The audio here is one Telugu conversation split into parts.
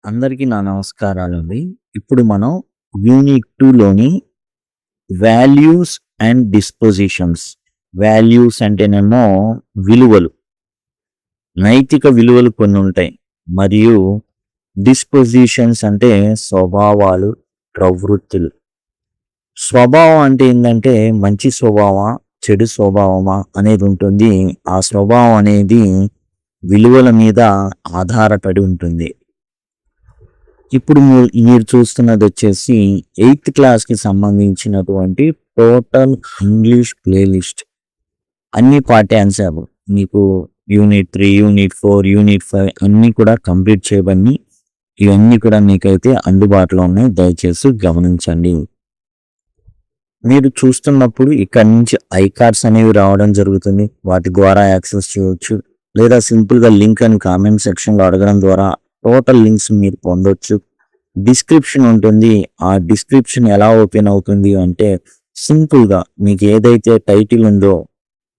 అందరికీ నా నమస్కారాలండి. ఇప్పుడు మనం unit 2లోని values and dispositions. Values అంటేనేమో విలువలు, నైతిక విలువలు కొన్ని ఉంటాయి. మరియు డిస్పోజిషన్స్ అంటే స్వభావాలు, ప్రవృత్తులు. స్వభావం అంటే ఏంటంటే మంచి స్వభావమా, చెడు స్వభావమా అనేది ఉంటుంది. ఆ స్వభావం అనేది విలువల మీద ఆధారపడి ఉంటుంది. ఇప్పుడు మీరు చూస్తున్నది వచ్చేసి 8th క్లాస్కి సంబంధించినటువంటి టోటల్ ఇంగ్లీష్ ప్లేలిస్ట్. అన్ని పాఠ్యాంశాలు మీకు యూనిట్ 3, యూనిట్ 4, యూనిట్ 5 అన్నీ కూడా కంప్లీట్ చేయబడి ఇవన్నీ కూడా మీకైతే అందుబాటులో ఉన్నాయి. దయచేసి గమనించండి. మీరు చూస్తున్నప్పుడు ఇక్కడ నుంచి ఐకార్డ్స్ అనేవి రావడం జరుగుతుంది. వాటి ద్వారా యాక్సెస్ చేయవచ్చు, లేదా సింపుల్గా లింక్ అని కామెంట్ సెక్షన్లో అడగడం ద్వారా టోటల్ లింక్స్ మీరు పొందొచ్చు. డిస్క్రిప్షన్ ఉంటుంది. ఆ డిస్క్రిప్షన్ ఎలా ఓపెన్ అవుతుంది అంటే సింపుల్గా మీకు ఏదైతే టైటిల్ ఉందో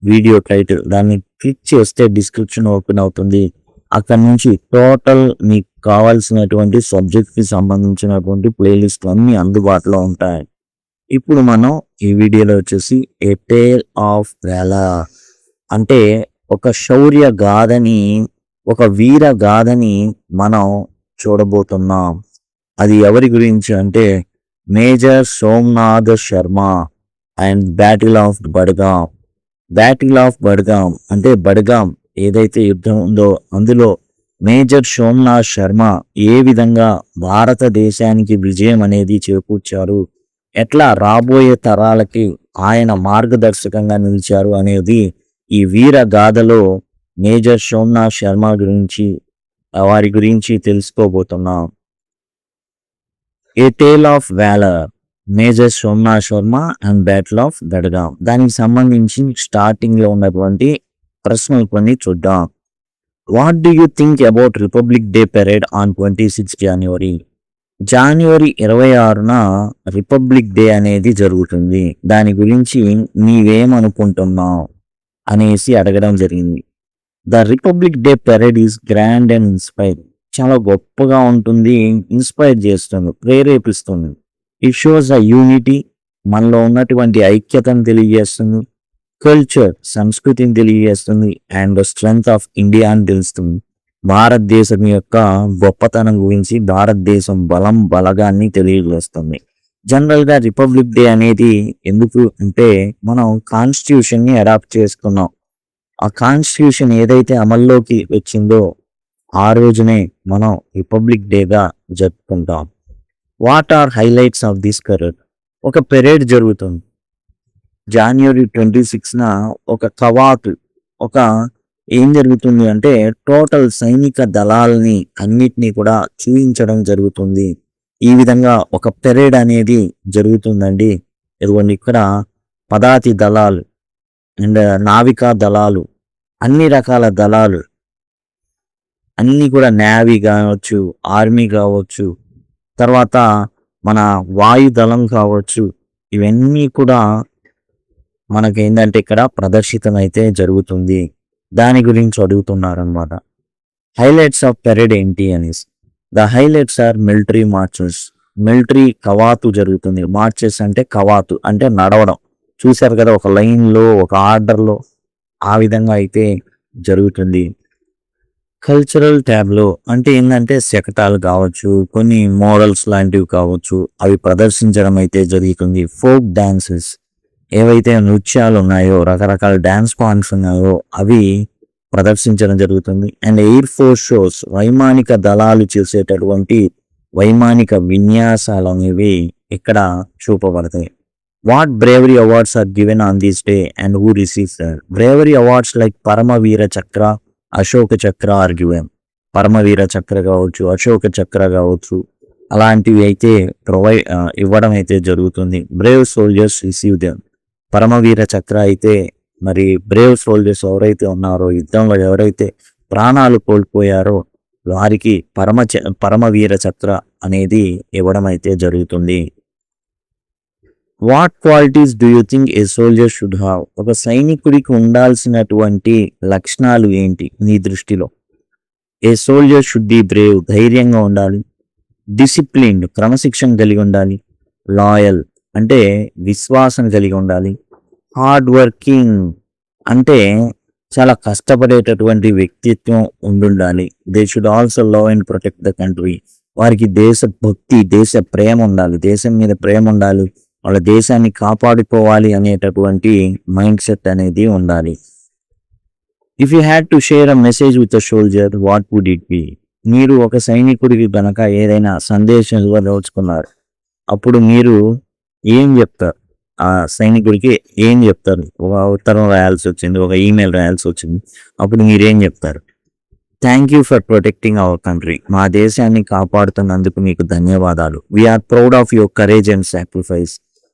వీడియో టైటిల్ దాన్ని క్లిక్ చేస్తే డిస్క్రిప్షన్ ఓపెన్ అవుతుంది. అక్కడ నుంచి టోటల్ మీకు కావాల్సినటువంటి సబ్జెక్ట్కి సంబంధించినటువంటి ప్లేలిస్ట్ అన్నీ అందుబాటులో ఉంటాయి. ఇప్పుడు మనం ఈ వీడియోలో వచ్చేసి ఏ టేల్ ఆఫ్ వ్యాలర్ అంటే ఒక శౌర్య గాథని, ఒక వీర గాథని మనం చూడబోతున్నాం. అది ఎవరి గురించి అంటే major Somnath Sharma and battle of Budgam. Battle of Budgam అంటే బడ్గామ్ ఏదైతే యుద్ధం ఉందో అందులో మేజర్ సోమనాథ్ శర్మ ఏ విధంగా భారతదేశానికి విజయం అనేది చేకూర్చారు, ఎట్లా రాబోయే తరాలకి ఆయన మార్గదర్శకంగా నిలిచారు అనేది ఈ వీర గాథలో మేజర్ సోమనాథ్ శర్మ గురించి వారి గురించి తెలుసుకోబోతున్నాం. A tale of valour, Major Somnath Sharma and battle of Budgam. దానికి సంబంధించి స్టార్టింగ్లో ఉన్నటువంటి ప్రశ్నలు కొన్ని చూద్దాం. What do you think about Republic Day parade on 26 January? జనవరి 26న రిపబ్లిక్ డే అనేది జరుగుతుంది. దాని గురించి నీవేమనుకుంటున్నావు అనేసి అడగడం జరిగింది. The Republic Day parade is grand and inspire. చాలా గొప్పగా ఉంటుంది, ఇన్స్పైర్ చేస్తుంది, ప్రేరేపిస్తుంది. ఇట్ షోస్ అ యూనిటీ, మనలో ఉన్నటువంటి ఐక్యతను తెలియజేస్తుంది. కల్చర్, సంస్కృతిని తెలియజేస్తుంది. And the strength of India అని తెలుస్తుంది. భారతదేశం యొక్క గొప్పతనం గురించి, భారతదేశం బలం బలగాన్ని తెలియజేస్తుంది. జనరల్గా రిపబ్లిక్ డే అనేది ఎందుకు అంటే మనం కాన్స్టిట్యూషన్ని అడాప్ట్ చేసుకున్నాం. ఆ కాన్స్టిట్యూషన్ ఏదైతే అమల్లోకి వచ్చిందో ఆ రోజునే మనం రిపబ్లిక్ డేగా జరుపుకుంటాం. What are highlights of this parade? ఒక పెరేడ్ జరుగుతుంది జనవరి 26న. ఒక కవాతు, ఒక ఏం జరుగుతుంది అంటే టోటల్ సైనిక దళాలని అన్నిటినీ కూడా చూపించడం జరుగుతుంది. ఈ విధంగా ఒక పెరేడ్ అనేది జరుగుతుందండి. ఇదిగోండి ఇక్కడ పదాతి దళాలు అండ్ నావికా దళాలు, అన్ని రకాల దళాలు అన్నీ కూడా నేవీ కావచ్చు, ఆర్మీ కావచ్చు, తర్వాత మన వాయుదళం కావచ్చు, ఇవన్నీ కూడా మనకేంటంటే ఇక్కడ ప్రదర్శితం అయితే జరుగుతుంది. దాని గురించి అడుగుతున్నారనమాట. హైలైట్స్ ఆఫ్ పెరేడ్ ఏంటి అనేసి. The highlights are military marches. Military కవాతు జరుగుతుంది. మార్చెస్ అంటే కవాతు అంటే నడవడం. చూశారు కదా, ఒక లైన్లో ఒక ఆర్డర్లో ఆ విధంగా అయితే జరుగుతుంది. కల్చరల్ ట్యాబ్లో అంటే ఏంటంటే శకటాలు కావచ్చు, కొన్ని మోడల్స్ లాంటివి కావచ్చు, అవి ప్రదర్శించడం అయితే జరుగుతుంది. ఫోక్ డాన్సెస్, ఏవైతే నృత్యాలు ఉన్నాయో, రకరకాల డ్యాన్స్ ఫామ్స్ ఉన్నాయో అవి ప్రదర్శించడం జరుగుతుంది. అండ్ ఎయిర్ ఫోర్స్ షోస్, వైమానిక దళాలు చేసేటటువంటి వైమానిక విన్యాసాలు అనేవి ఇక్కడ చూపబడతాయి. What bravery awards are given on this day and who receives that? Bravery awards like Param Vir Chakra, Ashoka చక్ర ఆర్ గివెన్. పరమవీర చక్ర కావచ్చు, అశోక చక్ర కావచ్చు, అలాంటివి అయితే ఇవ్వడం అయితే జరుగుతుంది. Brave soldiers receive them. Param Vir Chakra అయితే మరి బ్రేవ్ సోల్జర్స్ ఎవరైతే ఉన్నారో, యుద్ధంలో ఎవరైతే ప్రాణాలు కోల్పోయారో వారికి పరమవీర చక్ర అనేది ఇవ్వడం అయితే జరుగుతుంది. What qualities do you think A soldier should have? ఒక సైనికుడికి ఉండాల్సినటువంటి లక్షణాలు ఏంటి నీ దృష్టిలో? ఏ సోల్జర్ షుడ్ బి బ్రేవ్. ధైర్యంగా ఉండాలి. డిసిప్లిన్డ్ క్రమశిక్షణ కలిగి ఉండాలి, లాయల్ అంటే విశ్వాసం కలిగి ఉండాలి, హార్డ్ వర్కింగ్ అంటే చాలా కష్టపడేటటువంటి వ్యక్తిత్వం ఉండాలి. They should also love and protect the country. వారికి దేశభక్తి, దేశ ప్రేమ ఉండాలి, దేశం మీద ప్రేమ ఉండాలి, వాళ్ళ దేశాన్ని కాపాడుకోవాలి అనేటటువంటి మైండ్ సెట్ అనేది ఉండాలి. If you had to share a message with a soldier, what would it be? మీరు ఒక సైనికుడికి గనక ఏదైనా సందేశం ఇవ్వదలుచుకున్నారు, అప్పుడు మీరు ఏం చెప్తారు? ఆ సైనికుడికి ఏం చెప్తారు? ఒక ఉత్తరం రాయాల్సి వచ్చింది, ఒక ఈమెయిల్ రాయాల్సి వచ్చింది, అప్పుడు మీరేం చెప్తారు? Thank you for protecting our country. మా దేశాన్ని కాపాడుతున్నందుకు మీకు ధన్యవాదాలు. We are proud of your courage and sacrifice.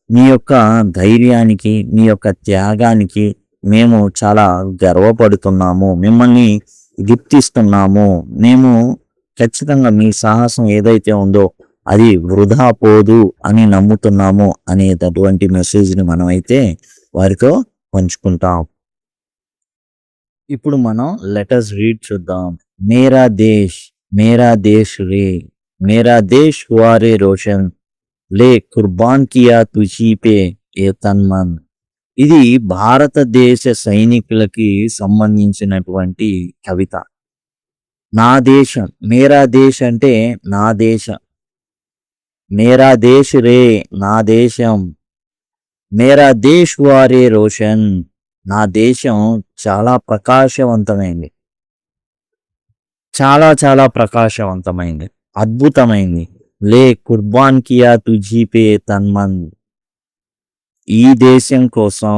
మీ యొక్క ధైర్యానికి, మీ యొక్క త్యాగానికి మేము చాలా గర్వపడుతున్నాము, మిమ్మల్ని గుర్తిస్తున్నాము. మేము ఖచ్చితంగా మీ సాహసం ఏదైతే ఉందో అది వృధా పోదు అని నమ్ముతున్నాము అనేటటువంటి మెసేజ్ని మనమైతే వారితో పంచుకుంటాం. ఇప్పుడు మనం లెటర్స్ రీడ్ చూద్దాం. మేరా దేశ్ రే, మేరా దేశ్ హువారే రోషన్, లే కుర్బాన్ కియా తుజీ పే ఏ తన్మన్. ఇది భారతదేశ సైనికులకి సంబంధించినటువంటి కవిత. నా దేశం, మేరా దేశ్ అంటే నా దేశం, మేరా దేశ్ రే నా దేశం, మేరా దేశ్ వారే రోషన్ నా దేశం చాలా ప్రకాశవంతమైంది, చాలా చాలా ప్రకాశవంతమైంది, అద్భుతమైంది. లే కుర్బాన్ కియా తుజీ పే తన్మన్, ఈ దేశం కోసం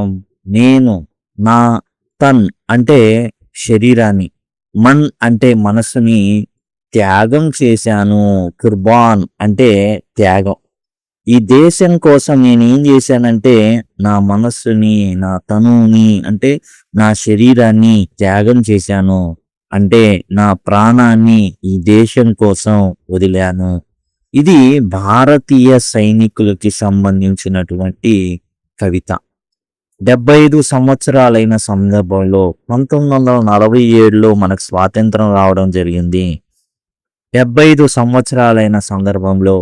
నేను నా తన్ అంటే శరీరాన్ని, మన్ అంటే మనసుని త్యాగం చేశాను. కుర్బాన్ అంటే త్యాగం. ఈ దేశం కోసం నేను ఏం చేశానంటే నా మనస్సుని, నా తనుని అంటే నా శరీరాన్ని త్యాగం చేశాను, అంటే నా ప్రాణాన్ని ఈ దేశం కోసం వదిలాను. ఇది భారతీయ సైనికులకి సంబంధించినటువంటి కవిత. 75 సంవత్సరాలైన సందర్భంలో 1947లో మనకు స్వాతంత్రం రావడం జరిగింది. 75 సంవత్సరాలైన సందర్భంలో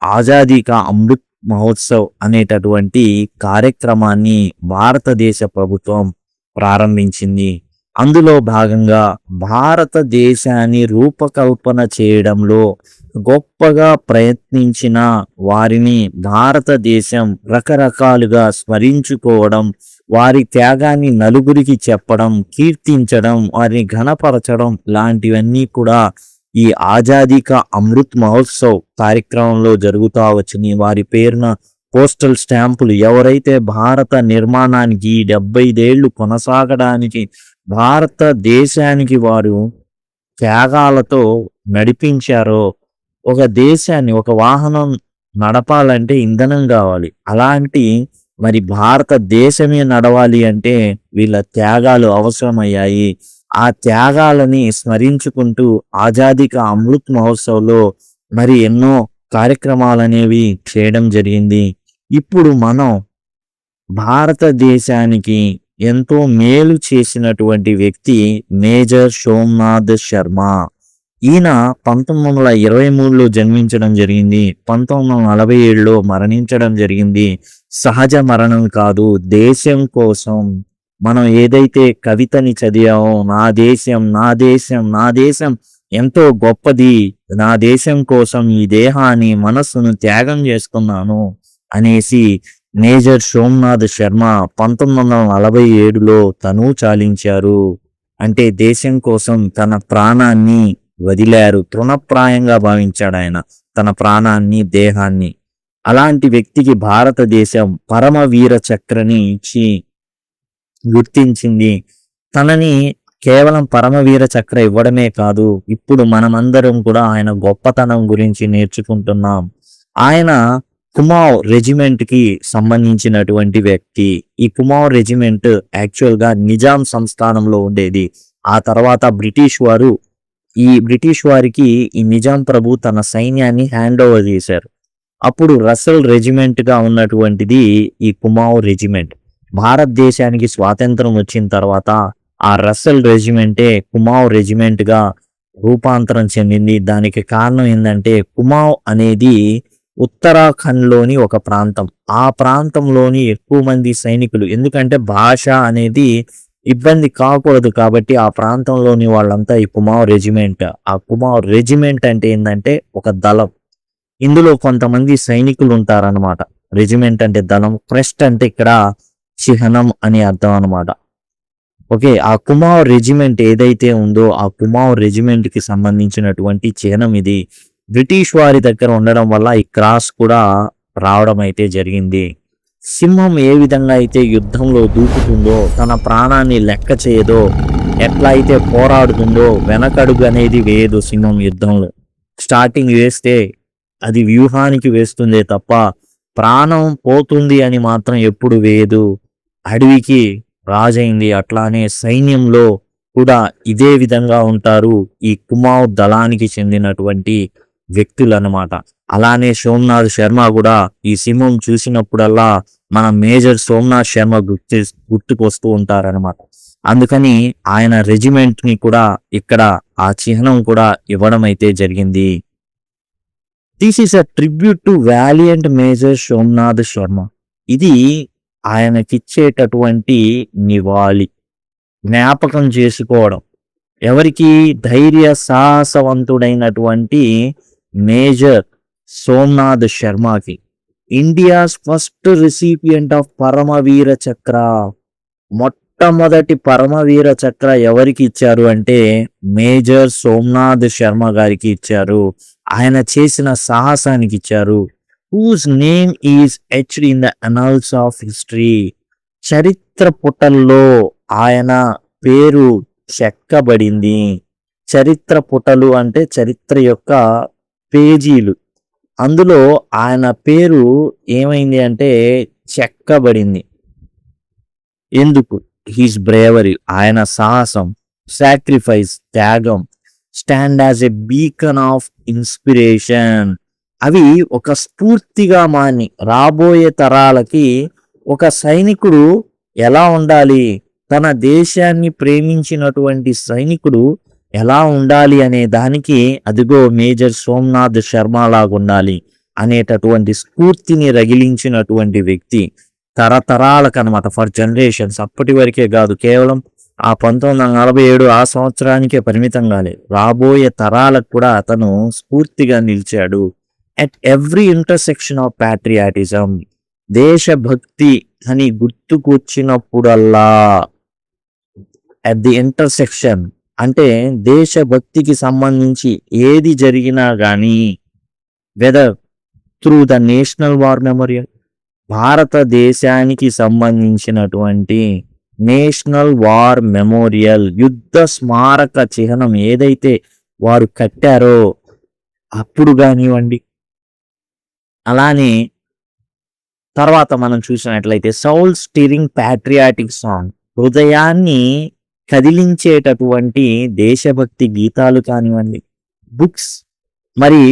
ఆజాదీ కా అమృత్ మహోత్సవ్ అనేటటువంటి కార్యక్రమాన్ని భారతదేశ ప్రభుత్వం ప్రారంభించింది. అందులో భాగంగా భారతదేశాన్ని రూపకల్పన చేయడంలో గొప్పగా ప్రయత్నించిన వారిని భారతదేశం రకరకాలుగా స్మరించుకోవడం, వారి త్యాగాన్ని నలుగురికి చెప్పడం, కీర్తించడం, వారిని ఘనపరచడం లాంటివన్నీ కూడా ఈ ఆజాదీ కా అమృత్ మహోత్సవ్ కార్యక్రమంలో జరుగుతూ వచ్చినాయి. వారి పేరున పోస్టల్ స్టాంపులు ఎవరైతే భారత నిర్మాణానికి 75 ఏళ్ళు కొనసాగడానికి భారతదేశానికి వారు త్యాగాలతో నడిపించారో, ఒక దేశాన్ని, ఒక వాహనం నడపాలంటే ఇంధనం కావాలి, అలాంటి మరి భారతదేశమే నడవాలి అంటే వీళ్ళ త్యాగాలు అవసరమయ్యాయి. ఆ త్యాగాలని స్మరించుకుంటూ ఆజాదీ కా అమృత్ మహోత్సవ్లో మరి ఎన్నో కార్యక్రమాలు అనేవి చేయడం జరిగింది. ఇప్పుడు మనం భారతదేశానికి ఎంతో మేలు చేసినటువంటి వ్యక్తి మేజర్ సోమనాథ్ శర్మ. ఈయన 1923లో జన్మించడం జరిగింది, 1947లో మరణించడం జరిగింది. సహజ మరణం కాదు, దేశం కోసం. మనం ఏదైతే కవితని చదివామో, నా దేశం, నా దేశం, నా దేశం ఎంతో గొప్పది, నా దేశం కోసం ఈ దేహాన్ని, మనస్సును త్యాగం చేసుకున్నాను అనేసి మేజర్ సోమనాథ్ శర్మ 1947లో తను చాలించారు. అంటే దేశం కోసం తన ప్రాణాన్ని వదిలారు, తృణప్రాయంగా భావించాడు ఆయన తన ప్రాణాన్ని, దేహాన్ని. అలాంటి వ్యక్తికి భారతదేశం పరమవీర చక్రని ఇచ్చి గుర్తించింది. తనని కేవలం పరమవీర చక్ర ఇవ్వడమే కాదు, ఇప్పుడు మనమందరం కూడా ఆయన గొప్పతనం గురించి నేర్చుకుంటున్నాం. ఆయన కుమావ్ రెజిమెంట్ కి సంబంధించినటువంటి వ్యక్తి. ఈ కుమావ్ రెజిమెంట్ యాక్చువల్గా నిజాం సంస్థానంలో ఉండేది. ఆ తర్వాత బ్రిటిష్ వారికి ఈ నిజాం ప్రభు తన సైన్యాన్ని హ్యాండ్ ఓవర్ చేశారు. అప్పుడు రసల్ రెజిమెంట్ గా ఉన్నటువంటిది ఈ కుమావ్ రెజిమెంట్. భారతదేశానికి స్వాతంత్రం వచ్చిన తర్వాత ఆ రసల్ రెజిమెంటే కుమావ్ రెజిమెంట్ గా రూపాంతరం చెందింది. దానికి కారణం ఏందంటే కుమావ్ అనేది ఉత్తరాఖండ్‌లోని ఒక ప్రాంతం. ఆ ప్రాంతంలోని ఎక్కువ మంది సైనికులు, ఎందుకంటే భాష అనేది ఇబ్బంది కాకూడదు కాబట్టి ఆ ప్రాంతంలోని వాళ్ళంతా ఈ కుమావ్ రెజిమెంట్. ఆ కుమావ్ రెజిమెంట్ అంటే ఏందంటే ఒక దళం. ఇందులో కొంతమంది సైనికులు ఉంటారనమాట. రెజిమెంట్ అంటే దళం. క్రెస్ట్ అంటే ఇక్కడ చిహ్నం అని అర్థం అనమాట. ఓకే. ఆ కుమావ్ రెజిమెంట్ ఏదైతే ఉందో ఆ కుమావ్ రెజిమెంట్ కి సంబంధించినటువంటి చిహ్నం ఇది. బ్రిటిష్ వారి దగ్గర ఉండడం వల్ల ఈ క్రాస్ కూడా రావడం అయితే జరిగింది. సింహం ఏ విధంగా అయితే యుద్ధంలో దూకుతుందో, తన ప్రాణాన్ని లెక్క చేయదో, ఎట్లా అయితే పోరాడుతుందో, వెనకడుగు అనేది వేయదు సింహం యుద్ధంలో. స్టార్టింగ్ వేస్తే అది వ్యూహానికి వేస్తుందే తప్ప ప్రాణం పోతుంది అని మాత్రం ఎప్పుడు వేయదు. అడవికి రాజైంది. అట్లానే సైన్యంలో కూడా ఇదే విధంగా ఉంటారు ఈ కుమావ్ దళానికి చెందినటువంటి వ్యక్తులన్నమాట. అలానే సోమనాథ్ శర్మ కూడా ఈ సింహం చూసినప్పుడల్లా మన మేజర్ సోమనాథ్ శర్మ గుర్తుకొస్తూ ఉంటారనమాట. అందుకని ఆయన రెజిమెంట్ ని కూడా ఇక్కడ ఆ చిహ్నం కూడా ఇవ్వడం అయితే జరిగింది. This is a tribute to valiant Major Somnath Sharma. ఇది ఆయనకిచ్చేటటువంటి నివాళి, జ్ఞాపకం చేసుకోవడం. ఎవరికి? ధైర్య సాహసవంతుడైనటువంటి మేజర్ సోమనాథ్ శర్మకి. India's first recipient of Param Vir Chakra. మొట్టమొదటి పరమవీర చక్ర ఎవరికి ఇచ్చారు అంటే మేజర్ సోమనాథ్ శర్మ గారికి ఇచ్చారు. ఆయన చేసిన సాహసానికి ఇచ్చారు. Whose name is etched in the annals of history. చరిత్ర పుటల్లో ఆయన పేరు చెక్కబడింది. చరిత్ర పుటలు అంటే చరిత్ర యొక్క పేజీలు. అందులో ఆయన పేరు ఏమైంది అంటే చెక్కబడింది. ఎందుకు? హిస్ బ్రేవరీ, ఆయన సాహసం, సాక్రిఫైస్, త్యాగం, stand as a beacon of inspiration. అవి ఒక స్ఫూర్తిగా మాని రాబోయే తరాలకి ఒక సైనికుడు ఎలా ఉండాలి, తన దేశాన్ని ప్రేమించినటువంటి సైనికుడు ఎలా ఉండాలి అనే దానికి అదిగో మేజర్ సోమనాథ్ శర్మ లాగుండాలి అనేటటువంటి స్ఫూర్తిని రగిలించినటువంటి వ్యక్తి. తరతరాలకు అనమాట, ఫర్ జనరేషన్స్. అప్పటి వరకే కాదు, కేవలం ఆ 1947 ఆ సంవత్సరానికే పరిమితం కాలేదు, రాబోయే తరాలకు కూడా అతను స్ఫూర్తిగా నిలిచాడు. At every intersection of patriotism, దేశభక్తి అని గుర్తుకొచ్చినప్పుడల్లా, అట్ ది ఇంటర్సెక్షన్ అంటే దేశభక్తికి సంబంధించి ఏది జరిగినా కానీ, whether through the national war memorial, భారతదేశానికి సంబంధించినటువంటి నేషనల్ వార్ మెమోరియల్ యుద్ధ స్మారక చిహ్నం ఏదైతే వారు కట్టారో అప్పుడు కానివ్వండి, అలానే తర్వాత మనం చూసినట్లయితే సౌల్ స్టిరింగ్ ప్యాట్రియాటిక్ సాంగ్, హృదయాన్ని కదిలించేటటువంటి దేశభక్తి గీతాలు కానివ్వండి, బుక్స్, మరి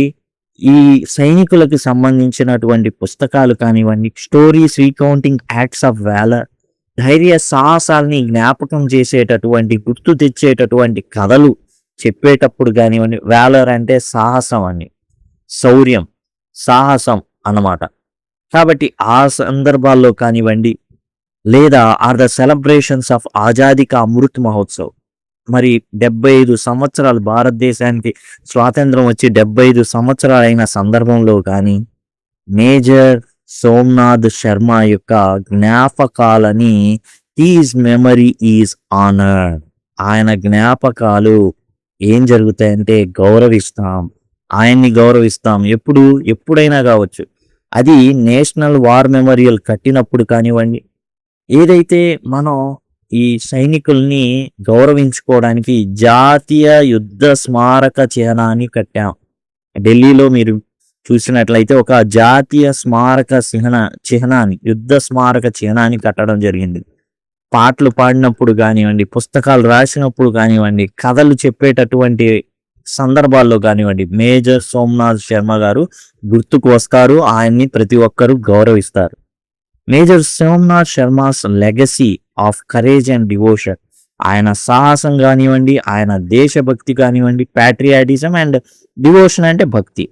ఈ సైనికులకు సంబంధించినటువంటి పుస్తకాలు కానివ్వండి, stories recounting acts of valour, ధైర్య సాహసాల్ని జ్ఞాపకం చేసేటటువంటి, గుర్తు తెచ్చేటటువంటి కథలు చెప్పేటప్పుడు కానివ్వండి. వ్యాలర్ అంటే సాహసం అని, శౌర్యం, సాహసం అన్నమాట. కాబట్టి ఆ సందర్భాల్లో కానివ్వండి, లేదా or the celebrations of Azadi ka Amrit Mahotsav, మరి 75 సంవత్సరాలు భారతదేశానికి స్వాతంత్రం వచ్చి 75 సంవత్సరాలైన సందర్భంలో కానీ మేజర్ సోమనాథ్ శర్మ యొక్క జ్ఞాపకాలని, హీజ్ మెమరీ ఈజ్ ఆనర్డ్, ఆయన జ్ఞాపకాలు ఏం జరుగుతాయంటే గౌరవిస్తాం, ఆయన్ని గౌరవిస్తాం. ఎప్పుడైనా కావచ్చు. అది నేషనల్ వార్ మెమోరియల్ కట్టినప్పుడు కానివ్వండి, ఏదైతే మనం ఈ సైనికుల్ని గౌరవించుకోవడానికి జాతీయ యుద్ధ స్మారక చిహ్నాన్ని కట్టాం. ఢిల్లీలో మీరు చూసినట్లయితే ఒక జాతీయ స్మారక చిహ్నాన్ని, యుద్ధ స్మారక చిహ్నాన్ని కట్టడం జరిగింది. పాటలు పాడినప్పుడు కానివ్వండి, పుస్తకాలు రాసినప్పుడు కానివ్వండి, కథలు చెప్పేటటువంటి సందర్భాల్లో కానివ్వండి, మేజర్ సోమనాథ్ శర్మ గారు గుర్తుకు వస్తారు. ఆయన్ని ప్రతి ఒక్కరూ గౌరవిస్తారు. Major Somnath Sharma's legacy of courage and devotion, ఆయన సాహసం కానివ్వండి, ఆయన దేశభక్తి కానివ్వండి, ప్యాట్రియాటిజం అండ్ డివోషన్ అంటే భక్తి.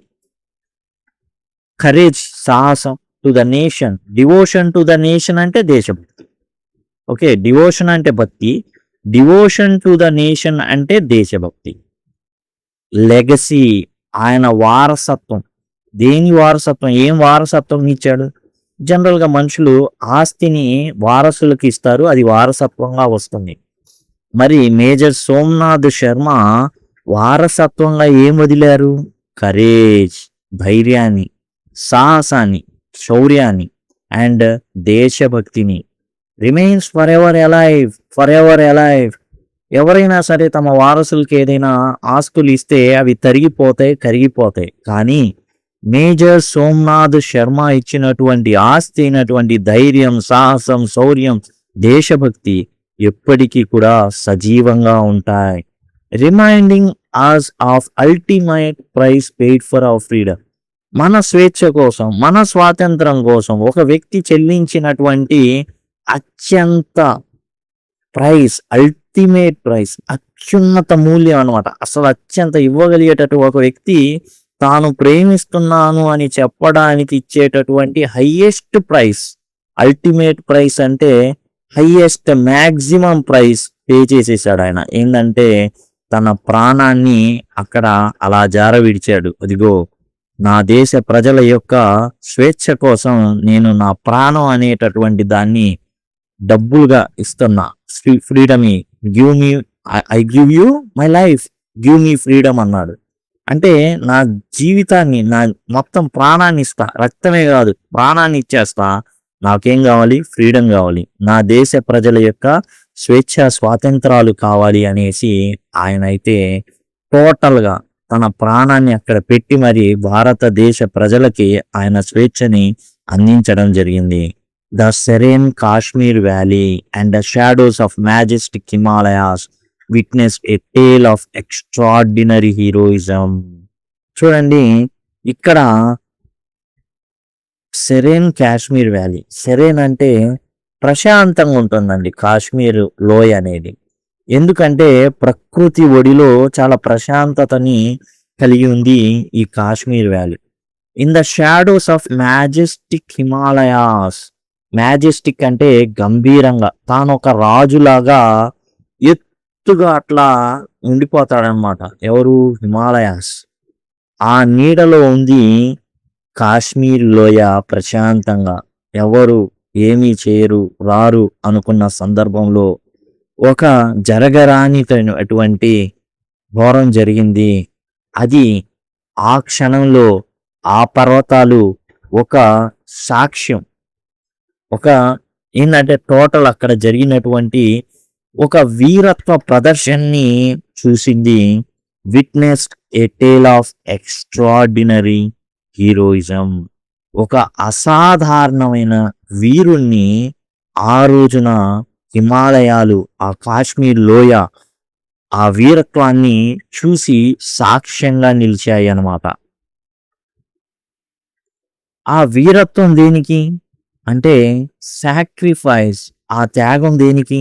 కరేజ్ సాహసం, to the nation, devotion to the nation అంటే దేశభక్తి. ఓకే, డివోషన్ అంటే భక్తి, డివోషన్ టు ద నేషన్ అంటే దేశభక్తి. లెగసీ, ఆయన వారసత్వం. దేని వారసత్వం, ఏం వారసత్వం ఇచ్చాడు? జనరల్గా మనుషులు ఆస్తిని వారసులకు ఇస్తారు, అది వారసత్వంగా వస్తుంది. మరి మేజర్ సోమనాథ్ శర్మ వారసత్వంగా ఏం వదిలారు? కరేజ్, ధైర్యాన్ని, సాహసాన్ని, శౌర్యాన్ని అండ్ దేశభక్తిని. Remains for ever alive, for ever alive. ఎవరైనా సరే తమ వారసులకి ఏదైనా ఆస్తులు ఇస్తే అవి తరిగిపోతాయి, కరిగిపోతాయి. కానీ మేజర్ సోమనాథ్ శర్మ ఇచ్చినటువంటి ఆస్తి అయినటువంటి ధైర్యం, సాహసం, శౌర్యం, దేశభక్తి ఎప్పటికీ కూడా సజీవంగా ఉంటాయి. Reminding us of ultimate price paid for our freedom. మన స్వేచ్ఛ కోసం, మన స్వాతంత్రం కోసం ఒక వ్యక్తి చెల్లించినటువంటి అత్యంత ప్రైస్, అల్టిమేట్ ప్రైస్, అత్యున్నత మూల్యం అనమాట. అసలు అత్యంత ఇవ్వగలిగేటట్టు ఒక వ్యక్తి తాను ప్రేమిస్తున్నాను అని చెప్పడానికి ఇచ్చేటటువంటి హైయెస్ట్ ప్రైస్. అల్టిమేట్ ప్రైస్ అంటే హైయెస్ట్ మ్యాక్సిమం ప్రైస్ పే చేసేసాడు ఆయన. ఏంటంటే తన ప్రాణాన్ని అక్కడ అలా జార విడిచాడు. అదిగో నా దేశ ప్రజల యొక్క స్వేచ్ఛ కోసం నేను నా ప్రాణం అనేటటువంటి దాన్ని డబ్బులుగా ఇస్తున్నా. Freedom, give me, I give you my life, give me freedom అన్నాడు. అంటే నా జీవితాన్ని, నా మొత్తం ప్రాణాన్ని ఇస్తా, రక్తమే కాదు ప్రాణాన్ని ఇచ్చేస్తా, నాకేం కావాలి? ఫ్రీడమ్ కావాలి, నా దేశ ప్రజల యొక్క స్వేచ్ఛ స్వాతంత్రాలు కావాలి అనేసి ఆయన అయితే టోటల్గా తన ప్రాణాన్ని అక్కడ పెట్టి మరి భారతదేశ ప్రజలకి ఆయన స్వేచ్ఛని అందించడం జరిగింది. The serene Kashmir valley and the shadows of majestic Himalayas witness a tale of extraordinary heroism. చూడండి, ఇక్కడ సెరెన్ కాశ్మీర్ వ్యాలీ, సెరెన్ అంటే ప్రశాంతంగా ఉంటుందండి కాశ్మీర్ లోయ అనేది. ఎందుకంటే ప్రకృతి ఒడిలో చాలా ప్రశాంతతని కలిగి ఉంది ఈ Kashmir valley. In the shadows of majestic Himalayas. Majestic అంటే గంభీరంగా, తాను ఒక రాజులాగా ఎత్తుగా అట్లా ఉండిపోతాడనమాట. ఎవరు? హిమాలయాస్. ఆ నీడలో ఉంది కాశ్మీర్ లోయ ప్రశాంతంగా. ఎవరు ఏమీ చేయరు, రారు అనుకున్న సందర్భంలో ఒక జరగరానిటువంటి ఘోరం జరిగింది. అది ఆ క్షణంలో ఆ పర్వతాలు ఒక సాక్ష్యం, ఒక ఏంటంటే టోటల్ అక్కడ జరిగినటువంటి ఒక వీరత్వ ప్రదర్శనని చూసింది. Witnessed a tale of extraordinary heroism. ఒక అసాధారణమైన వీరుణ్ణి ఆ రోజున హిమాలయాలు, ఆ కాశ్మీర్ లోయ ఆ వీరత్వాన్ని చూసి సాక్ష్యంగా నిలిచాయి అన్నమాట. ఆ వీరత్వం దేనికి అంటే సాక్రిఫైస్, ఆ త్యాగం దేనికి?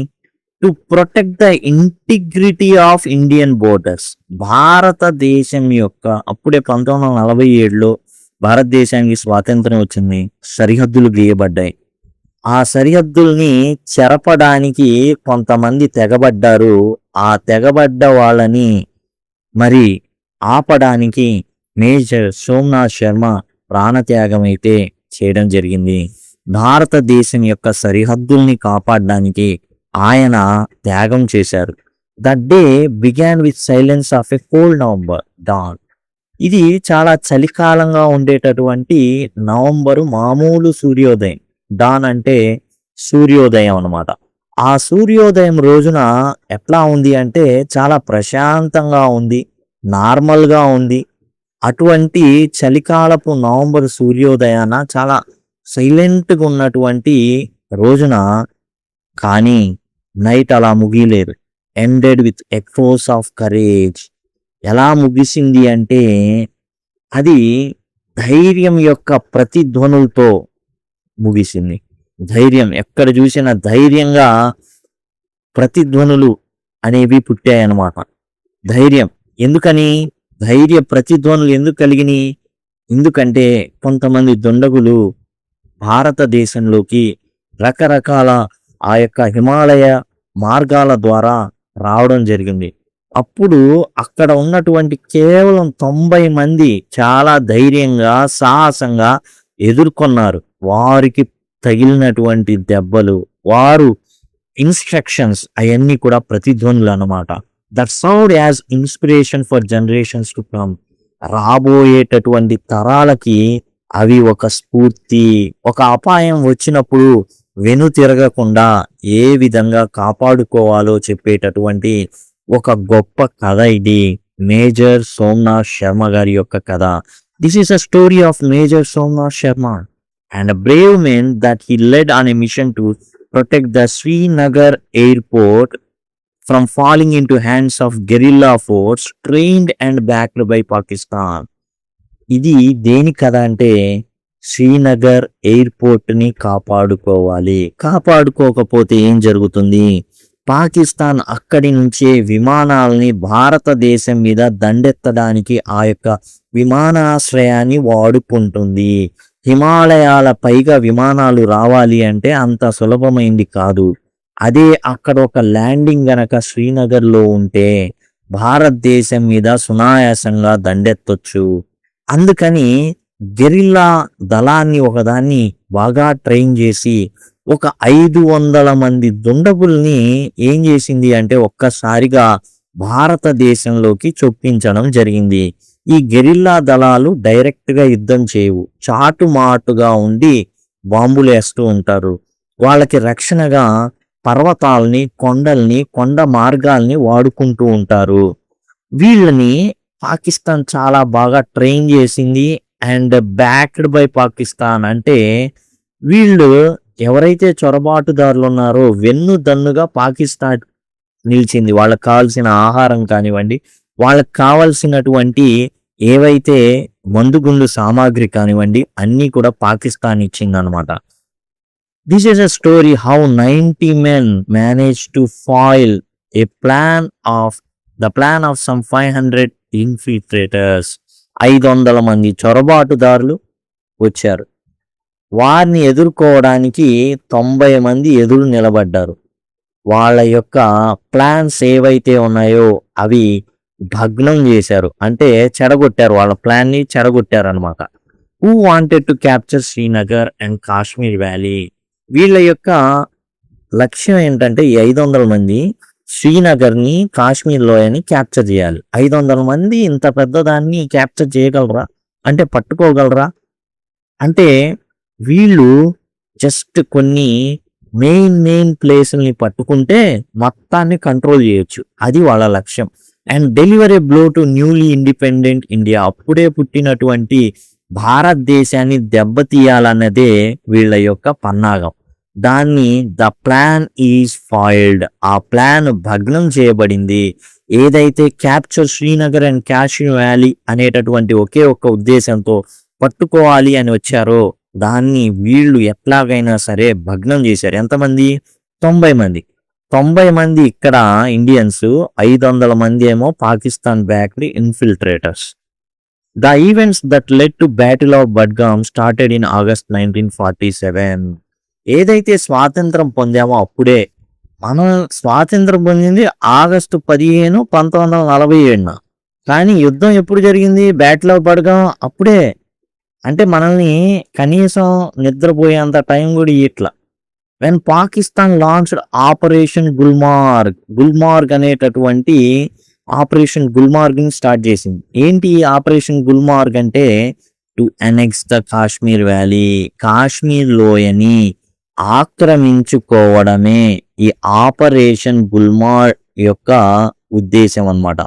To protect the integrity of Indian borders. భారతదేశం యొక్క అప్పుడే 1947లో భారతదేశానికి స్వాతంత్రం వచ్చింది, సరిహద్దులు గీయబడ్డాయి. ఆ సరిహద్దుల్ని చెరపడానికి కొంతమంది తెగబడ్డారు. ఆ తెగబడ్డ వాళ్ళని మరి ఆపడానికి మేజర్ సోమనాథ్ శర్మ ప్రాణత్యాగం అయితే చేయడం జరిగింది. భారతదేశం యొక్క సరిహద్దుల్ని కాపాడడానికి ఆయన త్యాగం చేశారు. That day began with silence of a cold November dawn. ఇది చాలా చలికాలంగా ఉండేటటువంటి నవంబరు మామూలు సూర్యోదయం. డాన్ అంటే సూర్యోదయం అన్నమాట. ఆ సూర్యోదయం రోజున ఎట్లా ఉంది అంటే చాలా ప్రశాంతంగా ఉంది, నార్మల్గా ఉంది. అటువంటి చలికాలపు నవంబర్ సూర్యోదయాన చాలా సైలెంట్గా ఉన్నటువంటి రోజున కానీ నైట్ అలా ముగియలేదు. Ended with across of courage. ఎలా ముగిసింది అంటే అది ధైర్యం యొక్క ప్రతిధ్వనులతో ముగిసింది. ధైర్యం, ఎక్కడ చూసినా ధైర్యంగా ప్రతిధ్వనులు అనేవి పుట్టాయన్నమాట. ధైర్యం ఎందుకని? ధైర్య ప్రతిధ్వనులు ఎందుకు కలిగినాయి? ఎందుకంటే కొంతమంది దుండగులు భారతదేశంలోకి రకరకాల ఆ యొక్క హిమాలయ మార్గాల ద్వారా రావడం జరిగింది. అప్పుడు అక్కడ ఉన్నటువంటి కేవలం 90 మంది చాలా ధైర్యంగా, సాహసంగా ఎదుర్కొన్నారు. వారికి తగిలినటువంటి దెబ్బలు, వారు ఇన్స్ట్రక్షన్స్ అయన్నీ కూడా ప్రతిధ్వనులు అన్నమాట. That served as inspiration for generations to come. రాబోయేటటువంటి తరాలకి అవి ఒక స్ఫూర్తి. ఒక అపాయం వచ్చినప్పుడు వెనుతిరగకుండా ఏ విధంగా కాపాడుకోవాలో చెప్పేటటువంటి ఒక గొప్ప కథ ఇది. మేజర్ సోమనాథ్ శర్మ గారి యొక్క కథ. This is a story of Major Somnath Sharma and a brave man that he led on a mission to protect the Srinagar airport from falling into hands of guerrilla force trained and backed by Pakistan. ఇది దేని కథ అంటే శ్రీనగర్ ఎయిర్పోర్ట్ ని కాపాడుకోవాలి. కాపాడుకోకపోతే ఏం జరుగుతుంది? పాకిస్తాన్ అక్కడి నుంచే విమానాలని భారతదేశం మీద దండెత్తడానికి ఆ యొక్క విమానాశ్రయాన్ని వాడుకుంటుంది. హిమాలయాల పైగా విమానాలు రావాలి అంటే అంత సులభమైంది కాదు. అదే అక్కడ ఒక ల్యాండింగ్ గనక శ్రీనగర్లో ఉంటే భారతదేశం మీద సునాయాసంగా దండెత్తొచ్చు. అందుకని గెరిల్లా దళాన్ని ఒకదాన్ని బాగా ట్రైన్ చేసి ఒక 500 మంది దుండగుల్ని ఏం చేసింది అంటే ఒక్కసారిగా భారతదేశంలోకి చొప్పించడం జరిగింది. ఈ గెరిల్లా దళాలు డైరెక్ట్ గా యుద్ధం చేయవు, చాటుమాటుగా ఉండి బాంబులేస్తూ ఉంటారు. వాళ్ళకి రక్షణగా పర్వతాల్ని, కొండల్ని, కొండ మార్గాల్ని వాడుకుంటూ ఉంటారు. వీళ్ళని పాకిస్తాన్ చాలా బాగా ట్రైన్ చేసింది అండ్ బ్యాక్డ్ బై పాకిస్తాన్. అంటే వీళ్ళు ఎవరైతే చొరబాటుదారులు ఉన్నారో వెన్ను దన్నుగా పాకిస్తాన్ నిలిచింది. వాళ్ళకి కావాల్సిన ఆహారం కానివ్వండి, వాళ్ళకి కావాల్సినటువంటి ఏవైతే మందుగుండు సామాగ్రి కానివ్వండి అన్నీ కూడా పాకిస్తాన్ ఇచ్చిందనమాట. This is a story how 90 men managed to foil a plan of some 500 infiltrators. 500 మంది చొరబాటుదారులు వచ్చారు. వారిని ఎదుర్కోవడానికి 90 మంది ఎదురు నిలబడ్డారు. వాళ్ళ యొక్క ప్లాన్స్ ఏవైతే ఉన్నాయో అవి భగ్నం చేశారు, అంటే చెడగొట్టారు. వాళ్ళ ప్లాన్ ని చెడగొట్టారు అనమాట. Who wanted to capture Srinagar and Kashmir valley. వీళ్ళ యొక్క లక్ష్యం ఏంటంటే ఈ 500 మంది శ్రీనగర్ ని, కాశ్మీర్ లోయని క్యాప్చర్ చేయాలి. 500 మంది ఇంత పెద్దదాన్ని క్యాప్చర్ చేయగలరా? అంటే పట్టుకోగలరా? అంటే వీళ్ళు జస్ట్ కొన్ని మెయిన్ ప్లేస్ని పట్టుకుంటే మొత్తాన్ని కంట్రోల్ చేయొచ్చు. అది వాళ్ళ లక్ష్యం. And deliver A blow to newly independent India. అప్పుడే పుట్టినటువంటి భారతదేశాన్ని దెబ్బతీయాలన్నదే వీళ్ళ యొక్క పన్నాగం. దాన్ని ద ప్లాన్ ఈజ్ ఫాయిల్డ్. ఆ ప్లాన్ భగ్నం చేయబడింది. ఏదైతే capture Srinagar and Kashmir valley అనేటటువంటి ఒకే ఒక్క ఉద్దేశంతో పట్టుకోవాలి అని వచ్చారో దాన్ని వీళ్ళు ఎట్లాగైనా సరే భగ్నం చేశారు. ఎంతమంది? 90 మంది. 90 మంది ఇక్కడ ఇండియన్స్, 500 మంది ఏమో Pakistan backed infiltrators. The events that led to battle of Budgam started in August 1947. ఏదైతే స్వాతంత్రం పొందామో అప్పుడే, మనం స్వాతంత్రం పొందింది ఆగస్టు 15, 1947. కానీ యుద్ధం ఎప్పుడు జరిగింది? బ్యాటిల్ ఆఫ్ బడ్గామ్ అప్పుడే. అంటే మనల్ని కనీసం నిద్రపోయేంత టైం కూడా ఇట్లా. When Pakistan launched operation Gulmarg అనేటటువంటి ఆపరేషన్ గుల్మార్గ్ ని స్టార్ట్ చేసింది. ఏంటి ఆపరేషన్ గుల్మార్గ్ అంటే? To annex the Kashmir valley. Kashmir లోయని ఆక్రమించుకోవడమే ఈ ఆపరేషన్ గుల్మార్గ్ యొక్క ఉద్దేశం అన్నమాట.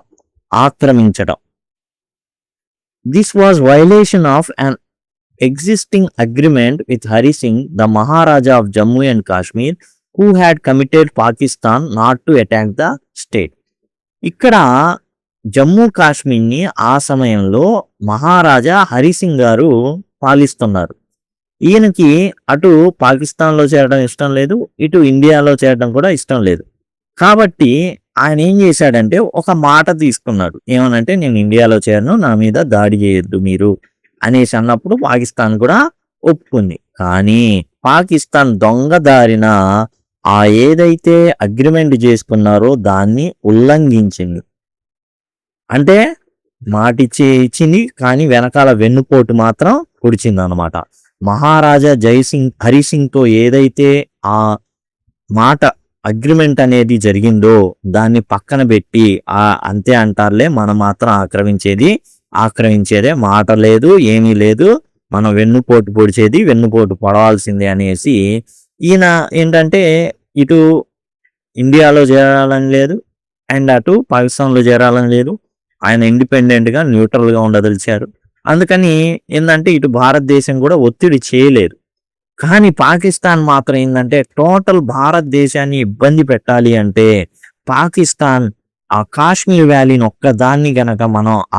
ఆక్రమించడం. This was violation of an existing agreement with Hari Singh, the Maharaja of Jammu and Kashmir, who had committed Pakistan not to attack the state. ఇక్కడ జమ్మూ కాశ్మీర్ని ఆ సమయంలో మహారాజా హరిసింగ్ గారు పాలిస్తున్నారు. ఈయనకి అటు పాకిస్తాన్లో చేరడం ఇష్టం లేదు, ఇటు ఇండియాలో చేరడం కూడా ఇష్టం లేదు. కాబట్టి ఆయన ఏం చేశాడంటే ఒక మాట తీసుకున్నాడు. ఏమనంటే నేను ఇండియాలో చేరను, నా మీద దాడి చేయొద్దు మీరు అనేసి అన్నప్పుడు పాకిస్తాన్ కూడా ఒప్పుకుంది. కానీ పాకిస్తాన్ దొంగ దారిన ఆ ఏదైతే అగ్రిమెంట్ చేసుకున్నారో దాన్ని ఉల్లంఘించింది. అంటే ఇచ్చింది కానీ వెనకాల వెన్నుపోటు మాత్రం పొడిచింది అనమాట. మహారాజా హరిసింగ్ తో ఏదైతే ఆ మాట అగ్రిమెంట్ అనేది జరిగిందో దాన్ని పక్కన పెట్టి అంతే అంటారులే, మనం మాత్రం ఆక్రమించేదే, మాట లేదు ఏమీ లేదు, మనం వెన్నుపోటు పొడిచేది, వెన్నుపోటు పొడవాల్సిందే అనేసి ఈయన ఏంటంటే ఇటు ఇండియాలో చేరాలని లేదు అండ్ అటు పాకిస్తాన్లో చేరాలని లేదు. ఆయన ఇండిపెండెంట్ గా న్యూట్రల్ గా ఉండదలిచారు. అందుకని ఏంటంటే ఇటు భారతదేశం కూడా ఒత్తిడి చేయలేదు. కానీ పాకిస్తాన్ మాత్రం ఏంటంటే టోటల్ భారతదేశాన్ని ఇబ్బంది పెట్టాలి అంటే పాకిస్తాన్ ఆ కాశ్మీర్ వ్యాలీని ఒక్కదాన్ని గనక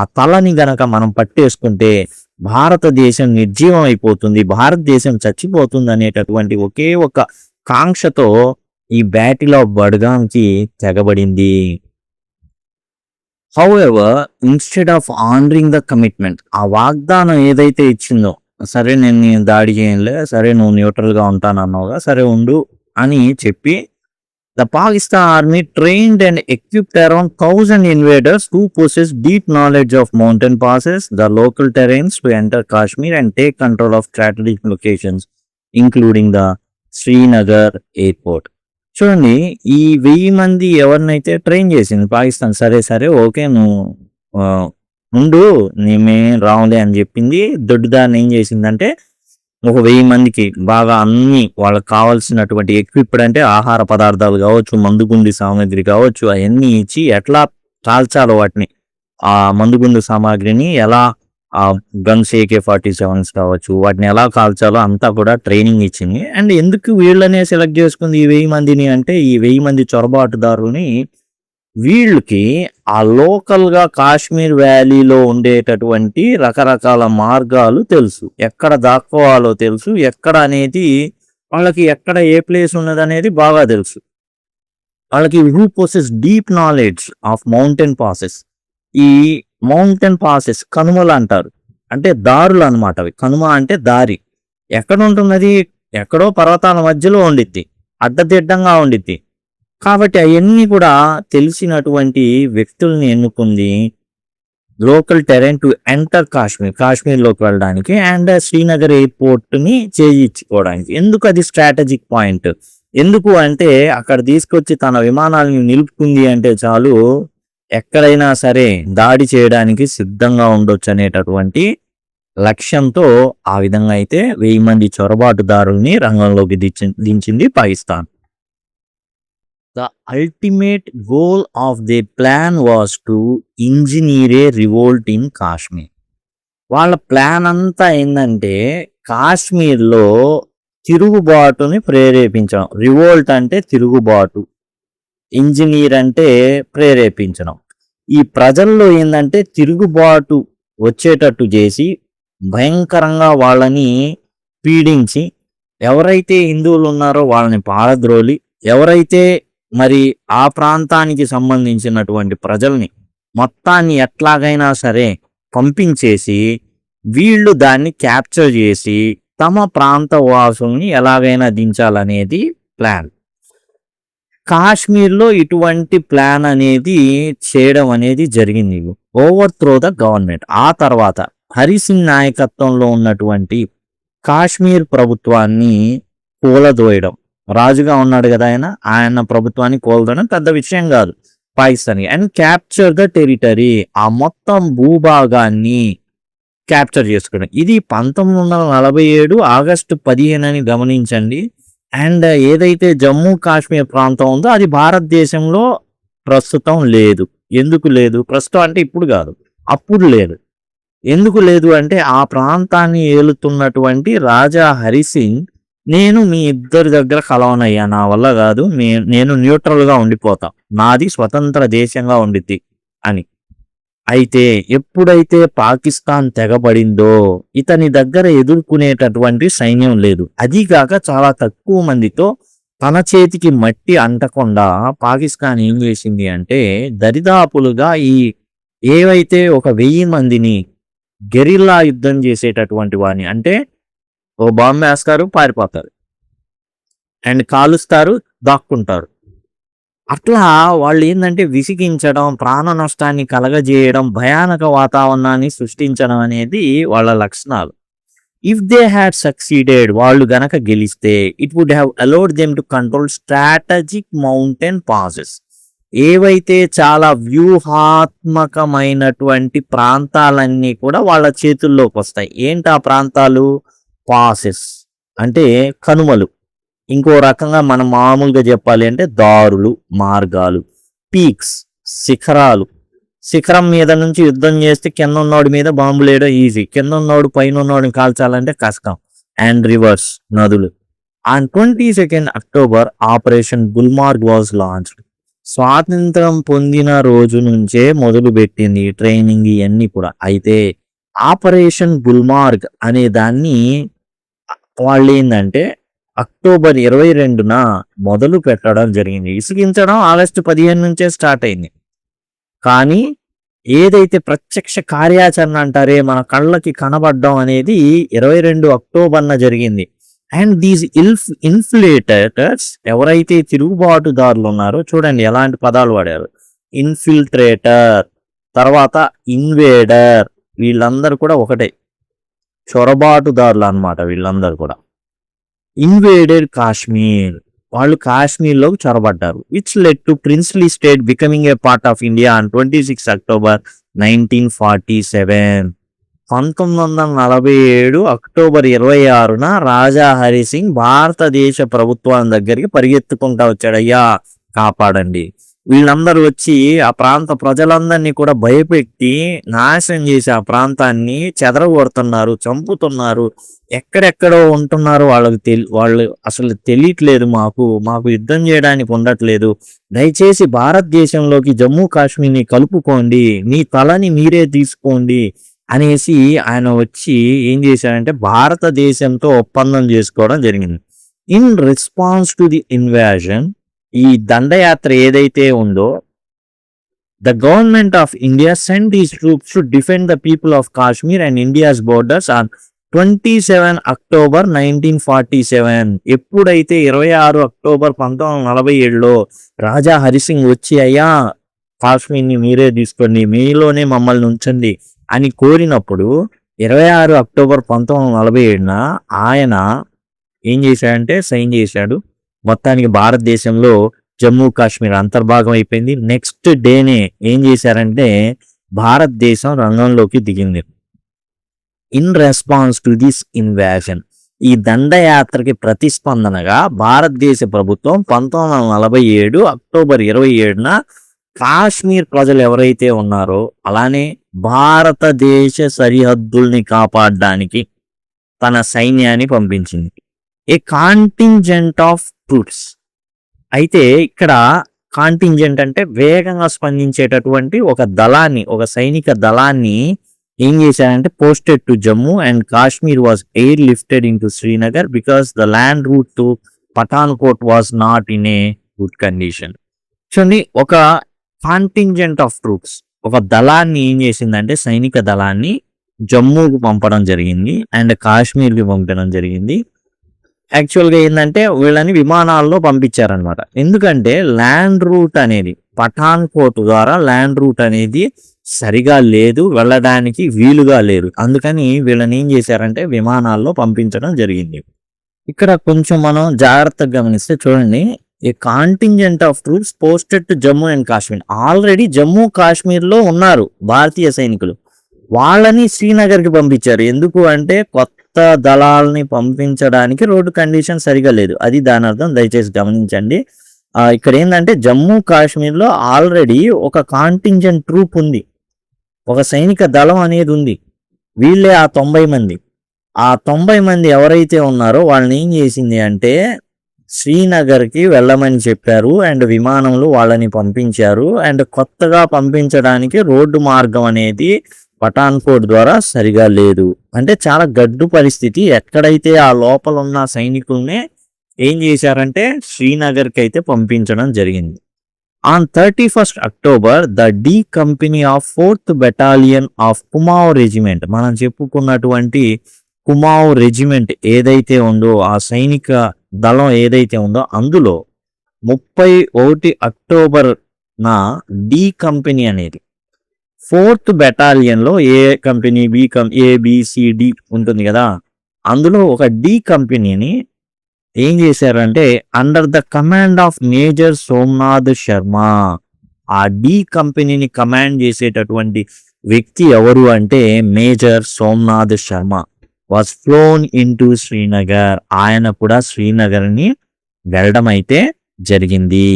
ఆ తలని గనక మనం పట్టేసుకుంటే భారతదేశం నిర్జీవం అయిపోతుంది, భారతదేశం చచ్చిపోతుంది అనేటటువంటి ఒకే ఒక కాంక్షతో ఈ బ్యాటిల్ ఆఫ్ బడ్గామ్కి తెగబడింది. However instead of honouring the commitment, ఆ వాగ్దానం ఏదైతే ఇచ్చిందో, సరే నేను దాడి చేయనులే, సరే నువ్వు న్యూట్రల్ గా ఉంటానన్నావుగా, సరే ఉండు అని చెప్పి the Pakistan army trained and equipped around 1,000 invaders who possess deep knowledge of mountain passes, the local terrains to enter Kashmir and take control of strategic locations, including the Srinagar airport. చూడండి, ఈ 1000 మంది ఎవరినైతే ట్రైన్ చేసింది పాకిస్తాన్, సరే ఓకే నువ్వు ఉండు మేమేం రావులే అని చెప్పింది. దొడ్డుదాన్ని ఏం చేసిందంటే ఒక 1000 మందికి బాగా అన్ని వాళ్ళకి కావాల్సినటువంటి ఎక్విప్డ్ అంటే ఆహార పదార్థాలు కావచ్చు, మందుగుండు సామాగ్రి కావచ్చు, అవన్నీ ఇచ్చి ఎట్లా కాల్చాలో వాటిని, ఆ మందుగుండు సామాగ్రిని ఎలా, ఆ గన్స్ AK-47 కావచ్చు, వాటిని ఎలా కాల్చాలో అంతా కూడా ట్రైనింగ్ ఇచ్చింది. అండ్ ఎందుకు వీళ్ళనే సెలెక్ట్ చేసుకుంది ఈ 1000 మందిని అంటే, ఈ 1000 మంది చొరబాటుదారుని వీళ్ళకి ఆ లోకల్ గా కాశ్మీర్ వ్యాలీలో ఉండేటటువంటి రకరకాల మార్గాలు తెలుసు, ఎక్కడ దాక్కోవాలో తెలుసు, ఎక్కడ అనేది వాళ్ళకి, ఎక్కడ ఏ ప్లేస్ ఉన్నది అనేది బాగా తెలుసు వాళ్ళకి. Who possess deep knowledge of mountain passes, ఈ మౌంటైన్ పాసెస్ కనుమలు అంటారు, అంటే దారులు అనమాట అవి. కనుమ అంటే దారి, ఎక్కడ ఉంటున్నది, ఎక్కడో పర్వతాల మధ్యలో ఉండిద్ది, అడ్డదిడ్డంగా ఉండిద్ది. కాబట్టి అవన్నీ కూడా తెలిసినటువంటి వ్యక్తుల్ని ఎన్నుకుంది లోకల్ టెరెన్ టు ఎంటర్ కాశ్మీర్లోకి వెళ్ళడానికి అండ్ శ్రీనగర్ ఎయిర్పోర్ట్ ని చేయించుకోవడానికి. ఎందుకు అది స్ట్రాటజిక్ పాయింట్, ఎందుకు అంటే అక్కడ తీసుకొచ్చి తన విమానాలను నిలుపుకుంది అంటే చాలు, ఎక్కడైనా సరే దాడి చేయడానికి సిద్ధంగా ఉండొచ్చు అనేటటువంటి లక్ష్యంతో ఆ విధంగా అయితే 1000 మంది చొరబాటుదారుల్ని రంగంలోకి దించింది Pakistan. The ultimate goal of their plan was to engineer a revolt in Kashmir. వాళ్ళ ప్లాన్ అంతా ఏంటంటే కాశ్మీర్లో తిరుగుబాటుని ప్రేరేపించడం. రివోల్ట్ అంటే తిరుగుబాటు, ఇంజనీర్ అంటే ప్రేరేపించడం. ఈ ప్రజల్లో ఏంటంటే తిరుగుబాటు వచ్చేటట్టు చేసి భయంకరంగా వాళ్ళని పీడించి, ఎవరైతే హిందువులు ఉన్నారో వాళ్ళని పారద్రోలి, ఎవరైతే మరి ఆ ప్రాంతానికి సంబంధించినటువంటి ప్రజల్ని మొత్తాన్ని ఎట్లాగైనా సరే పంపించేసి వీళ్ళు దాన్ని క్యాప్చర్ చేసి తమ ప్రాంత వాసుల్ని ఎలాగైనా దించాలనేది ప్లాన్. కాశ్మీర్లో ఇటువంటి ప్లాన్ అనేది చేయడం అనేది జరిగింది. Over throw the government. ఆ తర్వాత హరిసింగ్ నాయకత్వంలో ఉన్నటువంటి కాశ్మీర్ ప్రభుత్వాన్ని కూలదోయడం. రాజుగా ఉన్నాడు కదా ఆయన ప్రభుత్వాన్ని కోల్దడం పెద్ద విషయం కాదు పాకిస్తాన్కి. అండ్ క్యాప్చర్ ద టెరిటరీ, ఆ మొత్తం భూభాగాన్ని క్యాప్చర్ చేసుకోవడం. ఇది 1947 ఆగస్టు 15 అని గమనించండి. అండ్ ఏదైతే జమ్మూ కాశ్మీర్ ప్రాంతం ఉందో అది భారతదేశంలో ప్రస్తుతం లేదు. ఎందుకు లేదు ప్రస్తుతం అంటే ఇప్పుడు కాదు, అప్పుడు లేదు. ఎందుకు లేదు అంటే ఆ ప్రాంతాన్ని ఏలుతున్నటువంటి రాజా హరిసింగ్, నేను మీ ఇద్దరి దగ్గర కలవనయ్యా, నా వల్ల కాదు, నేను న్యూట్రల్గా ఉండిపోతా, నాది స్వతంత్ర దేశంగా ఉండిద్ది అని. అయితే ఎప్పుడైతే పాకిస్తాన్ తెగబడిందో ఇతని దగ్గర ఎదుర్కొనేటటువంటి సైన్యం లేదు, అదీగాక చాలా తక్కువ మందితో తన చేతికి మట్టి అంటకుండా పాకిస్తాన్ ఏం చేసింది అంటే దరిదాపులుగా ఏవైతే ఒక 1000 మందిని గెరిల్లా యుద్ధం చేసేటటువంటి వాడిని, అంటే ఓ బాంబు వేస్తారు, పారిపోతారు, అండ్ కాలుస్తారు, దాక్కుంటారు. అట్లా వాళ్ళు ఏందంటే విసిగించడం, ప్రాణ నష్టాన్ని కలగజేయడం, భయానక వాతావరణాన్ని సృష్టించడం అనేది వాళ్ళ లక్షణాలు. ఇఫ్ దే హ్యాడ్ సక్సీడెడ్, వాళ్ళు గనక గెలిస్తే, it would have allowed them to control strategic mountain passes. ఏవైతే చాలా వ్యూహాత్మకమైనటువంటి ప్రాంతాలన్నీ కూడా వాళ్ళ చేతుల్లోకి వస్తాయి. ఏంటి ఆ ప్రాంతాలు? పాసెస్ అంటే కనుమలు. ఇంకో రకంగా మనం మామూలుగా చెప్పాలి అంటే దారులు, మార్గాలు. పీక్స్ శిఖరాలు. శిఖరం మీద నుంచి యుద్ధం చేస్తే కింద ఉన్నోడి మీద బాంబులు వేయడం ఈజీ, కింద ఉన్నోడు పైన ఉన్నోడిని కాల్చాలంటే కష్టం. అండ్ రివర్స్ నదులు. On 22nd October operation Gulmarg was launched. స్వాతంత్రం పొందిన రోజు నుంచే మొదలు పెట్టింది ట్రైనింగ్ ఇవన్నీ కూడా. అయితే ఆపరేషన్ గుల్మార్గ్ అనే దాన్ని వాళ్ళు ఏంటంటే అక్టోబర్ 22న మొదలు పెట్టడం జరిగింది. ఇసిగించడం ఆగస్టు 15 నుంచే స్టార్ట్ అయింది. కానీ ఏదైతే ప్రత్యక్ష కార్యాచరణ అంటారే, మన కళ్ళకి కనబడడం అనేది 22 అక్టోబర్న జరిగింది. అండ్ దీస్ ఇన్ఫిల్ట్రేటర్స్, ఎవరైతే తిరుగుబాటుదారులు ఉన్నారో చూడండి ఎలాంటి పదాలు వాడారు. ఇన్ఫిల్ట్రేటర్, తర్వాత ఇన్వేడర్, వీళ్ళందరూ కూడా ఒకటే, చొరబాటుదారులు అన్నమాట వీళ్ళందరూ కూడా. ఇన్వేడెడ్ కాశ్మీర్, వాళ్ళు కాశ్మీర్లోకి చొరబడ్డారు. Which led to princely state becoming a part of India on 26 October 1947. 1947 అక్టోబర్ 26న రాజా హరిసింగ్ భారతదేశ ప్రభుత్వం దగ్గరికి పరిగెత్తుకుంటా వచ్చాడు. అయ్యా కాపాడండి. వీళ్ళందరూ వచ్చి ఆ ప్రాంత ప్రజలందరినీ కూడా భయపెట్టి నాశనం చేసి ఆ ప్రాంతాన్ని చెదరగొడుతున్నారు, చంపుతున్నారు, ఎక్కడెక్కడో ఉంటున్నారు. వాళ్ళు అసలు తెలియట్లేదు, మాకు యుద్ధం చేయడానికి ఉండట్లేదు, దయచేసి భారతదేశంలోకి జమ్మూ కాశ్మీర్ని కలుపుకోండి, మీ తలని మీరే తీసుకోండి అనేసి ఆయన వచ్చి ఏం చేశారంటే భారతదేశంతో ఒప్పందం చేసుకోవడం జరిగింది. In response to the invasion, ఈ దండయాత్ర ఏదైతే ఉందో, the government of India sent these troops to defend the people of Kashmir and India's borders on 27 October 1947. ఎప్పుడైతే 26 అక్టోబర్ 1947లో రాజా హరిసింగ్ వచ్చి అయ్యా కాశ్మీర్ని మీరే తీసుకోండి, మీలోనే మమ్మల్ని ఉంచండి అని కోరినప్పుడు 26 అక్టోబర్ 1947న ఆయన ఏం చేశాడంటే సైన్ చేశాడు. మొత్తానికి భారతదేశంలో జమ్మూ కాశ్మీర్ అంతర్భాగం అయిపోయింది. నెక్స్ట్ డేనే ఏం చేశారంటే భారతదేశం రంగంలోకి దిగింది. ఇన్ రెస్పాన్స్ టు దిస్ ఇన్వాజన్, ఈ దండయాత్రకి ప్రతిస్పందనగా భారతదేశ ప్రభుత్వం 1947 అక్టోబర్ 27న కాశ్మీర్ ప్రజలు ఎవరైతే ఉన్నారో, అలానే భారతదేశ సరిహద్దుల్ని కాపాడడానికి తన సైన్యాన్ని పంపించింది. ఏ కాంటింజెంట్ ఆఫ్ ట్రూప్స్. అయితే ఇక్కడ కాంటింజెంట్ అంటే వేగంగా స్పందించేటటువంటి ఒక దళాన్ని, ఒక సైనిక దళాన్ని ఏం చేశారంటే posted to Jammu and Kashmir was air lifted in to Srinagar because the land route to Pathankot was not in a good condition. చూడండి, ఒక కాంటింజెంట్ ఆఫ్ ట్రూప్స్, ఒక దళాన్ని ఏం చేసిందంటే సైనిక దళాన్ని జమ్మూకి పంపడం జరిగింది అండ్ కాశ్మీర్కి పంపడం జరిగింది. యాక్చువల్గా ఏంటంటే వీళ్ళని విమానాల్లో పంపించారనమాట. ఎందుకంటే ల్యాండ్ రూట్ అనేది, పఠాన్కోట్ ద్వారా ల్యాండ్ రూట్ అనేది సరిగా లేదు, వెళ్ళడానికి వీలుగా లేదు. అందుకని వీళ్ళని ఏం చేశారంటే విమానాల్లో పంపించడం జరిగింది. ఇక్కడ కొంచెం మనం జాగ్రత్తగా గమనిస్తే చూడండి, a contingent of troops posted to Jammu and Kashmir. Already Jammu కాశ్మీర్లో ఉన్నారు భారతీయ సైనికులు, వాళ్ళని శ్రీనగర్కి పంపించారు. ఎందుకు అంటే కొత్త దళాలని పంపించడానికి రోడ్డు కండిషన్ సరిగా లేదు, అది దాని అర్థం. దయచేసి గమనించండి. ఇక్కడ ఏంటంటే జమ్మూ కాశ్మీర్లో ఆల్రెడీ ఒక కాంటింజెంట్ ట్రూప్ ఉంది, ఒక సైనిక దళం అనేది ఉంది. వీళ్ళే ఆ 90 మంది. ఆ 90 మంది ఎవరైతే ఉన్నారో వాళ్ళని ఏం చేసింది అంటే శ్రీనగర్కి వెళ్ళమని చెప్పారు అండ్ విమానంలో వాళ్ళని పంపించారు. అండ్ కొత్తగా పంపించడానికి రోడ్డు మార్గం అనేది పఠాన్కోట్ ద్వారా సరిగా లేదు. అంటే చాలా గడ్డు పరిస్థితి. ఎక్కడైతే ఆ లోపల ఉన్న సైనికుల్ని ఏం చేశారంటే శ్రీనగర్కి అయితే పంపించడం జరిగింది. On 31st October the D company of 4th battalion of Kumaon regiment, మనం చెప్పుకున్నటువంటి కుమావ్ రెజిమెంట్ ఏదైతే ఉందో, ఆ సైనిక దళం ఏదైతే ఉందో అందులో 31 అక్టోబర్ నా డి కంపెనీ అనేది 4th బెటాలియన్లో ఏ కంపెనీ ఏబిసిడి ఉంటుంది కదా, అందులో ఒక డి కంపెనీని ఏం చేశారంటే under the command of Major Somnath Sharma. ఆ డి కంపెనీని కమాండ్ చేసేటటువంటి వ్యక్తి ఎవరు అంటే major Somnath Sharma was flown in to Srinagar. ఆయన కూడా శ్రీనగర్ని వెళ్ళడం అయితే జరిగింది.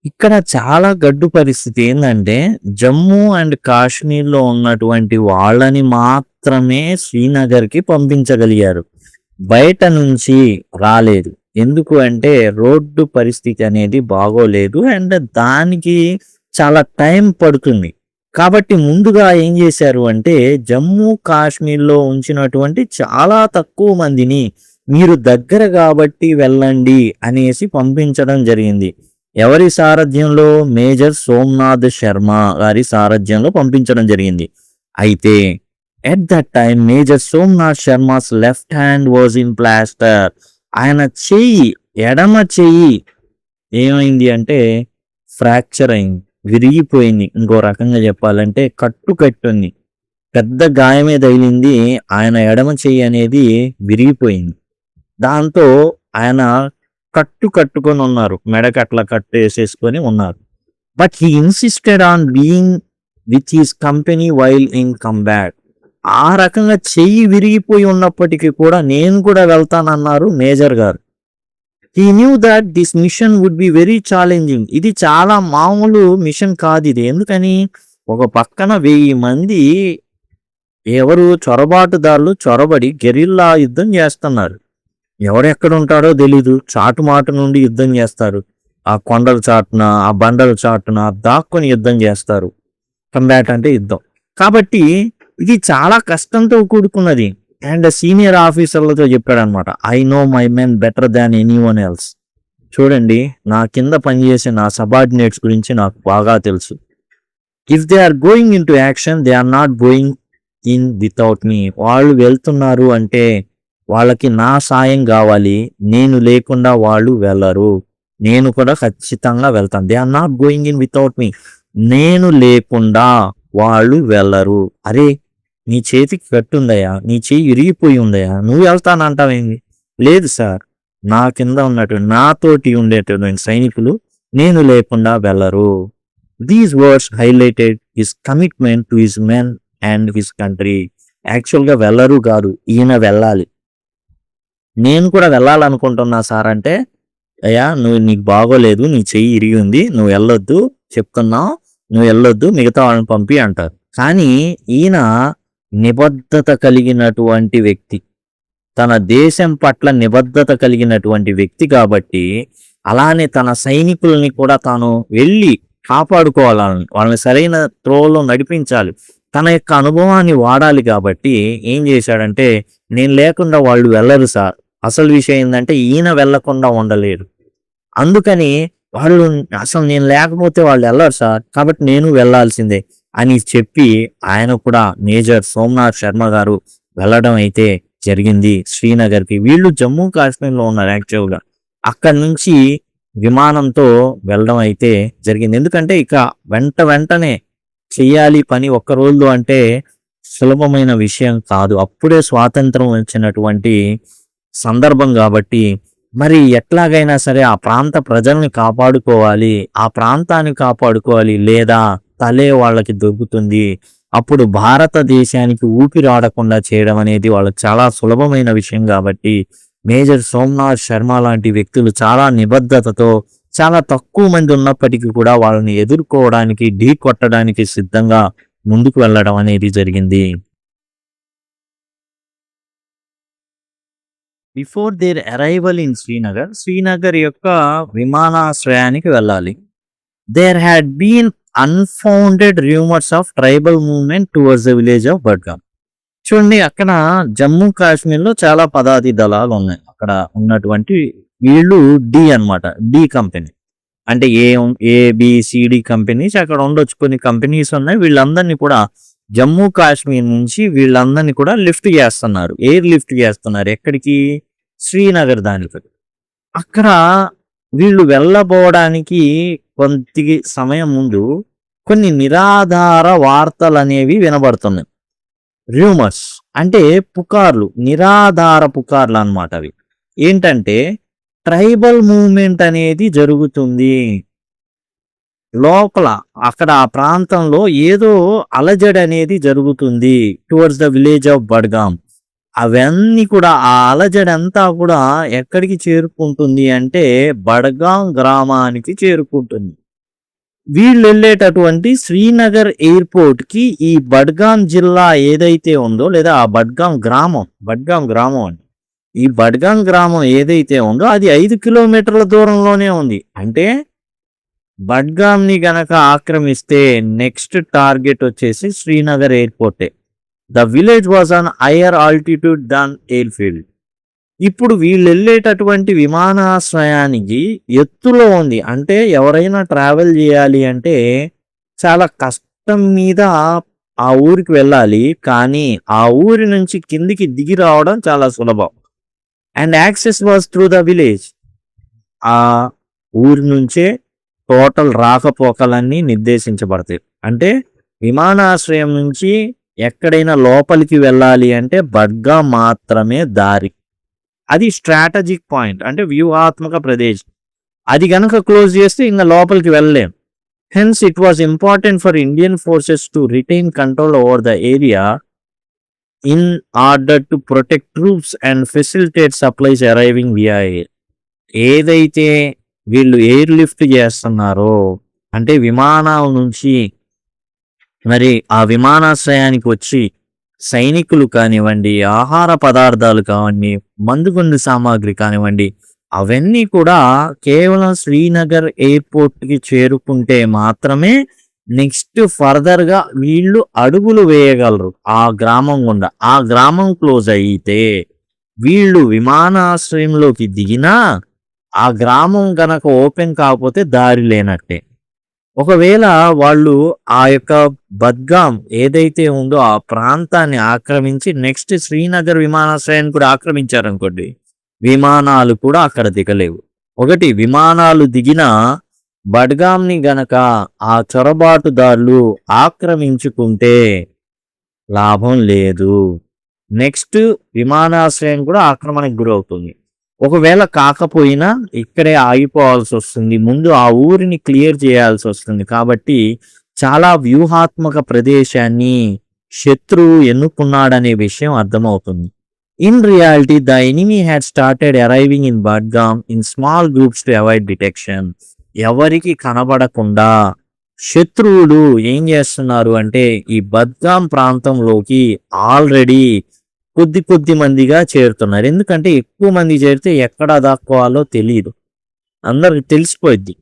ఇక్కడ చాలా గడ్డు పరిస్థితి ఏంటంటే జమ్మూ అండ్ కాశ్మీర్లో ఉన్నటువంటి వాళ్ళని మాత్రమే శ్రీనగర్కి పంపించగలిగారు, బయట నుంచి రాలేదు. ఎందుకు అంటే రోడ్డు పరిస్థితి అనేది బాగోలేదు అండ్ దానికి చాలా టైం పడుతుంది. కాబట్టి ముందుగా ఏం చేశారు అంటే జమ్మూ కాశ్మీర్లో ఉంచినటువంటి చాలా తక్కువ మందిని మీరు దగ్గర కాబట్టి వెళ్ళండి అనేసి పంపించడం జరిగింది. ఎవరి సారథ్యంలో? మేజర్ సోమనాథ్ శర్మ గారి సారథ్యంలో పంపించడం జరిగింది. అయితే at that time major Somnath Sharma's left hand was in plaster. ఆయన చెయ్యి, ఎడమ చెయ్యి ఏమైంది అంటే ఫ్రాక్చర్ అయింది, విరిగిపోయింది. ఇంకో రకంగా చెప్పాలంటే కట్టుంది, పెద్ద గాయమే తగిలింది. ఆయన ఎడమ చెయ్యి అనేది విరిగిపోయింది. దాంతో ఆయన కట్టుకొని ఉన్నారు, మెడకు అట్లా కట్టు వేసేసుకొని ఉన్నారు. But he insisted on being with his company while in combat. ఆ రకంగా చెయ్యి విరిగిపోయి ఉన్నప్పటికీ కూడా నేను కూడా వెళ్తానన్నారు మేజర్ గారు. He knew that this mission would be very challenging. ఇది చాలా మామూలు మిషన్ కాదు ఇది. ఎందుకని? ఒక పక్కన 1000 మంది ఎవరు చొరబాటుదారులు చొరబడి గెరిల్లా యుద్ధం చేస్తున్నారు. ఎవరెక్కడ ఉంటాడో తెలీదు, చాటుమాటు నుండి యుద్ధం చేస్తారు. ఆ కొండల చాటున, ఆ బండల చాటున దాక్కుని యుద్ధం చేస్తారు. కంబాట్ అంటే యుద్ధం. కాబట్టి ఇది చాలా కష్టంతో కూడుకున్నది. అండ్ సీనియర్ ఆఫీసర్లతో చెప్పాడనమాట, I know my men better than anyone else. చూడండి, నా కింద పనిచేసే నా సబార్డినేట్స్ గురించి నాకు బాగా తెలుసు. If they are going in to action they are not going in without me. వాళ్ళు వెళ్తున్నారు అంటే వాళ్ళకి నా సాయం కావాలి, నేను లేకుండా వాళ్ళు వెళ్ళరు. నేను కూడా ఖచ్చితంగా వెళ్తాను. They are not going in without me. నేను లేకుండా వాళ్ళు వెళ్ళరు. అరే, నీ చేతికి కట్టుందయ్యా, నీ చెయ్యి విరిగిపోయి ఉందయ్యా, నువ్వు వెళ్తానంటావేంది? లేదు సార్, నా కింద ఉన్నటువంటి నాతోటి ఉండేటువంటి సైనికులు నేను లేకుండా వెళ్ళరు. These words highlighted his commitment to his men and his country. యాక్చువల్గా వెళ్ళరు కాదు, ఈయన వెళ్ళాలి. నేను కూడా వెళ్ళాలనుకుంటున్నా సార్ అంటే, అయ్యా నీకు బాగోలేదు, నీ చెయ్యి ఇరిగి ఉంది, నువ్వు వెళ్ళొద్దు, చెప్తున్నావు, నువ్వు వెళ్ళొద్దు, మిగతా వాళ్ళని పంపి అంటారు. కానీ ఈయన నిబద్ధత కలిగినటువంటి వ్యక్తి, తన దేశం పట్ల నిబద్ధత కలిగినటువంటి వ్యక్తి కాబట్టి అలానే తన సైనికుల్ని కూడా తాను వెళ్ళి కాపాడుకోవాలని, వాళ్ళని సరైన త్రోవలో నడిపించాలి, తన యొక్క అనుభవాన్ని వాడాలి. కాబట్టి ఏం చేశాడంటే, నేను లేకుండా వాళ్ళు వెళ్ళరు సార్. అసలు విషయం ఏంటంటే ఈయన వెళ్లకుండా ఉండలేరు. అందుకని వాళ్ళు అసలు నేను లేకపోతే వాళ్ళు వెళ్ళరు సార్, కాబట్టి నేను వెళ్లాల్సిందే అని చెప్పి ఆయన కూడా మేజర్ సోమనాథ్ శర్మ గారు వెళ్ళడం అయితే జరిగింది శ్రీనగర్కి. వీళ్ళు జమ్మూ కాశ్మీర్లో ఉన్నారు యాక్చువల్గా. అక్కడి నుంచి విమానంతో వెళ్ళడం అయితే జరిగింది. ఎందుకంటే ఇక వెంటనే చెయ్యాలి పని ఒక్క రోజులో అంటే సులభమైన విషయం కాదు. అప్పుడే స్వాతంత్రం వచ్చినటువంటి సందర్భం కాబట్టి మరి ఎట్లాగైనా సరే ఆ ప్రాంత ప్రజల్ని కాపాడుకోవాలి, ఆ ప్రాంతాన్ని కాపాడుకోవాలి, లేదా తలే వాళ్ళకి దొరుకుతుంది. అప్పుడు భారతదేశానికి ఊపిరాడకుండా చేయడం అనేది వాళ్ళకి చాలా సులభమైన విషయం. కాబట్టి మేజర్ సోమనాథ్ శర్మ లాంటి వ్యక్తులు చాలా నిబద్ధతతో, చాలా తక్కువ మంది ఉన్నప్పటికీ కూడా వాళ్ళని ఎదుర్కోవడానికి, ఢీ కొట్టడానికి సిద్ధంగా ముందుకు వెళ్ళడం అనేది జరిగింది. Before their arrival in Srinagar యొక్క విమానాశ్రయానికి వెళ్ళాలి. There had been unfounded rumours of tribal movement towards the village of Budgam. చూడండి అక్కడ జమ్మూ కాశ్మీర్‌లో చాలా పదాతి దళాలు ఉన్నాయి. అక్కడ ఉన్నటువంటి వీళ్ళు డి అన్నమాట. D company. అంటే A, B, C, D companies అక్కడ ఉండొచ్చు. కొన్ని కంపెనీస్ ఉన్నాయి. వీళ్ళందరినీ కూడా జమ్మూ కాశ్మీర్ నుంచి వీళ్ళందరినీ కూడా లిఫ్ట్ చేస్తున్నారు. ఎయిర్ లిఫ్ట్ చేస్తున్నారు. ఎక్కడికి? శ్రీనగర్ దానికి. అక్కడ వీళ్ళు వెళ్ళబోవడానికి కొద్ది సమయం ముందు కొన్ని నిరాధార వార్తలనేవి వినబడుతున్నాయి. రూమర్స్ అంటే పుకార్లు, నిరాధార పుకార్లు అన్నమాట అవి. ఏంటంటే ట్రైబల్ మూవ్‌మెంట్ అనేది జరుగుతుంది. లోపల అక్కడ ఆ ప్రాంతంలో ఏదో అలజడి అనేది జరుగుతుంది. Towards the village of Budgam. అవన్నీ కూడా ఆ అలజడి అంతా కూడా ఎక్కడికి చేరుకుంటుంది అంటే బడ్గాం గ్రామానికి చేరుకుంటుంది. వీళ్ళెళ్ళేటటువంటి శ్రీనగర్ ఎయిర్‌పోర్ట్‌కి ఈ బడ్గాం జిల్లా ఏదైతే ఉందో లేదా ఆ బడ్గాం గ్రామం అండి. ఈ బడ్గాం గ్రామం ఏదైతే ఉందో అది 5 కిలోమీటర్ల దూరంలోనే ఉంది. అంటే బడ్గాంని గనక ఆక్రమిస్తే నెక్స్ట్ టార్గెట్ వచ్చేసి శ్రీనగర్ ఎయిర్‌పోర్టే. The village was on higher altitude than airfield. ఇప్పుడు వీళ్ళెళ్ళేటటువంటి విమానాశ్రయానికి ఎత్తులో ఉంది. అంటే ఎవరైనా ట్రావెల్ చేయాలి అంటే చాలా కష్టం మీద ఆ ఊరికి వెళ్ళాలి. కానీ ఆ ఊరి నుంచి కిందికి దిగి రావడం చాలా సులభం. And access was through the village. ఆ ఊరి నుంచే టోటల్ రాకపోకలన్నీ నిర్దేశించబడతాయి. అంటే విమానాశ్రయం నుంచి ఎక్కడైనా లోపలికి వెళ్ళాలి అంటే బడ్గాం మాత్రమే దారి. అది స్ట్రాటజిక్ పాయింట్. అంటే వ్యూహాత్మక ప్రదేశం. అది గనక క్లోజ్ చేస్తే ఇంక లోపలికి వెళ్ళలేం. Hence it was important for Indian forces to retain control over the area in order to protect troops and facilitate supplies arriving via air. ఏదైతే వీళ్ళు ఎయిర్ లిఫ్ట్ చేస్తున్నారో అంటే విమానాల నుంచి మరి ఆ విమానాశ్రయానికి వచ్చి సైనికులు కానివ్వండి, ఆహార పదార్థాలు కావండి, మందుగుండు సామాగ్రి కానివ్వండి, అవన్నీ కూడా కేవలం శ్రీనగర్ ఎయిర్‌పోర్ట్‌కి చేరుకుంటే మాత్రమే నెక్స్ట్ ఫర్దర్‌గా వీళ్ళు అడుగులు వేయగలరు ఆ గ్రామం గుండా. ఆ గ్రామం క్లోజ్ అయితే వీళ్ళు విమానాశ్రయంలోకి దిగినా ఆ గ్రామం గనక ఓపెన్ కాకపోతే దారి లేనట్టే. ఒకవేళ వాళ్ళు ఆ యొక్క బద్గాం ఏదైతే ఉందో ఆ ప్రాంతాన్ని ఆక్రమించి నెక్స్ట్ శ్రీనగర్ విమానాశ్రయాన్ని కూడా ఆక్రమించారనుకోండి, విమానాలు కూడా అక్కడ దిగలేవు. ఒకటి విమానాలు దిగినా బడ్గాంని గనక ఆ చొరబాటుదారులు ఆక్రమించుకుంటే లాభం లేదు. నెక్స్ట్ విమానాశ్రయం కూడా ఆక్రమణకు గురవుతుంది. ఒకవేళ కాకపోయినా ఇక్కడే ఆగిపోవాల్సి వస్తుంది. ముందు ఆ ఊరిని క్లియర్ చేయాల్సి వస్తుంది. కాబట్టి చాలా వ్యూహాత్మక ప్రదేశాన్ని శత్రువు ఎన్నుకున్నాడనే విషయం అర్థమవుతుంది. In reality the enemy had started arriving in Budgam in small groups to avoid detection. ఎవరికి కనబడకుండా శత్రువులు ఏం చేస్తున్నారు అంటే ఈ బద్గాం ప్రాంతంలోకి ఆల్రెడీ కొద్ది మందిగా చేరుతున్నారు. ఎందుకంటే ఎక్కువ మంది చేరితే ఎక్కడ దాక్కోవాలో తెలియదు, అందరికి తెలిసిపోద్ది.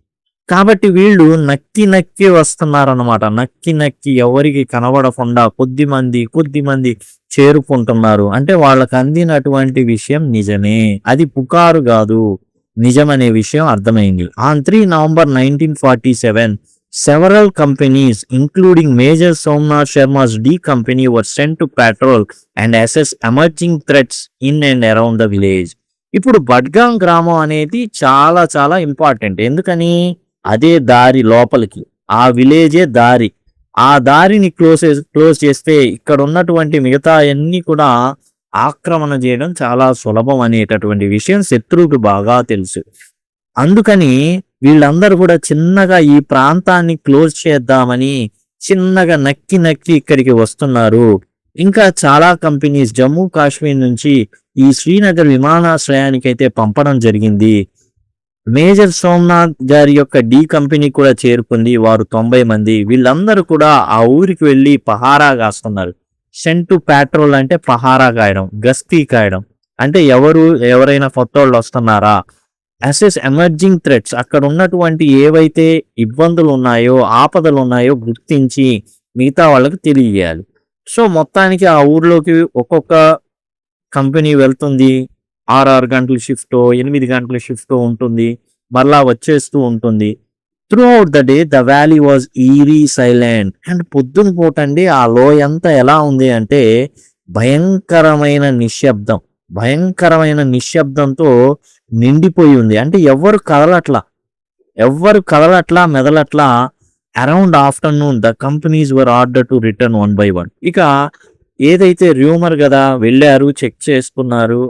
కాబట్టి వీళ్ళు నక్కి వస్తున్నారన్నమాట. నక్కి ఎవరికి కనబడకుండా కొద్ది మంది చేరుకుంటున్నారు. అంటే వాళ్ళకి అందినటువంటి విషయం నిజమే, అది పుకారు కాదు, నిజమనే విషయం అర్థమైంది. On 3 November 1947 several companies including Major Somnath Sharma's D company were sent to patrol and assess emerging threats in and around the village. ఇప్పుడు బడ్గాం గ్రామం అనేది చాలా ఇంపార్టెంట్. ఎందుకని? అదే దారి లోపలికి, ఆ విలేజే దారి. ఆ దారిని క్లోజ్ చేస్తే ఇక్కడ ఉన్నటువంటి మిగతా అన్ని కూడా ఆక్రమణ చేయడం చాలా సులభం అనేటటువంటి విషయం శత్రువుకు బాగా తెలుసు. అందుకని వీళ్ళందరూ కూడా చిన్నగా ఈ ప్రాంతాన్ని క్లోజ్ చేద్దామని చిన్నగా నక్కి ఇక్కడికి వస్తున్నారు. ఇంకా చాలా కంపెనీస్ జమ్మూ కాశ్మీర్ నుంచి ఈ శ్రీనగర్ విమానాశ్రయానికి అయితే పంపడం జరిగింది. మేజర్ సోమనాథ్ గారి యొక్క డి కంపెనీ కూడా చేరుకుంది. వారు 90 మంది. వీళ్ళందరూ కూడా ఆ ఊరికి వెళ్ళి పహారా కాస్తున్నారు. సెంట్ టు పాట్రోల్ అంటే పహారా కాయడం, గస్తీ కాయడం. అంటే ఎవరైనా కొత్త వాళ్ళు వస్తున్నారా, అసెస్ ఎమర్జింగ్ థ్రెట్స్, అక్కడ ఉన్నటువంటి ఏవైతే ఇబ్బందులు ఉన్నాయో ఆపదలు ఉన్నాయో గుర్తించి మిగతా వాళ్ళకి తెలియజేయాలి. సో మొత్తానికి ఆ ఊర్లోకి ఒక్కొక్క కంపెనీ వెళ్తుంది. 6 గంటల షిఫ్టో, 8 గంటల షిఫ్టో ఉంటుంది. మరలా వచ్చేస్తూ ఉంటుంది. Throughout the day the valley was eerie silent. And పొద్దున పూటండి ఆ లోయంతా ఎలా ఉంది అంటే భయంకరమైన నిశ్శబ్దం. భయంకరమైన నిశ్శబ్దంతో నిండిపోయి ఉంది. అంటే ఎవ్వరు కదలట్లా, మెదలట్లా. Around afternoon the companies were ordered to return one by one. ఇక ఏదైతే రూమర్ గదా! వెళ్లారు, చెక్ చేసుకున్నారు.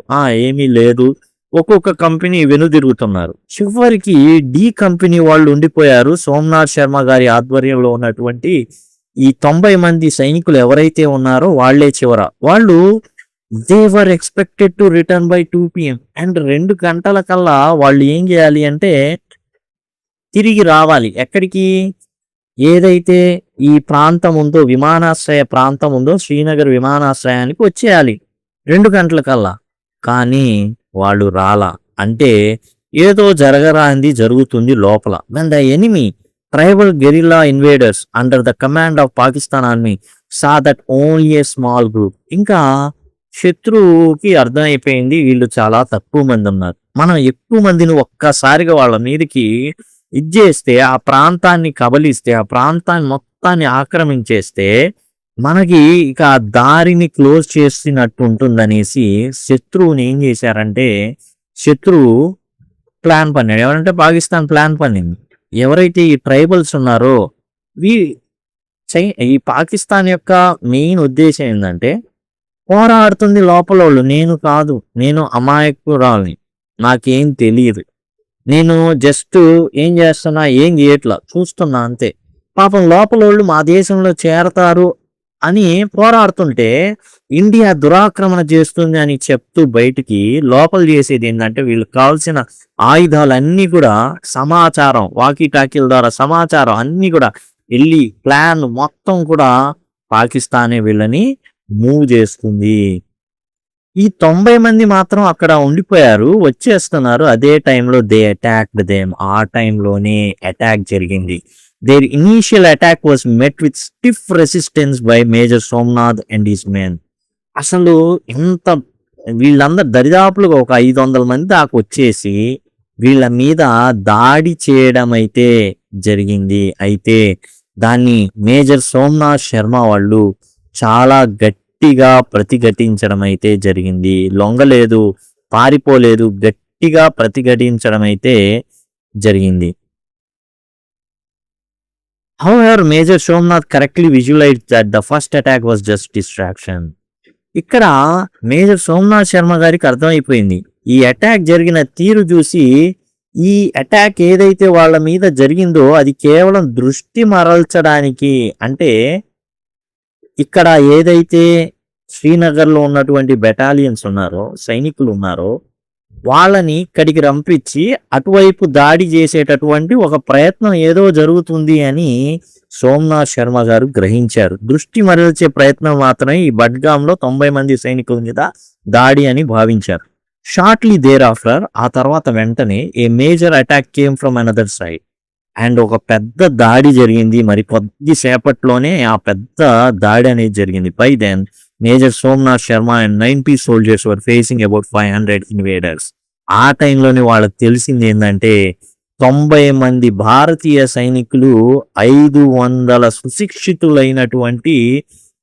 ఏమీ లేదు. ఒక్కొక్క కంపెనీ వెనుదిరుగుతున్నారు. చివరికి డి కంపెనీ వాళ్ళు ఉండిపోయారు. సోమనాథ్ శర్మ గారి ఆధ్వర్యంలో ఉన్నటువంటి ఈ 90 మంది సైనికులు ఎవరైతే ఉన్నారో వాళ్ళే చివర. వాళ్ళు they were expected to written by 2 PM. And 2 గంటల కల్లా వాళ్ళు ఏం జేయాలి అంటే తిరిగి రావాలి. ఎక్కడికి? ఏదైతే ఈ ప్రాంతం ఉందో, విమానాశ్రయ ప్రాంతం ఉందో, శ్రీనగర్ విమానాశ్రయానికి వచ్చేయాలి 2 గంటలకల్లా. కానీ వాళ్ళు రాలా. అంటే ఏదో జరగరానిది జరుగుతుంది లోపల. When the enemy tribal guerrilla invaders under the command of Pakistan army saw that only a small group. ఇంకా శత్రువుకి అర్థమైపోయింది వీళ్ళు చాలా తక్కువ మంది ఉన్నారు. మనం ఎక్కువ మందిని ఒక్కసారిగా వాళ్ళ మీదకి ఇచ్చేస్తే, ఆ ప్రాంతాన్ని కబలిస్తే, ఆ ప్రాంతాన్ని మొత్తాన్ని ఆక్రమించేస్తే మనకి ఇక ఆ దారిని క్లోజ్ చేసినట్టు ఉంటుందనేసి శత్రువుని ఏం చేశారంటే, శత్రువు ప్లాన్ పన్నాడు. ఎవరంటే పాకిస్తాన్ ప్లాన్ పన్నింది. ఎవరైతే ఈ ట్రైబల్స్ ఉన్నారో వీ ఈ పాకిస్తాన్ యొక్క మెయిన్ ఉద్దేశం ఏంటంటే పోరాడుతుంది లోపలోళ్ళు. నేను కాదు, నేను అమాయకురాల్ని, నాకేం తెలియదు, నేను జస్ట్ ఏం చేస్తున్నా, ఏం చేయట్లా, చూస్తున్నా అంతే. పాపం లోపలోళ్ళు మా దేశంలో చేరతారు అని పోరాడుతుంటే ఇండియా దురాక్రమణ చేస్తుంది అని చెప్తూ బయటికి లోపల చేసేది ఏంటంటే వీళ్ళకి కావాల్సిన ఆయుధాలన్నీ కూడా సమాచారం, వాకీ టాకీల ద్వారా సమాచారం అన్నీ కూడా వెళ్ళి ప్లాన్ మొత్తం కూడా పాకిస్తానే వీళ్ళని మూవ్ చేస్తుంది. ఈ 90 మంది మాత్రం అక్కడ ఉండిపోయారు, వచ్చేస్తున్నారు. అదే టైంలో దే అటాక్డ్ దేమ్. ఆ టైంలోనే అటాక్ జరిగింది. Their initial attack was met with stiff resistance by major Somnath and his men. అసలు ఎంత వీళ్ళందరూ దరిదాపులుగా ఒక 500 మంది దాకా వచ్చేసి వీళ్ళ మీద దాడి చేయడం అయితే జరిగింది. అయితే దాన్ని మేజర్ సోమనాథ్ శర్మ వాళ్ళు చాలా గట్టిగా ప్రతిఘటించడం అయితే జరిగింది. లొంగలేదు, పారిపోలేదు, గట్టిగా ప్రతిఘటించడం అయితే జరిగింది. However, Major Somnath correctly visualized that the first attack was just distraction. ఇక్కడ మేజర్ సోమనాథ్ శర్మ గారికి అర్థమైపోయింది. ఈ అటాక్ జరిగిన తీరు చూసి ఈ అటాక్ ఏదైతే వాళ్ళ మీద జరిగిందో అది కేవలం దృష్టి మరల్చడానికి, అంటే ఇక్కడ ఏదైతే శ్రీనగర్లో ఉన్నటువంటి బెటాలియన్స్ ఉన్నారో, సైనికులు ఉన్నారో వాళ్ళని ఇక్కడికి రంపించి అటువైపు దాడి చేసేటటువంటి ఒక ప్రయత్నం ఏదో జరుగుతుంది అని సోమనాథ్ శర్మ గారు గ్రహించారు. దృష్టి మరల్చే ప్రయత్నం మాత్రమే ఈ బడ్గాంలో 90 మంది సైనికుల మీద దాడి అని భావించారు. షార్ట్లీ దేర్ ఆఫ్టర్, ఆ తర్వాత వెంటనే a major attack came from another side. And ఒక పెద్ద దాడి జరిగింది. మరి కొద్దిసేపట్లోనే ఆ పెద్ద దాడి అనేది జరిగింది. By then major Somnath Sharma and 90 soldiers were facing about 500 invaders. ఆ టైంలోనే వాళ్ళకి తెలిసింది ఏంటంటే 90 మంది భారతీయ సైనికులు 500 సుశిక్షితులైనటువంటి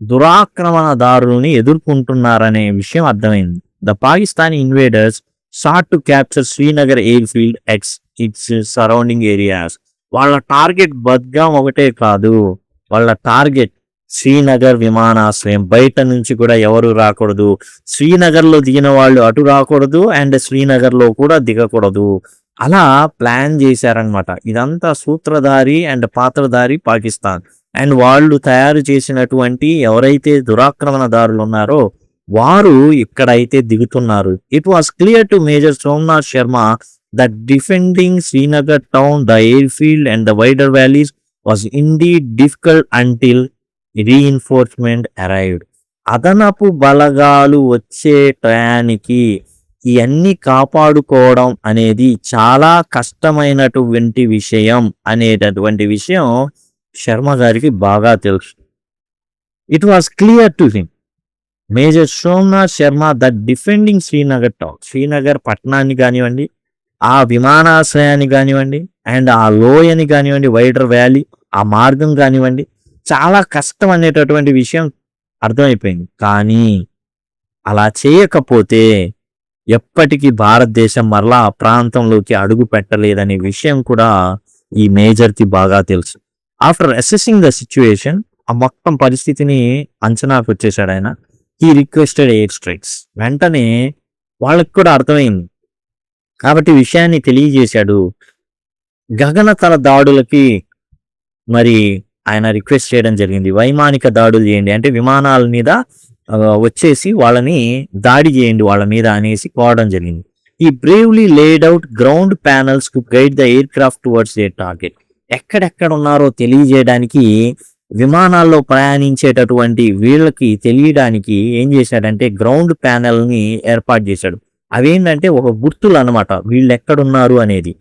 దురాక్రమణదారుల్ని ఎదుర్కొంటున్నారనే విషయం అర్థమైంది. The Pakistani invaders sought to capture Srinagar airfield X it's surrounding areas. వాళ్ళ టార్గెట్ బద్గాం ఒకటే కాదు, వాళ్ళ టార్గెట్ శ్రీనగర్ విమానాశ్రయం. బయట నుంచి కూడా ఎవరు రాకూడదు, శ్రీనగర్లో దిగిన వాళ్ళు అటు రాకూడదు, అండ్ శ్రీనగర్లో కూడా దిగకూడదు. అలా ప్లాన్ చేశారనమాట. ఇదంతా సూత్రధారి అండ్ పాత్రధారి పాకిస్తాన్. అండ్ వాళ్ళు తయారు చేసినటువంటి ఎవరైతే దురాక్రమణదారులు ఉన్నారో వారు ఇక్కడైతే దిగుతున్నారు. It was clear to major Somnath Sharma that defending Srinagar town, the airfield and the wider valleys was indeed difficult until reinforcement arrived. అదనపు బలగాలు వచ్చే టయానికి ఇవన్నీ కాపాడుకోవడం అనేది చాలా కష్టమైనటువంటి విషయం అనేటటువంటి విషయం శర్మ గారికి బాగా తెలుసు. It was clear to him, Major Somnath Sharma, that defending Srinagar పట్టణాన్ని కానివ్వండి, ఆ విమానాశ్రయాన్ని కానివ్వండి, అండ్ ఆ లోయని కానివ్వండి, వైడర్ వ్యాలీ, ఆ మార్గం కానివ్వండి, చాలా కష్టం అనేటటువంటి విషయం అర్థమైపోయింది. కానీ అలా చేయకపోతే ఎప్పటికీ భారతదేశం మరలా ఆ ప్రాంతంలోకి అడుగు పెట్టలేదనే విషయం కూడా ఈ మేజర్కి బాగా తెలుసు. ఆఫ్టర్ అసెసింగ్ ద సిచ్యువేషన్, ఆ మొత్తం పరిస్థితిని అంచనాకు వచ్చేసాడు ఆయన. He requested air strikes. వెంటనే వాళ్ళకి కూడా అర్థమైంది కాబట్టి విషయాన్ని తెలియజేశాడు. గగనతల దాడులకి మరి ఆయన రిక్వెస్ట్ చేయడం జరిగింది. వైమానిక దాడులు చేయండి, అంటే విమానాల మీద వచ్చేసి వాళ్ళని దాడి చేయండి వాళ్ళ మీద అనేసి కోరడం జరిగింది. ఈ bravely laid out ground panels to guide the air craft towards there target. ఎక్కడెక్కడ ఉన్నారో తెలియజేయడానికి విమానాల్లో ప్రయాణించేటటువంటి వీళ్ళకి తెలియడానికి ఏం చేశాడంటే గ్రౌండ్ ప్యానల్ని ఏర్పాటు చేశాడు. అవేంటంటే ఒక గుర్తులు అనమాట వీళ్ళు ఎక్కడున్నారు అనేది.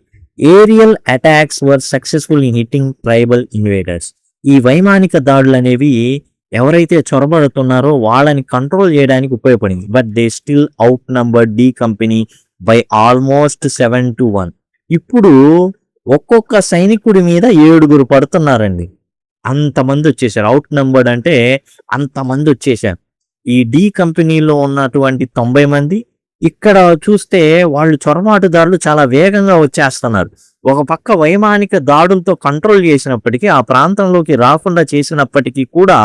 Aerial attacks were successful in hitting tribal invaders. ఈ వైమానిక దాడులు అనేవి ఎవరైతే చొరబడుతున్నారో వాళ్ళని కంట్రోల్ చేయడానికి ఉపయోగపడింది. But they still outnumber D company by almost 7-1. ఇప్పుడు ఒక్కొక్క సైనికుడి మీద 7 పడుతున్నారండి. అంతమంది వచ్చేసారు. అవుట్ నంబర్డ్ అంటే అంతమంది వచ్చేసారు. ఈ డి కంపెనీలో ఉన్నటువంటి 90 మంది, ఇక్కడ చూస్తే వాళ్ళు చొరబాటుదారులు చాలా వేగంగా వచ్చేస్తున్నారు. ఒక పక్క వైమానిక దాడులతో కంట్రోల్ చేసినప్పటికీ, ఆ ప్రాంతంలోకి రాకుండా చేసినప్పటికీ కూడా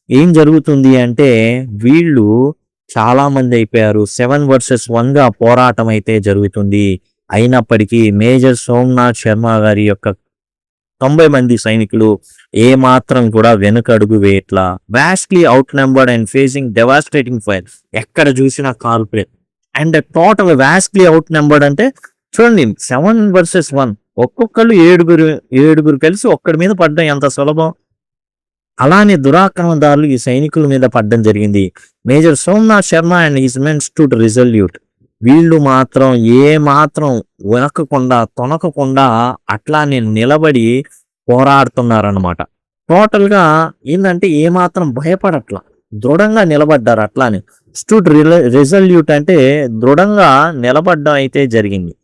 ఏం జరుగుతుంది అంటే వీళ్ళు చాలా మంది అయిపోయారు. 7 versus 1గా పోరాటం అయితే జరుగుతుంది. అయినప్పటికీ మేజర్ సోమనాథ్ శర్మ గారి యొక్క 90 మంది సైనికులు ఏ మాత్రం కూడా వెనుకడుగు వేయట్లా. Vastly outnumbered and facing devastating fire. ఎక్కడ చూసినా కాల్పులే. And total vastly outnumbered అంటే చూడండి 7 versus 1, ఒక్కొక్కళ్ళు 7 కలిసి ఒక్కడి మీద పడ్డం ఎంత సులభం. అలానే దురాక్రమణదారులు ఈ సైనికుల మీద పడ్డం జరిగింది. Major Somnath Sharma and his men stood resolute. వీళ్ళు మాత్రం ఏ మాత్రం వెనకకుండా తొనకకుండా అట్లానే నిలబడి పోరాడుతున్నారనమాట. టోటల్గా ఏంటంటే ఏ మాత్రం భయపడట్లా, దృఢంగా నిలబడ్డారు. అట్లానే స్టూడ్ రిజల్యూట్ అంటే దృఢంగా నిలబడ్డం అయితే జరిగింది.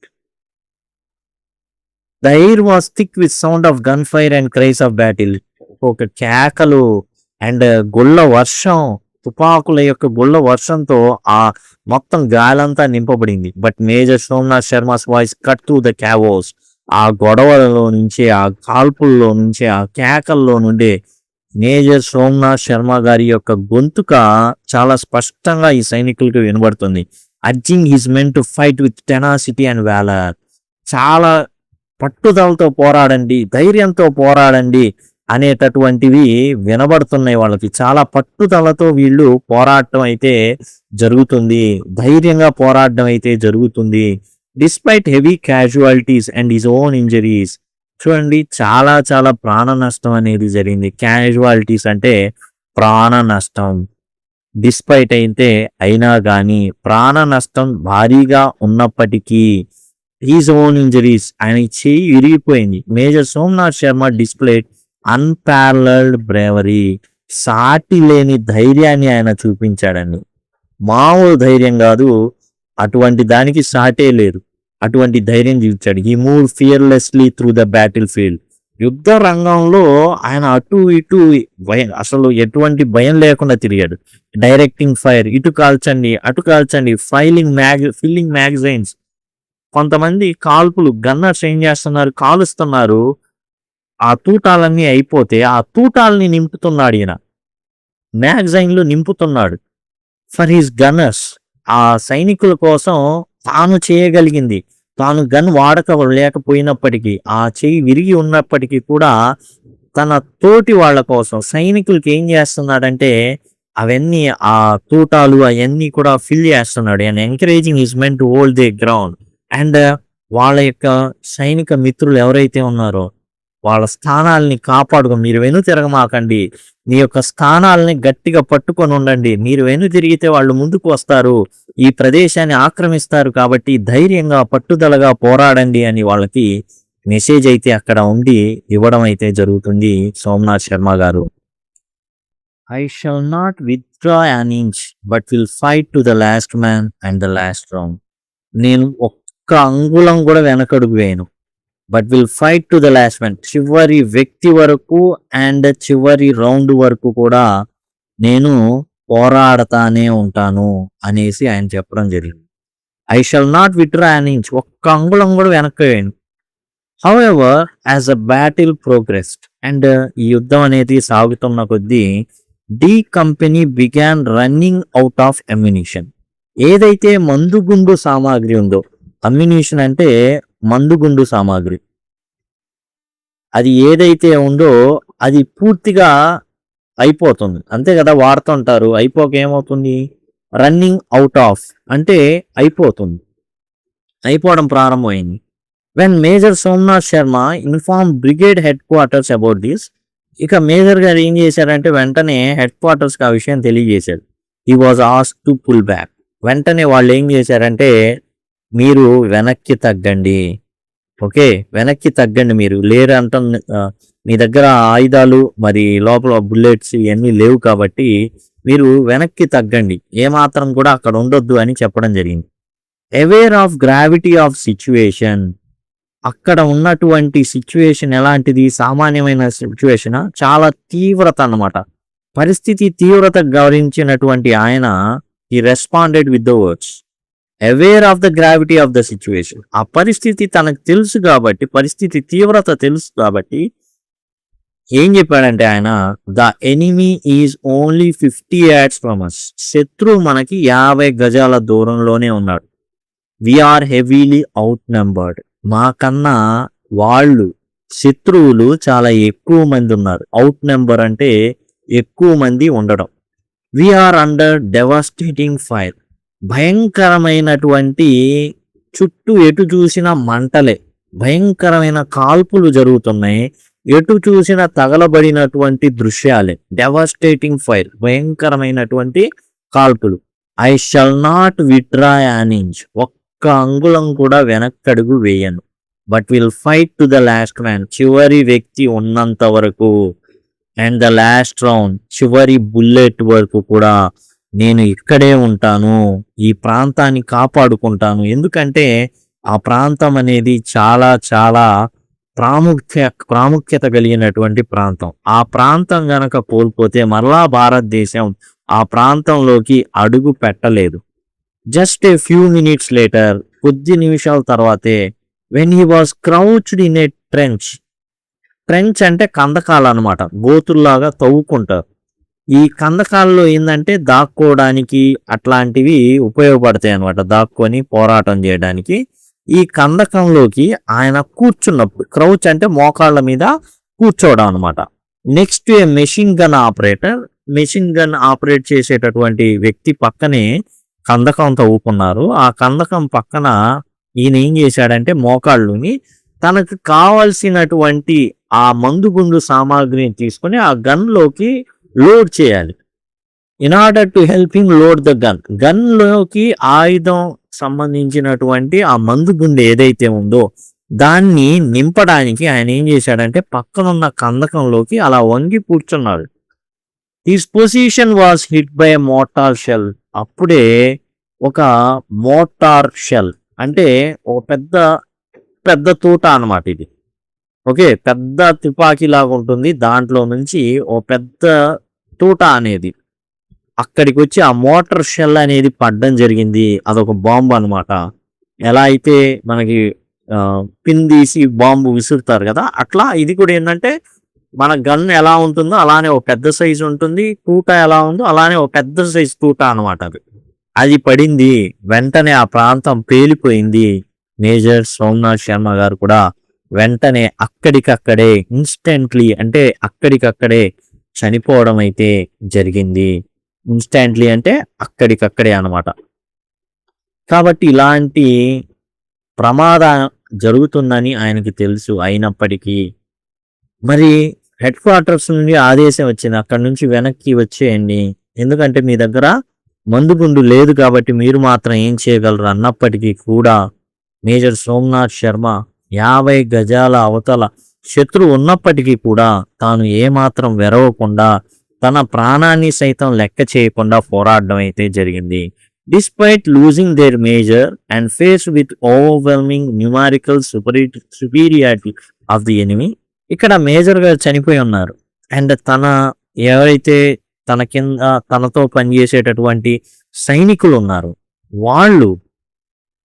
The air was thick with sound of gun fire and క్రైస్ of battle. ఒక కేకలు అండ్ గుళ్ళ వర్షం, తుపాకుల యొక్క గుళ్ళ వర్షంతో ఆ మొత్తం గాలంతా నింపబడింది. But Major Somnath Sharma's voice cut to the chaos. ఆ గొడవలలో నుంచి, ఆ కాల్పుల్లో నుంచి, ఆ కేకల్లో నుండి మేజర్ సోమనాథ్ శర్మ గారి యొక్క గొంతుక చాలా స్పష్టంగా ఈ సైనికులకు వినబడుతుంది. Urging his men to fight with tenacity and valour. చాలా పట్టుదలతో పోరాడండి, ధైర్యంతో పోరాడండి అనేటటువంటివి వినబడుతున్నాయి వాళ్ళకి. చాలా పట్టుదలతో వీళ్ళు పోరాటం అయితే జరుగుతుంది, ధైర్యంగా పోరాడడం అయితే జరుగుతుంది. Despite heavy casualties and his own injuries. చూడండి చాలా చాలా ప్రాణ నష్టం అనేది జరిగింది. క్యాజువాలిటీస్ అంటే ప్రాణ నష్టం. డిస్పైట్ అయితే అయినా కానీ ప్రాణ నష్టం భారీగా ఉన్నప్పటికీ హీజ్ ఓన్ ఇంజరీస్, ఆయన చెయ్యి విరిగిపోయింది. Major Somnath Sharma displayed unparalleled bravery. సాటి లేని ధైర్యాన్ని ఆయన చూపించాడండి. మామూలు ధైర్యం కాదు, అటువంటి దానికి సాటే లేదు. అటువంటి ధైర్యం చూపించాడు. He move fearlessly through the battle field. యుద్ధ రంగంలో ఆయన అటు ఇటు అసలు ఎటువంటి భయం లేకుండా తిరిగాడు. డైరెక్టింగ్ ఫైర్, ఇటు కాల్చండి అటు కాల్చండి, ఫిల్లింగ్ మ్యాగజైన్స్. కొంతమంది కాల్పులు గన్నర్స్ ఏం చేస్తున్నారు, కాలుస్తున్నారు. ఆ తూటాలన్నీ అయిపోతే ఆ తూటాలని నింపుతున్నాడు ఈయన, మ్యాగజైన్లు నింపుతున్నాడు ఫర్ హిస్ గన్నర్స్. ఆ సైనికుల కోసం తాను చేయగలిగింది, తాను గన్ లేకపోయినప్పటికీ, ఆ చెయ్యి విరిగి ఉన్నప్పటికీ కూడా తన తోటి వాళ్ళ కోసం సైనికులకి ఏం చేస్తున్నాడంటే అవన్నీ ఆ తూటాలు అవన్నీ కూడా ఫిల్ చేస్తున్నాడు. And encouraging his men to hold they ground. And వాళ్ళ యొక్క సైనిక మిత్రులు ఎవరైతే ఉన్నారో వాళ్ళ స్థానాలని కాపాడుకొని, మీరు వెను తిరగమాకండి, మీ యొక్క స్థానాలని గట్టిగా పట్టుకొని ఉండండి, మీరు వెను తిరిగితే వాళ్ళు ముందుకు వస్తారు, ఈ ప్రదేశాన్ని ఆక్రమిస్తారు, కాబట్టి ధైర్యంగా పట్టుదలగా పోరాడండి అని వాళ్ళకి మెసేజ్ అయితే అక్కడ ఉండి ఇవ్వడం అయితే జరుగుతుంది సోమనాథ్ శర్మ గారు. I shall not withdraw an inch but will fight to the last man and the last round. నేను ఒక్క అంగుళం కూడా వెనకడుగు వేయను. But will fight to the last man, చివరి వ్యక్తి వరకు అండ్ చివరి రౌండ్ వరకు కూడా నేను పోరాడతానే ఉంటాను అనేసి ఆయన చెప్పడం జరిగింది. I shall not withdraw an inch, ఒక్క అంగుళం కూడా వెనక్కి వేయను. However as a battle progressed, and ఈ యుద్ధం అనేది సాగుతున్న కొద్దీ D company began running out of ammunition. ఏదైతే మందుగుండు సామాగ్రి ఉందో, అమ్యునిషన్ అంటే మందుగుండు సామాగ్రి, అది ఏదైతే ఉందో అది పూర్తిగా అయిపోతుంది. అంతే కదా, వాడుతుంటారు. అయిపోక ఏమవుతుంది, రన్నింగ్ అవుట్ ఆఫ్ అంటే అయిపోతుంది, అయిపోవడం ప్రారంభమైంది. When major Somnath Sharma inform brigade headquarters about this, ఇక మేజర్ గారు ఏం చేశారంటే వెంటనే హెడ్ క్వార్టర్స్కి ఆ విషయం తెలియజేశారు. He was asked to pull back. వెంటనే వాళ్ళు ఏం చేశారంటే, మీరు వెనక్కి తగ్గండి, ఓకే వెనక్కి తగ్గండి, మీరు లేరు అంట, మీ దగ్గర ఆయుధాలు మరి లోపల బుల్లెట్స్ ఇవన్నీ లేవు కాబట్టి మీరు వెనక్కి తగ్గండి, ఏమాత్రం కూడా అక్కడ ఉండొద్దు అని చెప్పడం జరిగింది. Aware of gravity of situation, అక్కడ ఉన్నటువంటి సిచ్యువేషన్ ఎలాంటిది, సామాన్యమైన సిచ్యువేషన్, చాలా తీవ్రత అన్నమాట. పరిస్థితి తీవ్రత గమనించినటువంటి ఆయన ఈ responded with the words aware of the gravity of the situation. ఆ పరిస్థితి తనకు తెలుసు కాబట్టి, పరిస్థితి తీవ్రత తెలుసు కాబట్టి ఏం చెప్పాడంటే ఆయన, the enemy is only 50 yards from us, శత్రువు మనకి 50 గజాల దూరంలోనే ఉన్నాడు. వీఆర్ హెవీలీ అవుట్ నెంబర్డ్, మాకన్నా వాళ్ళు శత్రువులు చాలా ఎక్కువ మంది ఉన్నారు. అవుట్ నెంబర్ అంటే ఎక్కువ మంది ఉండడం. వీఆర్ అండర్ డెవాస్టేటింగ్ ఫైర్, భయంకరమైనటువంటి చుట్టూ ఎటు చూసిన మంటలే, భయంకరమైన కాల్పులు జరుగుతున్నాయి, ఎటు చూసిన తగలబడినటువంటి దృశ్యాలే. డెవాస్టేటింగ్ ఫైర్, భయంకరమైనటువంటి కాల్పులు. I shall not withdraw an inch, ఒక్క అంగుళం కూడా వెనక్కడుగు వేయను. But will fight to the last man, చివరి వ్యక్తి ఉన్నంత వరకు, అండ్ ద లాస్ట్ రౌండ్, చివరి బుల్లెట్ వరకు కూడా నేను ఇక్కడే ఉంటాను, ఈ ప్రాంతాన్ని కాపాడుకుంటాను. ఎందుకంటే ఆ ప్రాంతం అనేది చాలా చాలా ప్రాముఖ్యత కలిగినటువంటి ప్రాంతం. ఆ ప్రాంతం గనక కోల్పోతే మరలా భారతదేశం ఆ ప్రాంతంలోకి అడుగు పెట్టలేదు. Just a few minutes later, కొద్ది నిమిషాల తర్వాతే, when he was crouched in a trench, trench అంటే కందకాలు అనమాట, గోతుల్లాగా తవ్వుకుంటారు. ఈ కందకాల్లో ఏంటంటే దాక్కోవడానికి అట్లాంటివి ఉపయోగపడతాయి అనమాట, దాక్కొని పోరాటం చేయడానికి. ఈ కందకంలోకి ఆయన కూర్చున్నప్పుడు, క్రౌచ్ అంటే మోకాళ్ళ మీద కూర్చోవడం అనమాట. Next a machine gun operator, machine gun operate చేసేటటువంటి వ్యక్తి పక్కనే కందకం తవ్వుకున్నారు. ఆ కందకం పక్కన ఈయన ఏం చేశాడంటే మోకాళ్ళుని తనకు కావలసినటువంటి ఆ మందుగుండు సామాగ్రిని తీసుకొని ఆ గన్లోకి లోడ్ చేయాలి. In order to help him load the gun, గన్లోకి ఆయుధం సంబంధించినటువంటి ఆ మందుగుండు ఏదైతే ఉందో దాన్ని నింపడానికి ఆయన ఏం చేశాడంటే పక్కనున్న కందకంలోకి అలా వంగి కూర్చున్నాడు. His position was hit by a mortar shell, అప్పుడే ఒక మోటార్ షెల్ అంటే ఒక పెద్ద పెద్ద తూట అన్నమాట ఇది, ఓకే పెద్ద తుపాకీ లాగా ఉంటుంది, దాంట్లో నుంచి ఓ పెద్ద తూట అనేది అక్కడికి వచ్చి ఆ మోటార్ షెల్ అనేది పడ్డం జరిగింది. అదొక బాంబు అనమాట. ఎలా అయితే మనకి పిన్ తీసి బాంబు విసురుతారు కదా, అట్లా ఇది కూడా ఏంటంటే మన గన్ ఎలా ఉంటుందో అలానే ఒక పెద్ద సైజు ఉంటుంది, తూట ఎలా ఉందో అలానే ఒక పెద్ద సైజు తూట అనమాట. అది పడింది, వెంటనే ఆ ప్రాంతం పేలిపోయింది. మేజర్ సోమనాథ్ శర్మ గారు కూడా వెంటనే అక్కడికక్కడే ఇన్స్టెంట్లీ అంటే అక్కడికక్కడే చనిపోవడం అయితే జరిగింది. ఇన్స్టెంట్లీ అంటే అక్కడికక్కడే అనమాట. కాబట్టి ఇలాంటి ప్రమాదం జరుగుతుందని ఆయనకి తెలుసు. అయినప్పటికీ మరి హెడ్ క్వార్టర్స్ నుండి ఆదేశం వచ్చింది, అక్కడ నుంచి వెనక్కి వచ్చేయండి, ఎందుకంటే మీ దగ్గర మందుగుండు లేదు కాబట్టి మీరు మాత్రం ఏం చేయగలరు అన్నప్పటికీ కూడా మేజర్ సోమనాథ్ శర్మ 50 గజాల అవతల శత్రువు ఉన్నప్పటికీ కూడా తాను ఏమాత్రం వెరవకుండా తన ప్రాణాన్ని సైతం లెక్క చేయకుండా పోరాడడం అయితే జరిగింది. Despite losing there major and face with overwhelming న్యూమారికల్ superiority of the enemy. ఇక్కడ మేజర్ గా చనిపోయి ఉన్నారు. అండ్ ఎవరైతే తన కింద తనతో పనిచేసేటటువంటి సైనికులు ఉన్నారు, వాళ్ళు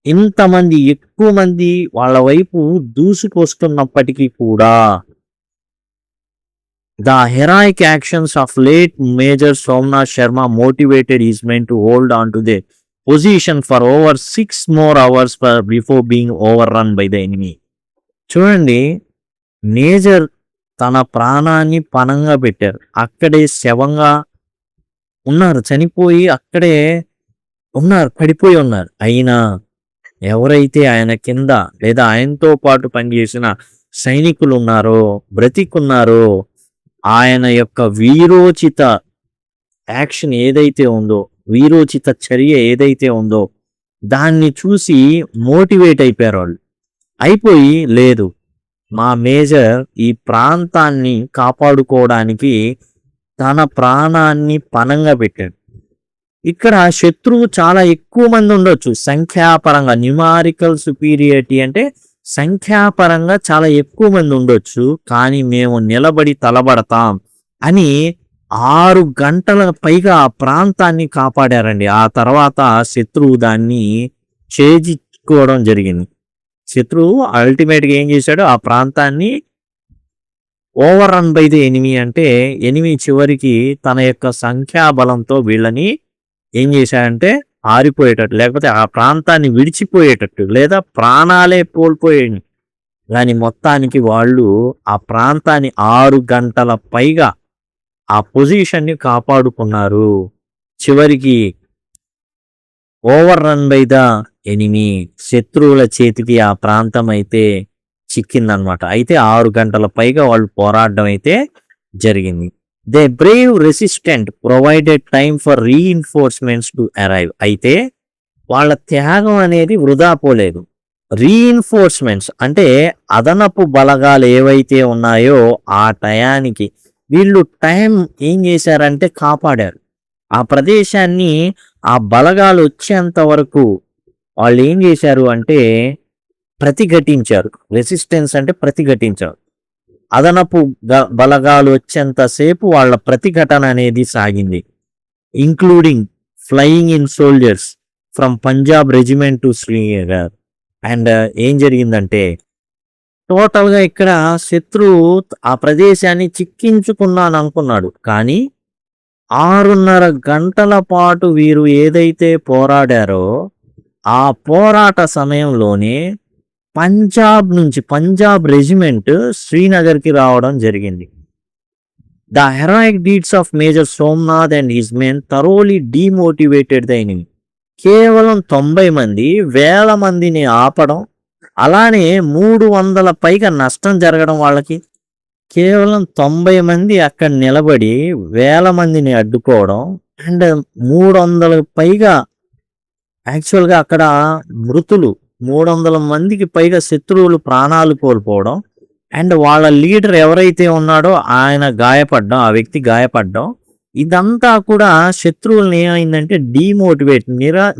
ఇంతమంది ఎక్కువ మంది వాళ్ళ వైపు దూసుకొస్తున్నప్పటికీ కూడా the heroic actions of late Major Somnath Sharma motivated his men to hold on to their position for over 6 more hours before being overrun by the enemy. చూడండి, మేజర్ తన ప్రాణాన్ని పణంగా పెట్టారు. అక్కడే శవంగా ఉన్నారు, చనిపోయి అక్కడే ఉన్నారు, పడిపోయి ఉన్నారు. అయినా ఎవరైతే ఆయన కింద లేదా ఆయనతో పాటు పనిచేసిన సైనికులు ఉన్నారో, బ్రతికున్నారో, ఆయన యొక్క వీరోచిత యాక్షన్ ఏదైతే ఉందో, వీరోచిత చర్య ఏదైతే ఉందో దాన్ని చూసి మోటివేట్ అయిపోయారు వాళ్ళు. అయిపోయి, లేదు, మా మేజర్ ఈ ప్రాంతాన్ని కాపాడుకోవడానికి తన ప్రాణాన్ని పణంగా పెట్టాడు. ఇక్కడ శత్రువు చాలా ఎక్కువ మంది ఉండొచ్చు సంఖ్యాపరంగా. న్యూమారికల్ సుపీరియారిటీ అంటే సంఖ్యాపరంగా చాలా ఎక్కువ మంది ఉండొచ్చు, కానీ మేము నిలబడి తలబడతాం అని 6 గంటల పైగా ఆ ప్రాంతాన్ని కాపాడారండి. ఆ తర్వాత శత్రువు దాన్ని ఛేదించుకోవడం జరిగింది. శత్రువు అల్టిమేట్గా ఏం చేశాడు, ఆ ప్రాంతాన్ని over run by the enemy, అంటే ఎనిమీ చివరికి తన యొక్క సంఖ్యాబలంతో వీళ్ళని ఏం చేశాడంటే ఆరిపోయేటట్టు, లేకపోతే ఆ ప్రాంతాన్ని విడిచిపోయేటట్టు, లేదా ప్రాణాలే కోల్పోయేది. కానీ మొత్తానికి వాళ్ళు ఆ ప్రాంతాన్ని 6 గంటల పైగా ఆ పొజిషన్ని కాపాడుకున్నారు. చివరికి over run by the enemy, శత్రువుల చేతికి ఆ ప్రాంతం అయితే చిక్కిందనమాట. అయితే 6 గంటల పైగా వాళ్ళు పోరాడడం అయితే జరిగింది. They brave resistant provided time for reinforcements to arrive. అయితే వాళ్ళ త్యాగం అనేది వృధా పోలేదు. రీఇన్ఫోర్స్మెంట్స్ అంటే అదనపు బలగాలు ఏవైతే ఉన్నాయో ఆ టయానికి వీళ్ళు టైం ఏం చేశారంటే కాపాడారు. ఆ ప్రదేశాన్ని ఆ బలగాలు వచ్చేంత వరకు వాళ్ళు ఏం చేశారు అంటే ప్రతిఘటించారు. రెసిస్టెన్స్ అంటే ప్రతిఘటించారు. అదనపు బలగాలు వచ్చేంతసేపు వాళ్ళ ప్రతిఘటన అనేది సాగింది. Including flying in soldiers from Punjab regiment to Srinagar. And ఏం జరిగిందంటే టోటల్గా ఇక్కడ శత్రువు ఆ ప్రదేశాన్ని చిక్కించుకున్నాను అనుకున్నాడు, కానీ 6:30 గంటల పాటు వీరు ఏదైతే పోరాడారో ఆ పోరాట సమయంలోనే పంజాబ్ రెజిమెంట్ శ్రీనగర్కి రావడం జరిగింది. The heroic deeds of Major Somnath and his men thoroughly demotivated the enemy. కేవలం 90 మంది 1000 మందిని ఆపడం, అలానే 300 పైగా నష్టం జరగడం వాళ్ళకి. కేవలం 90 మంది అక్కడ నిలబడి 1000 మందిని అడ్డుకోవడం, అండ్ 300 పైగా యాక్చువల్గా అక్కడ మృతులు, 300 మందికి పైగా శత్రువులు ప్రాణాలు కోల్పోవడం, అండ్ వాళ్ళ లీడర్ ఎవరైతే ఉన్నాడో ఆయన గాయపడ్డం, ఆ వ్యక్తి గాయపడ్డం. ఇదంతా కూడా శత్రువులను ఏమైందంటే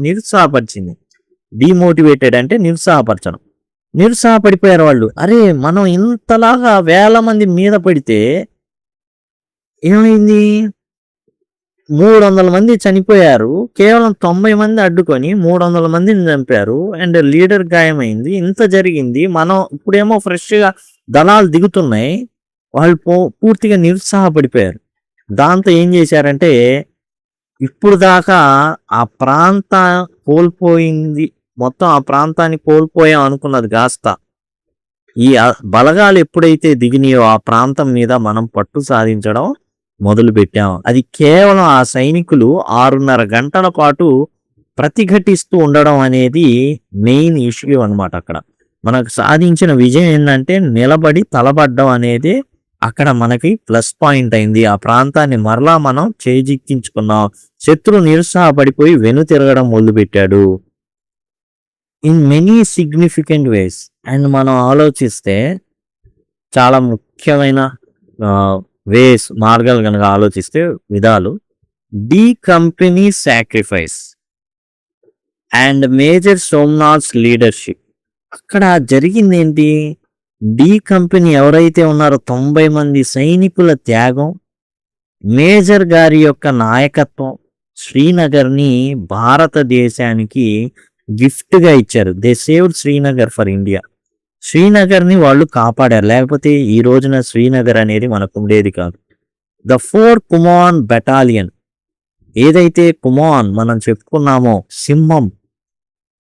నిరుత్సాహపరిచింది. డీమోటివేటెడ్ అంటే నిరుత్సాహపరచడం. నిరుత్సాహపడిపోయారు వాళ్ళు. అరే, మనం ఇంతలాగా 1000 మంది మీద పడితే ఏమైంది, 300 మంది చనిపోయారు, కేవలం 90 మంది అడ్డుకొని 300 మందిని చంపారు, అండ్ లీడర్ గాయమైంది, ఇంత జరిగింది. మనం ఇప్పుడేమో ఫ్రెష్గా దళాలు దిగుతున్నాయి. వాళ్ళు పూర్తిగా నిరుత్సాహపడిపోయారు. దాంతో ఏం చేశారంటే ఇప్పుడు దాకా ఆ ప్రాంత కోల్పోయింది, మొత్తం ఆ ప్రాంతాన్ని కోల్పోయాం అనుకున్నది కాస్త ఈ బలగాలు ఎప్పుడైతే దిగినాయో ఆ ప్రాంతం మీద మనం పట్టు సాధించడం మొదలు పెట్టాం. అది కేవలం ఆ సైనికులు 6:30 గంటల పాటు ప్రతిఘటిస్తూ ఉండడం అనేది మెయిన్ ఇష్యూ అన్నమాట. అక్కడ మనకు సాధించిన విజయం ఏంటంటే నిలబడి తలబడ్డం అనేది అక్కడ మనకి ప్లస్ పాయింట్ అయింది. ఆ ప్రాంతాన్ని మరలా మనం చేజిక్కించుకున్నాం. శత్రు నిరుత్సాహపడిపోయి వెనుతిరగడం మొదలుపెట్టాడు. In many significant ways. And మనం ఆలోచిస్తే చాలా ముఖ్యమైన వేస్ మార్గాలు కనుక ఆలోచిస్తే విధాలు, D company sacrifice and Major Somnath's leadership. అక్కడ జరిగింది ఏంటి? డి కంపెనీ ఎవరైతే ఉన్నారో 90 మంది సైనికుల త్యాగం, మేజర్ గారి యొక్క నాయకత్వం శ్రీనగర్ని భారతదేశానికి గిఫ్ట్గా ఇచ్చారు. They saved Srinagar for India. శ్రీనగర్ని వాళ్ళు కాపాడారు, లేకపోతే ఈ రోజున శ్రీనగర్ అనేది మనకు ఉండేది కాదు. ద 4 కుమాన్ బెటాలియన్, ఏదైతే కుమాన్ మనం చెప్పుకున్నామో సింహం,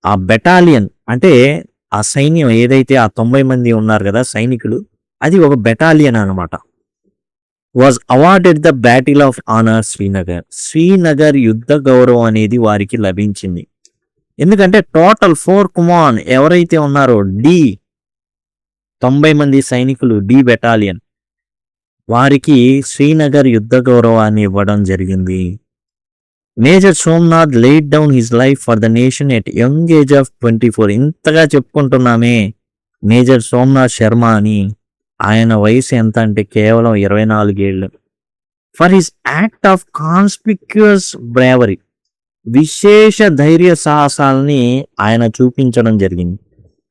ఆ బెటాలియన్ అంటే ఆ సైన్యం ఏదైతే ఆ 90 మంది ఉన్నారు కదా సైనికులు, అది ఒక బెటాలియన్ అనమాట. Was awarded the battle of honour Srinagar. Srinagar యుద్ధ గౌరవం అనేది వారికి లభించింది. ఎందుకంటే టోటల్ 4 కుమాన్ ఎవరైతే ఉన్నారో డి 90 మంది సైనికులు, డి బెటాలియన్, వారికి శ్రీనగర్ యుద్ధ గౌరవాన్ని ఇవ్వడం జరిగింది. Major Somnath laid down his life for the nation at young age of 24. ఇంతగా చెప్పుకుంటున్నామే మేజర్ సోమనాథ్ శర్మ అని, ఆయన వయసు ఎంత అంటే కేవలం 24 ఏళ్ళు. For his act of conspicuous bravery, విశేష ధైర్య సాహసాలని ఆయన చూపించడం జరిగింది.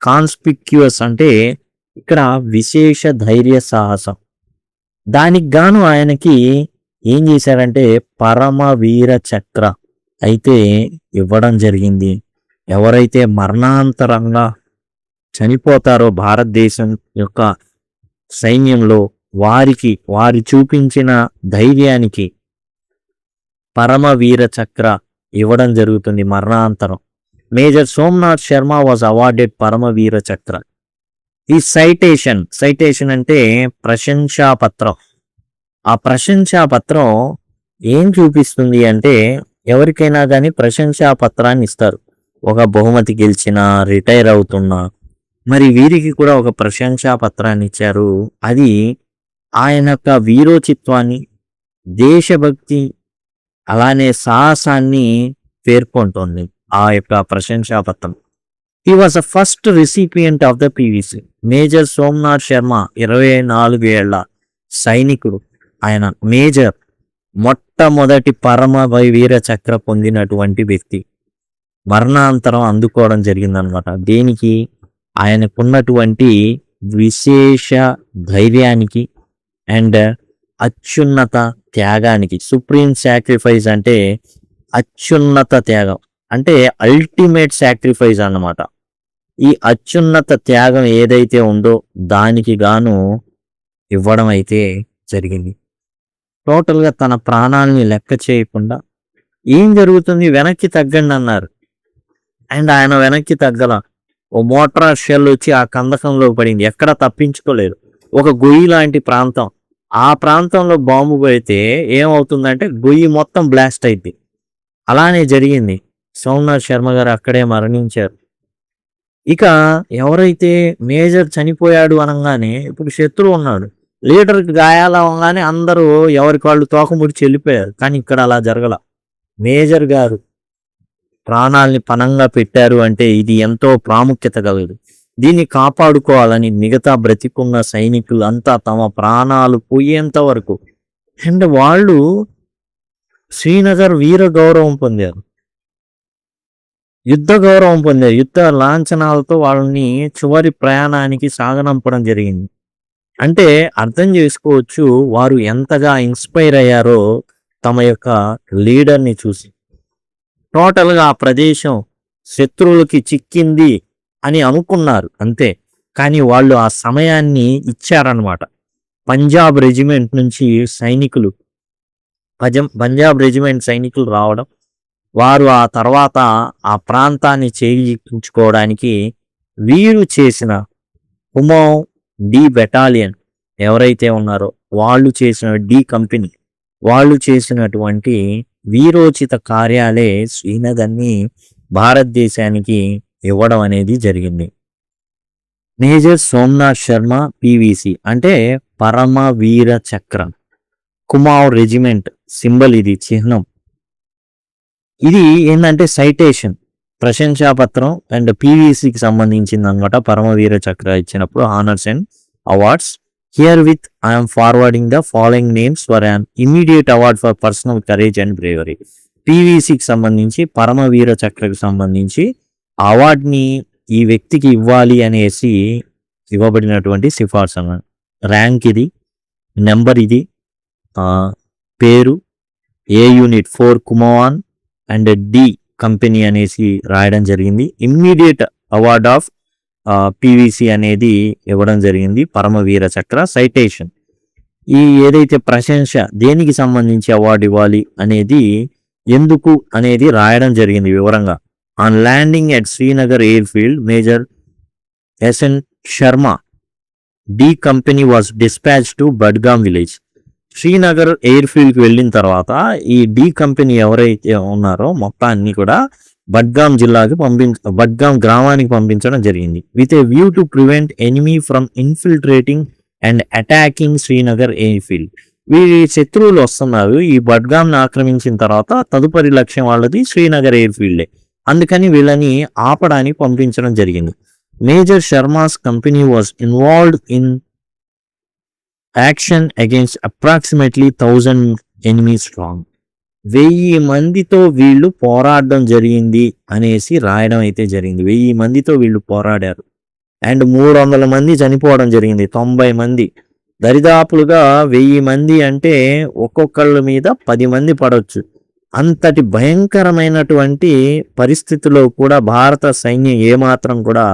కాన్స్పిక్యూస్ అంటే ఇక్కడ విశేష ధైర్య సాహసం. దానికి గాను ఆయనకి ఏం చేశారంటే పరమవీర చక్ర అయితే ఇవ్వడం జరిగింది. ఎవరైతే మరణాంతరంగా చనిపోతారో భారతదేశం యొక్క సైన్యంలో, వారికి వారు చూపించిన ధైర్యానికి పరమవీర చక్ర ఇవ్వడం జరుగుతుంది మరణాంతరం. Major Somnath Sharma was awarded Param Vir Chakra. ఈ సైటేషన్ అంటే ప్రశంసాపత్రం. ఆ ప్రశంసాపత్రం ఏం చూపిస్తుంది అంటే, ఎవరికైనా కానీ ప్రశంసాపత్రాన్ని ఇస్తారు, ఒక బహుమతి గెలిచినా, రిటైర్ అవుతున్నా, మరి వీరికి కూడా ఒక ప్రశంసాపత్రాన్ని ఇచ్చారు. అది ఆయన యొక్క వీరోచిత్వాన్ని, దేశభక్తి, అలానే సాహసాన్ని పేర్కొంటుంది ఆ యొక్క ప్రశంసాపత్రం. He was the first recipient of the PVC. Major Somnath Sharma 24 ఏళ్ల సైనికుడు. ఆయన మేజర్, మొట్టమొదటి పరమ వీర చక్ర పొందినటువంటి వ్యక్తి. మరణాంతరం అందుకోవడం జరిగిందనమాట. దేనికి? ఆయనకున్నటువంటి విశేష ధైర్యానికి అండ్ అత్యున్నత త్యాగానికి. సుప్రీం సాక్రిఫైస్ అంటే అత్యున్నత త్యాగం, అంటే అల్టిమేట్ సాక్రిఫైస్ అన్నమాట. ఈ అత్యున్నత త్యాగం ఏదైతే ఉందో దానికి గాను ఇవ్వడం అయితే జరిగింది. టోటల్గా తన ప్రాణాలని లెక్క చేయకుండా ఏం జరుగుతుంది, వెనక్కి తగ్గండి అన్నారు. అండ్ ఆయన వెనక్కి తగ్గల. ఓ మోటార్ షెల్ వచ్చి ఆ కందకంలో పడింది, ఎక్కడ తప్పించుకోలేదు. ఒక గొయ్యి లాంటి ప్రాంతం, ఆ ప్రాంతంలో బాంబు పడితే ఏమవుతుందంటే గొయ్యి మొత్తం బ్లాస్ట్ అయింది. అలానే జరిగింది. సోమనాథ్ శర్మ గారు అక్కడే మరణించారు. ఇక ఎవరైతే మేజర్ చనిపోయాడు అనగానే ఇప్పుడు శత్రువు ఉన్నాడు, లీడర్కి గాయాలు అవగానే అందరూ ఎవరికి వాళ్ళు తోకముడిచి వెళ్ళిపోయారు. కానీ ఇక్కడ అలా జరగల. మేజర్ గారు ప్రాణాలని పణంగా పెట్టారు అంటే ఇది ఎంతో ప్రాముఖ్యత కలదు. దీన్ని కాపాడుకోవాలని మిగతా బ్రతికున్న సైనికులు అంతా తమ ప్రాణాలు పోయేంత వరకు, అండ్ వాళ్ళు శ్రీనగర్ వీర గౌరవం పొందారు, యుద్ధ గౌరవం పొందారు. యుద్ధ లాంఛనాలతో వాళ్ళని చివరి ప్రయాణానికి సాగనంపడం జరిగింది. అంటే అర్థం చేసుకోవచ్చు వారు ఎంతగా ఇన్స్పైర్ అయ్యారో తమ యొక్క లీడర్ని చూసి. టోటల్గా ఆ ప్రదేశం శత్రువులకి చిక్కింది అని అనుకున్నారు అంతే, కానీ వాళ్ళు ఆ సమయాన్ని ఇచ్చారనమాట. పంజాబ్ రెజిమెంట్ నుంచి సైనికులు, పంజాబ్ రెజిమెంట్ సైనికులు రావడం, వారు ఆ తర్వాత ఆ ప్రాంతాన్ని చేయించుకోవడానికి వీరు చేసిన కుమౌ డి బెటాలియన్ ఎవరైతే ఉన్నారో వాళ్ళు చేసిన, డి కంపెనీ వాళ్ళు చేసినటువంటి వీరోచిత కార్యాలే శ్రీనగర్ని భారతదేశానికి ఇవ్వడం అనేది జరిగింది. మేజర్ సోమనాథ్ శర్మ పీవీసీ అంటే పరమవీర చక్రం. కుమౌ రెజిమెంట్ సింబల్, ఇది చిహ్నం. ఇది ఏంటంటే సైటేషన్, ప్రశంసాపత్రం అండ్ పీవీసీకి సంబంధించింది అనమాట. పరమవీర చక్ర ఇచ్చినప్పుడు honours and awards. Herewith, I am forwarding the following names for an immediate award for personal courage and bravery. పీవీసీకి సంబంధించి పరమవీర చక్రకు సంబంధించి అవార్డుని ఈ వ్యక్తికి ఇవ్వాలి అనేసి ఇవ్వబడినటువంటి సిఫార్సు అన్నమాట. ర్యాంక్ ఇది, నెంబర్ ఇది, పేరు, ఏ యూనిట్ 4 కుమవాన్ అండ్ డి కంపెనీ అనేసి రాయడం జరిగింది. ఇమ్మీడియట్ అవార్డ్ ఆఫ్ పీవీసీ అనేది ఇవ్వడం జరిగింది. పరమవీర చక్ర సైటేషన్, ఈ ఏదైతే ప్రశంస దేనికి సంబంధించి అవార్డు ఇవ్వాలి అనేది, ఎందుకు అనేది రాయడం జరిగింది వివరంగా. On landing at Srinagar air field, major S N Sharma D company was dispatch to Budgam village. Srinagar air ఫీల్డ్కి వెళ్ళిన తర్వాత ఈ డి కంపెనీ ఎవరైతే ఉన్నారో మొత్తాన్ని కూడా బడ్గామ్ జిల్లాకి బడ్గామ్ గ్రామానికి పంపించడం జరిగింది. With a view to prevent enemy from infiltrating and attacking Srinagar air field. వీరి శత్రువులు వస్తున్నారు, ఈ బడ్గామ్ని ఆక్రమించిన తర్వాత తదుపరి లక్ష్యం వాళ్ళది శ్రీనగర్ ఎయిర్ ఫీల్డే, అందుకని వీళ్ళని ఆపడానికి పంపించడం జరిగింది. Major Sharma's company was involved in action against approximately 1000 enemies strong. 1000 మందితో వీళ్ళు పోరాడడం జరిగింది అనేసి రాయడం అయితే జరిగింది. 1000 మందితో వీళ్ళు పోరాడారు అండ్ 300 మంది చనిపోవడం జరిగింది. 90 మంది, దరిదాపులుగా 1000 మంది అంటే ఒక్కొక్కళ్ళ మీద 10 మంది పడవచ్చు. అంతటి భయంకరమైనటువంటి పరిస్థితిలో కూడా భారత సైన్యం ఏమాత్రం కూడా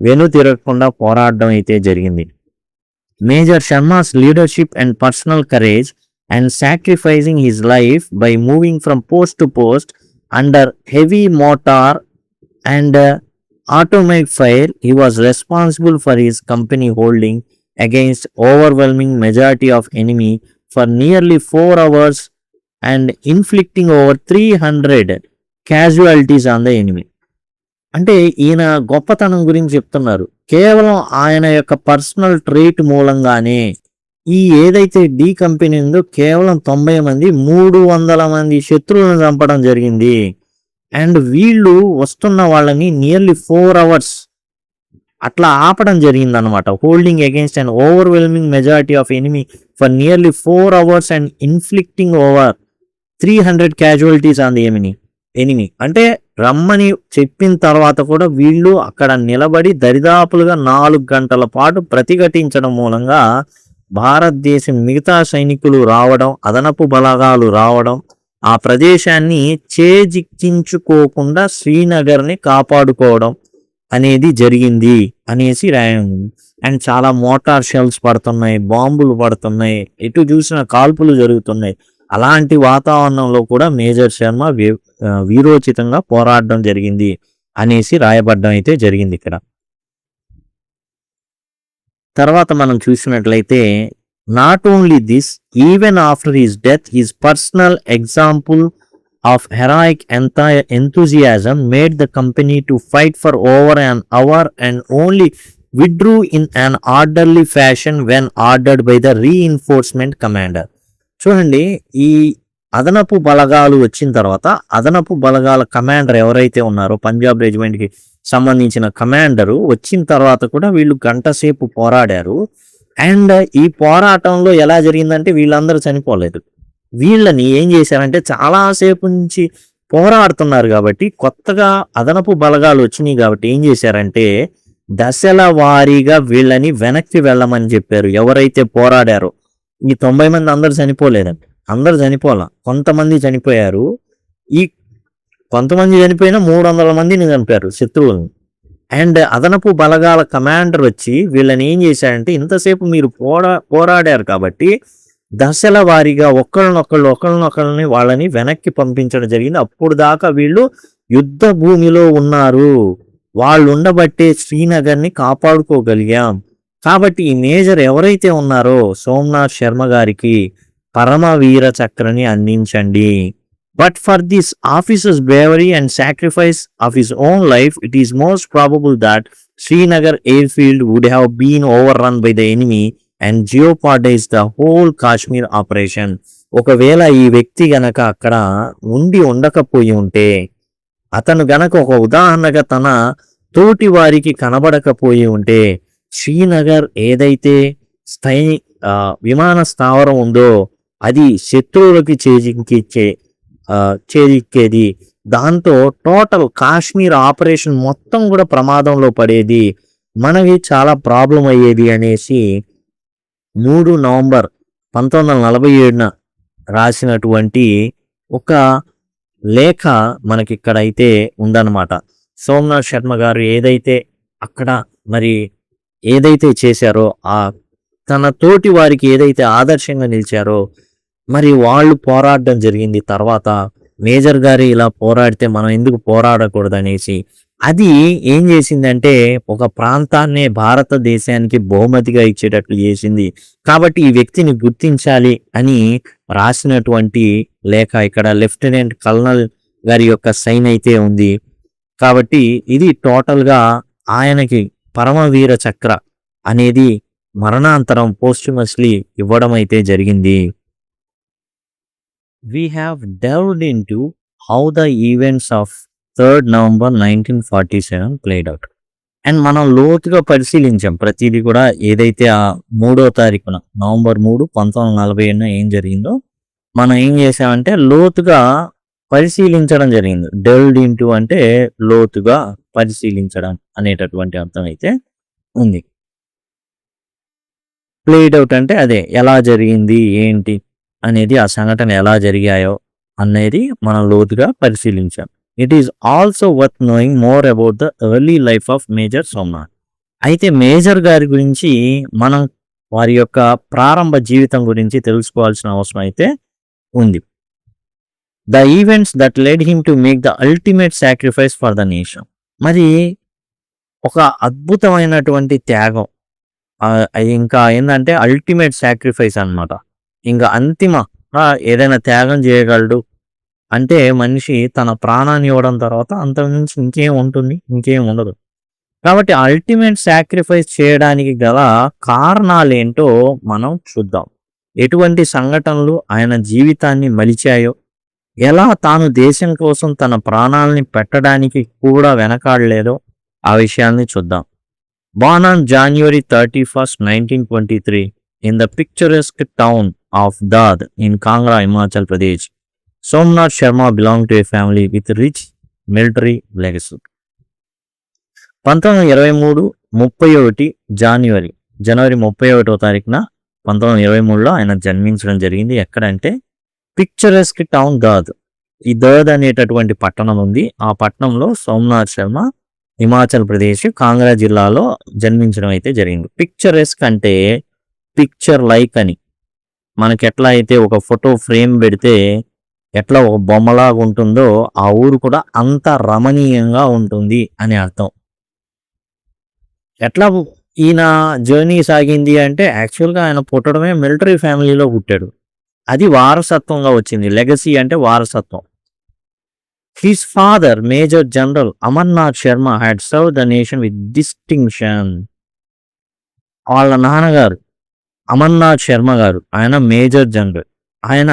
వెనుతిరగకుండా పోరాడడం అయితే జరిగింది. Major Sharma's leadership and personal courage and sacrificing his life by moving from post to post under heavy mortar and automatic fire, he was responsible for his company holding against overwhelming majority of enemy for nearly 4 hours and inflicting over 300 casualties on the enemy. అంటే ఈయన గొప్పతనం గురించి చెప్తున్నారు. కేవలం ఆయన యొక్క పర్సనల్ ట్రేట్ మూలంగానే ఈ ఏదైతే డి కంపెనీ ఉందో కేవలం 90 మంది 300 మంది శత్రువులను చంపడం జరిగింది. అండ్ వీళ్ళు వస్తున్న వాళ్ళని నియర్లీ 4 hours అట్లా ఆపడం జరిగింది అనమాట. Holding against and overwhelming majority of enemy for nearly 4 hours and inflicting over 300 casualties on the enemy. అంటే రమ్మని చెప్పిన తర్వాత కూడా వీళ్ళు అక్కడ నిలబడి దరిదాపులుగా 4 గంటల పాటు ప్రతిఘటించడం మూలంగా భారతదేశం మిగతా సైనికులు రావడం, అదనపు బలగాలు రావడం, ఆ ప్రదేశాన్ని చేజిక్కించుకోకుండా శ్రీనగర్ని కాపాడుకోవడం అనేది జరిగింది అనేసి రాయండి. అండ్ చాలా మోటార్ షెల్స్ పడుతున్నాయి, బాంబులు పడుతున్నాయి, ఎటు చూసిన కాల్పులు జరుగుతున్నాయి. అలాంటి వాతావరణంలో కూడా మేజర్ శర్మ వీరోచితంగా పోరాడడం జరిగింది అనేసి రాయబడ్డం అయితే జరిగింది ఇక్కడ. తర్వాత మనం చూసినట్లయితే not only this, even after his death his personal example of heroic enthusiasm made the company to fight for over an hour and only withdrew in an orderly fashion when ordered by the reinforcement commander. చూడండి, ఈ అదనపు బలగాలు వచ్చిన తర్వాత అదనపు బలగాల కమాండర్ ఎవరైతే ఉన్నారో పంజాబ్ రెజిమెంట్కి సంబంధించిన కమాండరు వచ్చిన తర్వాత కూడా వీళ్ళు గంట సేపు పోరాడారు. అండ్ ఈ పోరాటంలో ఎలా జరిగిందంటే వీళ్ళందరూ చనిపోలేదు. వీళ్ళని ఏం చేశారంటే చాలాసేపు నుంచి పోరాడుతున్నారు కాబట్టి కొత్తగా అదనపు బలగాలు వచ్చినాయి కాబట్టి ఏం చేశారంటే దశల వారీగా వీళ్ళని వెనక్కి వెళ్ళమని చెప్పారు. ఎవరైతే పోరాడారో ఈ 90 మంది అందరు చనిపోలేదండి, అందరు చనిపోలా, కొంతమంది చనిపోయారు. ఈ కొంతమంది చనిపోయినా 300 మందిని చంపారు శత్రువులను. అండ్ అదనపు బలగాల కమాండర్ వచ్చి వీళ్ళని ఏం చేశాడంటే ఇంతసేపు మీరు పోరాడారు కాబట్టి దశల వారీగా ఒకళ్ళనొకళ్ళని వాళ్ళని వెనక్కి పంపించడం జరిగింది. అప్పుడు దాకా వీళ్ళు యుద్ధ భూమిలో ఉన్నారు, వాళ్ళు ఉండబట్టే శ్రీనగర్ని కాపాడుకోగలిగాం. కాబట్టి ఈ మేజర్ ఎవరైతే ఉన్నారో సోమనాథ్ శర్మ గారికి పరమవీర చక్రని అందించండి. But for this officer's bravery and sacrifice of his own life it is most probable that Srinagar air field would have been overrun by the enemy and jeopardise the whole Kashmir operation. ఒకవేళ ఈ వ్యక్తి గనక అక్కడ ఉండకపోయి ఉంటే, అతను గనక ఒక ఉదాహరణగా తన తోటి వారికి కనబడకపోయి ఉంటే శ్రీనగర్ ఏదైతే విమాన స్థావరం ఉందో అది శత్రువులకి చేజిక్కేది. దాంతో టోటల్ కాశ్మీర్ ఆపరేషన్ మొత్తం కూడా ప్రమాదంలో పడేది, మనకి చాలా ప్రాబ్లం అయ్యేది అనేసి 3 నవంబర్ 1947న రాసినటువంటి ఒక లేఖ మనకి ఇక్కడైతే ఉందన్నమాట. సోమనాథ్ శర్మ గారు ఏదైతే అక్కడ మరి ఏదైతే చేశారో, తన తోటి వారికి ఏదైతే ఆదర్శంగా నిలిచారో, మరి వాళ్ళు పోరాడడం జరిగింది. తర్వాత మేజర్ గారు ఇలా పోరాడితే మనం ఎందుకు పోరాడకూడదు అనేసి అది ఏం చేసిందంటే ఒక ప్రాంతాన్నే భారతదేశానికి బహుమతిగా ఇచ్చేటట్లు చేసింది. కాబట్టి ఈ వ్యక్తిని గుర్తించాలి అని రాసినటువంటి లేఖ ఇక్కడ లెఫ్టినెంట్ కల్నల్ గారి యొక్క సైన్ అయితే ఉంది. కాబట్టి ఇది టోటల్గా ఆయనకి పరమవీర చక్ర అనేది మరణాంతరం పోస్ట్యుమస్లీ ఇవ్వడం అయితే జరిగింది. We have delved into how the events of 3rd November 1947 played out. And మనం లోతుగా పరిశీలించాం ప్రతిదీ కూడా. ఏదైతే ఆ 3వ తారీఖున నవంబర్ 3, 1947 ఏం జరిగిందో మనం ఏం చేసామంటే లోతుగా పరిశీలించడం జరిగింది. డెల్వ్డ్ ఇంటూ అంటే లోతుగా పరిశీలించడం అనేటటువంటి అర్థం అయితే ఉంది. ప్లేడ్ అవుట్ అంటే అదే ఎలా జరిగింది ఏంటి అనేది, ఆ సంఘటన ఎలా జరిగాయో అనేది మనం లోతుగా పరిశీలించాం. It is also worth knowing more about the early life of Major Somnath. అయితే మేజర్ గారి గురించి మనం వారి యొక్క ప్రారంభ జీవితం గురించి తెలుసుకోవాల్సిన అవసరం అయితే ఉంది. The events that lead him to make the ultimate sacrifice for the nation. మరి ఒక అద్భుతమైనటువంటి త్యాగం, ఇంకా ఏంటంటే అల్టిమేట్ సాక్రిఫైస్ అన్నమాట. ఇంకా అంతిమ ఏదైనా త్యాగం చేయగలడు అంటే మనిషి తన ప్రాణాన్ని ఇవ్వడం తర్వాత అంతకుమించి ఇంకేం ఉంటుంది, ఇంకేం ఉండదు. కాబట్టి అల్టిమేట్ సాక్రిఫైస్ చేయడానికి గల కారణాలేంటో మనం చూద్దాం. ఎటువంటి సంఘటనలు ఆయన జీవితాన్ని మలిచాయో, ఎలా తాను దేశం కోసం తన ప్రాణాలని పెట్టడానికి కూడా వెనకాడలేదో ఆ విషయాల్ని చూద్దాం. Born on January 31st, 1923 in the picturesque town of Dad in Kangra, Himachal Pradesh, Somnath Sharma belonged to a family with rich military legacy. 1923 జనవరి 31వ తారీఖున 1923లో ఆయన జన్మించడం జరిగింది. ఎక్కడంటే పిక్చరెస్క్ టౌన్ దాద్. ఈ దాద్ అనేటటువంటి పట్టణం ఉంది. ఆ పట్టణంలో సోమనాథ్ శర్మ హిమాచల్ ప్రదేశ్ కాంగ్రా జిల్లాలో జన్మించడం అయితే జరిగింది. పిక్చరెస్క్ అంటే పిక్చర్ లైక్ అని, మనకి ఎట్లా అయితే ఒక ఫోటో ఫ్రేమ్ పెడితే ఎట్లా ఒక బొమ్మలాగా ఉంటుందో ఆ ఊరు కూడా అంత రమణీయంగా ఉంటుంది అని అర్థం. ఎట్లా ఈయన జర్నీ సాగింది అంటే యాక్చువల్గా ఆయన పుట్టడమే మిలిటరీ ఫ్యామిలీలో పుట్టాడు. అది వారసత్వంగా వచ్చింది. లెగసీ అంటే వారసత్వం. His father, Major General Amarnath Sharma, had served the nation with distinction. వాళ్ళ నాన్నగారు అమర్నాథ్ శర్మ గారు, ఆయన మేజర్ జనరల్. ఆయన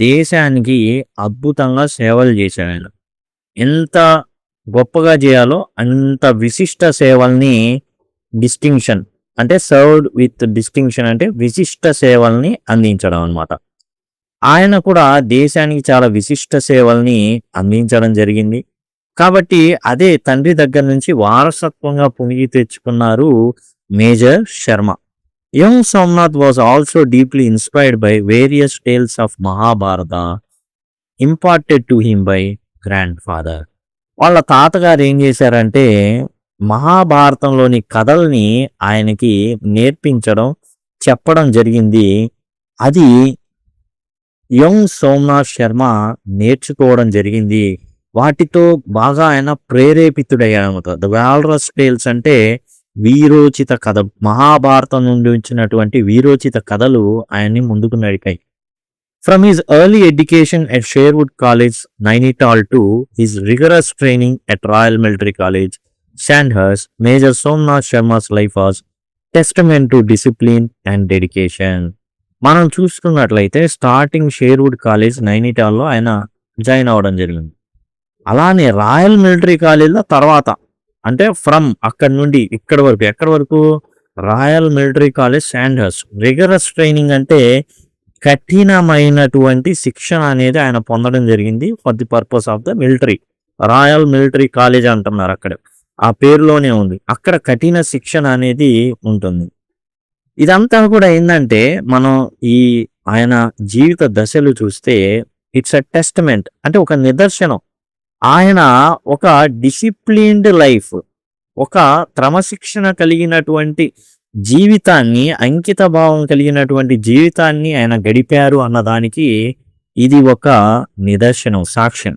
దేశానికి అద్భుతంగా సేవలు చేశాడు. ఆయన ఎంత గొప్పగా చేయాలో అంత విశిష్ట సేవల్ని, డిస్టింక్షన్ అంటే సర్వ్డ్ విత్ డిస్టింక్షన్ అంటే విశిష్ట సేవల్ని అందించడం అన్నమాట. ఆయన కూడా దేశానికి చాలా విశిష్ట సేవల్ని అందించడం జరిగింది. కాబట్టి అదే తండ్రి దగ్గర నుంచి వారసత్వంగా పొంగి తెచ్చుకున్నారు major Sharma. Young Somnath was also deeply inspired by various tales of Mahabharata imparted to him by grand father. వాళ్ళ తాతగారు ఏం చేశారంటే మహాభారతంలోని కథల్ని ఆయనకి నేర్పించడం, చెప్పడం జరిగింది. అది యంగ్ సోమనాథ్ శర్మ నేర్చుకోవడం జరిగింది. వాటితో బాగా ఆయన ప్రేరేపితుడయ్యాడనమాట. ద వాల్రస్ టేల్స్ అంటే వీరోచిత కథ, మహాభారతం నుండి వచ్చినటువంటి వీరోచిత కథలు ఆయన్ని ముందుకు నడిపాయి. From his early education at Sherwood College, Nainital to his rigorous training at Royal Military College, Sandhurst, Major Somnath Sharma's life was testament to discipline and dedication. మనం చూసుకున్నట్లయితే స్టార్టింగ్ షేర్వుడ్ కాలేజ్ నైనిటాల్లో ఆయన జాయిన్ అవ్వడం జరిగింది. అలానే రాయల్ మిలిటరీ కాలేజ్లో తర్వాత అంటే ఫ్రమ్ అక్కడి నుండి ఇక్కడి వరకు, ఎక్కడి వరకు Royal Military College Sandhurst. Rigorous training అంటే కఠినమైనటువంటి శిక్షణ అనేది ఆయన పొందడం జరిగింది for the purpose of the military. Royal Military College అంటున్నారు అక్కడ. ఆ పేరులోనే ఉంది. అక్కడ కఠిన శిక్షణ అనేది ఉంటుంది. ఇదంతా కూడా ఏందంటే మనం ఈ ఆయన జీవిత దశలు చూస్తే ఇట్స్ అ టెస్టమెంట్, అంటే ఒక నిదర్శనం. ఆయన ఒక డిసిప్లిన్డ్ లైఫ్, ఒక క్రమశిక్షణ కలిగినటువంటి జీవితాన్ని, అంకిత భావం కలిగినటువంటి జీవితాన్ని ఆయన గడిపారు అన్నదానికి ఇది ఒక నిదర్శనం, సాక్ష్యం.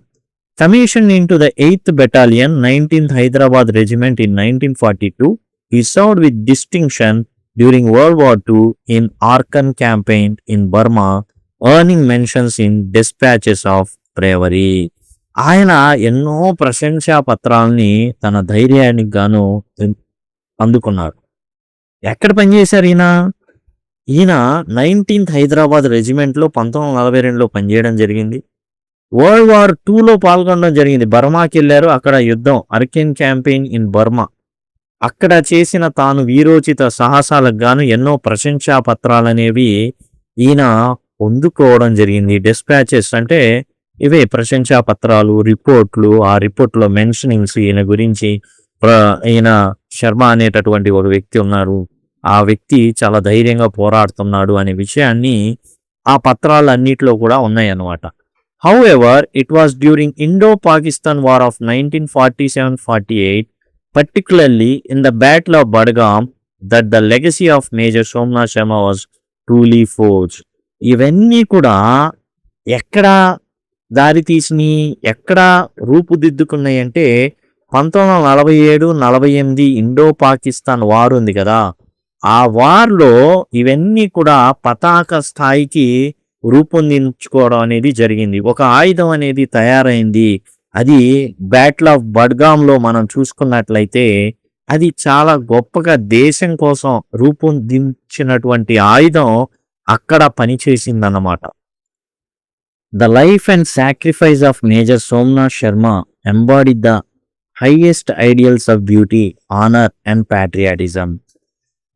Commissioned into the 8th Battalion, 19th Hyderabad Regiment in 1942, he served with distinction during World War II in Arkan campaign in Burma, earning mentions in dispatches of bravery. ఆయన ఎన్నో ప్రశంసా పత్రాలని తన ధైర్యానికి గాను అందుకున్నారు. ఎక్కడ పనిచేశారు ఈయన? ఈయన 19th హైదరాబాద్ రెజిమెంట్లో 1942లో పనిచేయడం జరిగింది. వరల్డ్ వార్ 2లో పాల్గొనడం జరిగింది. బర్మాకి వెళ్ళారు. అక్కడ యుద్ధం, అర్కెన్ క్యాంపెయిన్ ఇన్ బర్మా. అక్కడ చేసిన తాను వీరోచిత సాహసాలకు గాను ఎన్నో ప్రశంసా పత్రాలనేవి ఈయన పొందుకోవడం జరిగింది. డిస్పాచెస్ అంటే ఇవే ప్రశంసా పత్రాలు, రిపోర్ట్లు. ఆ రిపోర్ట్లో మెన్షనింగ్స్ ఈయన గురించి. ఈయన శర్మ అనేటటువంటి ఒక వ్యక్తి ఉన్నారు, ఆ వ్యక్తి చాలా ధైర్యంగా పోరాడుతున్నాడు అనే విషయాన్ని ఆ పత్రాలన్నిటిలో కూడా ఉన్నాయి అన్నమాట. However, it was during Indo-Pakistan War of 1947-48, particularly in the Battle of Budgam, that the legacy of Major Somnath Sharma was truly forged. ఇవన్నీ కూడా ఎక్కడ దారి తీసినాయి, ఎక్కడ రూపుదిద్దుకున్నాయి అంటే 1947-48 ఇండో పాకిస్తాన్ వార్ ఉంది కదా, ఆ వార్లో ఇవన్నీ కూడా పతాక స్థాయికి రూపొందించుకోవడం అనేది జరిగింది. ఒక ఆయుధం అనేది తయారైంది. అది బ్యాటిల్ ఆఫ్ బడ్గామ్లో మనం చూసుకున్నట్లయితే అది చాలా గొప్పగా దేశం కోసం రూపొందించినటువంటి ఆయుధం అక్కడ పనిచేసిందన్నమాట. The life and sacrifice of Major Somnath Sharma embodied the highest ideals of beauty, honour and patriotism.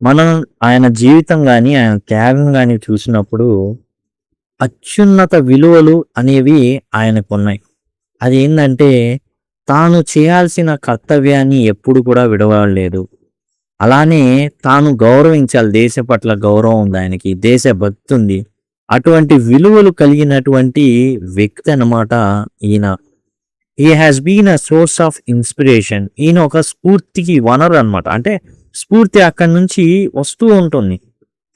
మనం ఆయన జీవితం కానీ ఆయన త్యాగం కానీ చూసినప్పుడు అత్యున్నత విలువలు అనేవి ఆయనకున్నాయి. అది ఏంటంటే తాను చేయాల్సిన కర్తవ్యాన్ని ఎప్పుడు కూడా విడవలేదు. అలానే తాను గౌరవించాలి, దేశ పట్ల గౌరవం ఉంది ఆయనకి, దేశభక్తి ఉంది. అటువంటి విలువలు కలిగినటువంటి వ్యక్తి అన్నమాట ఈయన. He has been a source of inspiration. ఈయన ఒక స్ఫూర్తికి వనరు అనమాట. అంటే స్ఫూర్తి అక్కడి నుంచి వస్తూ ఉంటుంది.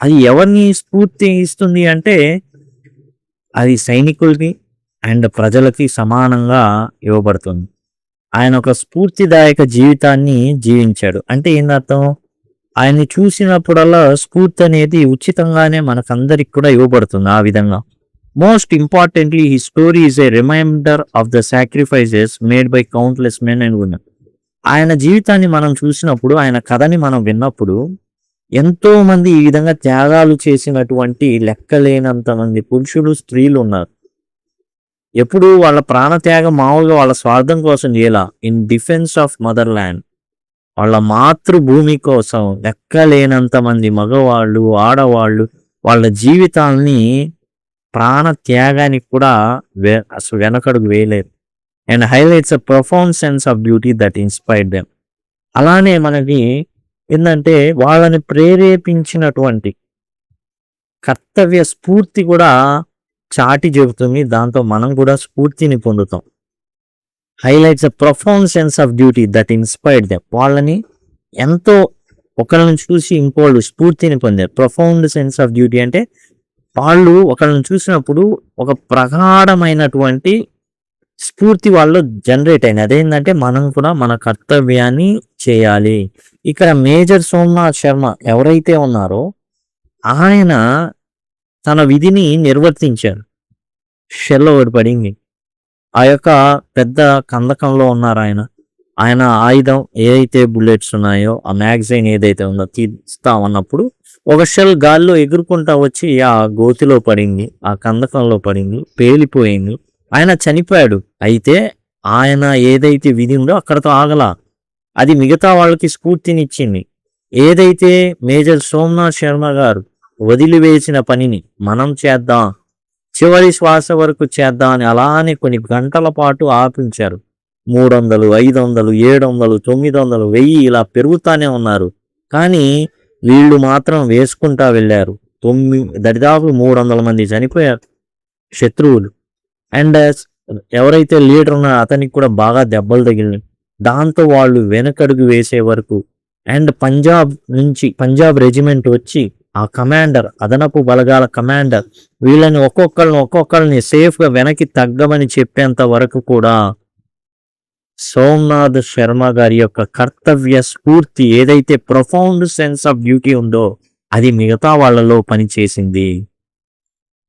అది ఎవరిని స్ఫూర్తి ఇస్తుంది అంటే అది సైనికులకి అండ్ ప్రజలకి సమానంగా ఇవ్వబడుతుంది. ఆయన ఒక స్ఫూర్తిదాయక జీవితాన్ని జీవించాడు. అంటే ఏందర్థం? ఆయన్ని చూసినప్పుడల్లా స్ఫూర్తి అనేది ఉచితంగానే మనకందరికి కూడా ఇవ్వబడుతుంది. ఆ విధంగా most importantly he story is a reminder of the sacrifices made by countless men and women. ఆయన జీవితాన్ని మనం చూసినప్పుడు, ఆయన కథని మనం విన్నప్పుడు ఎంతో మంది ఈ విధంగా త్యాగాలు చేసినటువంటి లెక్కలేనంత మంది పురుషులు, స్త్రీలు ఉన్నారు. ఎప్పుడు వాళ్ళ ప్రాణత్యాగం మామూలుగా వాళ్ళ స్వార్థం కోసం చేయాల, in defence of mother land, వాళ్ళ మాతృభూమి కోసం లెక్కలేనంత మంది మగవాళ్ళు, ఆడవాళ్ళు వాళ్ళ జీవితాల్ని ప్రాణత్యాగానికి కూడా అసలు వెనకడుగు వేయలేరు. And highlights a profound sense of beauty that inspired them. అలానే మనకి ఏంటంటే వాళ్ళని ప్రేరేపించినటువంటి కర్తవ్య స్ఫూర్తి కూడా చాటి చెబుతుంది. దాంతో మనం కూడా స్ఫూర్తిని పొందుతాం. Highlights a profound sense of duty that inspired them. వాళ్ళని ఎంతో ఒకళ్ళని చూసి ఇంకోళ్ళు స్ఫూర్తిని పొందారు. ప్రొఫౌండ్ సెన్స్ ఆఫ్ డ్యూటీ అంటే వాళ్ళు ఒకళ్ళని చూసినప్పుడు ఒక ప్రగాఢమైనటువంటి స్ఫూర్తి వాళ్ళు జనరేట్ అయింది. అదేంటంటే మనం కూడా మన కర్తవ్యాన్ని చేయాలి. ఇక్కడ మేజర్ సోమనాథ్ శర్మ ఎవరైతే ఉన్నారో ఆయన తన విధిని నిర్వర్తించారు. షెల్ ఒకటి పడింది, ఆ యొక్క పెద్ద కందకంలో ఉన్నారు ఆయన. ఆయన ఆయుధం ఏదైతే బుల్లెట్స్ ఉన్నాయో, ఆ మ్యాగజైన్ ఏదైతే ఉందో తీస్తామన్నప్పుడు ఒక షెల్ గాల్లో ఎగురుకుంటా వచ్చి ఆ గోతిలో పడింది, ఆ కందకంలో పడింది, పేలిపోయింది. ఆయన చనిపోయాడు. అయితే ఆయన ఏదైతే విధి ఉందో అక్కడతో ఆగలా, అది మిగతా వాళ్ళకి స్ఫూర్తినిచ్చింది. ఏదైతే మేజర్ సోమనాథ్ శర్మ గారు వదిలివేసిన పనిని మనం చేద్దాం, చివరి శ్వాస వరకు చేద్దాం అని అలానే కొన్ని గంటల పాటు ఆపించారు. 300, 500, 700, 900, 1000 ఇలా పెరుగుతానే ఉన్నారు. కానీ వీళ్ళు మాత్రం వేసుకుంటా వెళ్ళారు. దరిదాపు 300 మంది చనిపోయారు శత్రువులు. అండ్ ఎవరైతే లీడర్ ఉన్నారో అతనికి కూడా బాగా దెబ్బలు తగిలినాయి. దాంతో వాళ్ళు వెనకడుగు వేసే వరకు అండ్ పంజాబ్ రెజిమెంట్ వచ్చి ఆ కమాండర్, అదనపు బలగాల కమాండర్ వీళ్ళని ఒక్కొక్కరిని సేఫ్గా వెనక్కి తగ్గమని చెప్పేంత వరకు కూడా సోమనాథ్ శర్మ గారి యొక్క కర్తవ్య స్ఫూర్తి, ఏదైతే ప్రొఫౌండ్ సెన్స్ ఆఫ్ డ్యూటీ ఉందో అది మిగతా వాళ్ళలో పనిచేసింది.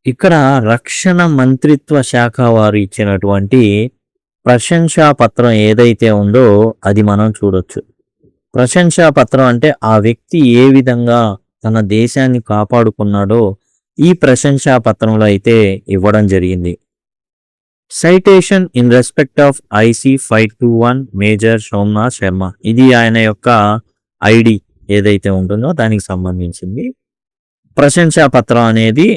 ఇక్కడ రక్షణ మంత్రిత్వ శాఖ వారు ఇచ్చినటువంటి ప్రశంసా పత్రం ఏదైతే ఉందో అది మనం చూడొచ్చు. ప్రశంసా పత్రం అంటే ఆ వ్యక్తి ఏ విధంగా తన దేశాన్ని కాపాడుకున్నాడో ఈ ప్రశంసా పత్రంలో అయితే ఇవ్వడం జరిగింది. Citation in respect of IC 521 major Somnath Sharma, ఇది ఆయన యొక్క ఐడి ఏదైతే ఉంటుందో దానికి సంబంధించింది. ప్రశంసా పత్రం అనేది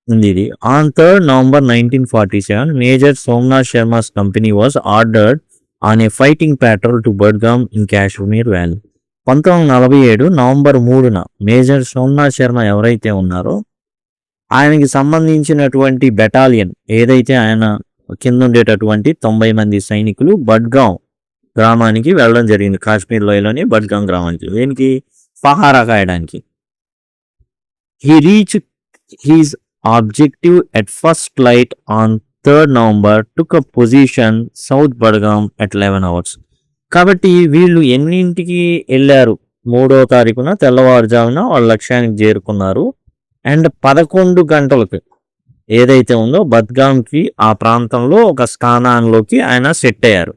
ఉంది. ఇది on 3rd November 1947 Major Somnath Sharma's company was ordered on a fighting patrol to Budgam in Kashmir valley. 1947 నవంబర్ 3న మేజర్ సోమనాథ్ శర్మ ఎవరైతే ఉన్నారో ఆయనకి సంబంధించినటువంటి బెటాలియన్ ఏదైతే ఆయన కింద ఉండేటటువంటి 90 మంది సైనికులు బడ్గామ్ గ్రామానికి వెళ్ళడం జరిగింది. కాశ్మీర్ లోయలోని బడ్గామ్ గ్రామానికి. దేనికి? పహారా కాయడానికి. He reach his objective at first light on 3rd November, took a position South Budgam at 11 hours. కాబట్టి వీళ్ళు ఎన్నింటికి వెళ్ళారు? 3వ తారీఖున తెల్లవారుజామున వాళ్ళ లక్ష్యానికి చేరుకున్నారు. అండ్ 11 గంటలకు ఏదైతే ఉందో బద్గామ్కి ఆ ప్రాంతంలో ఒక స్థానంలోకి ఆయన సెట్ అయ్యారు.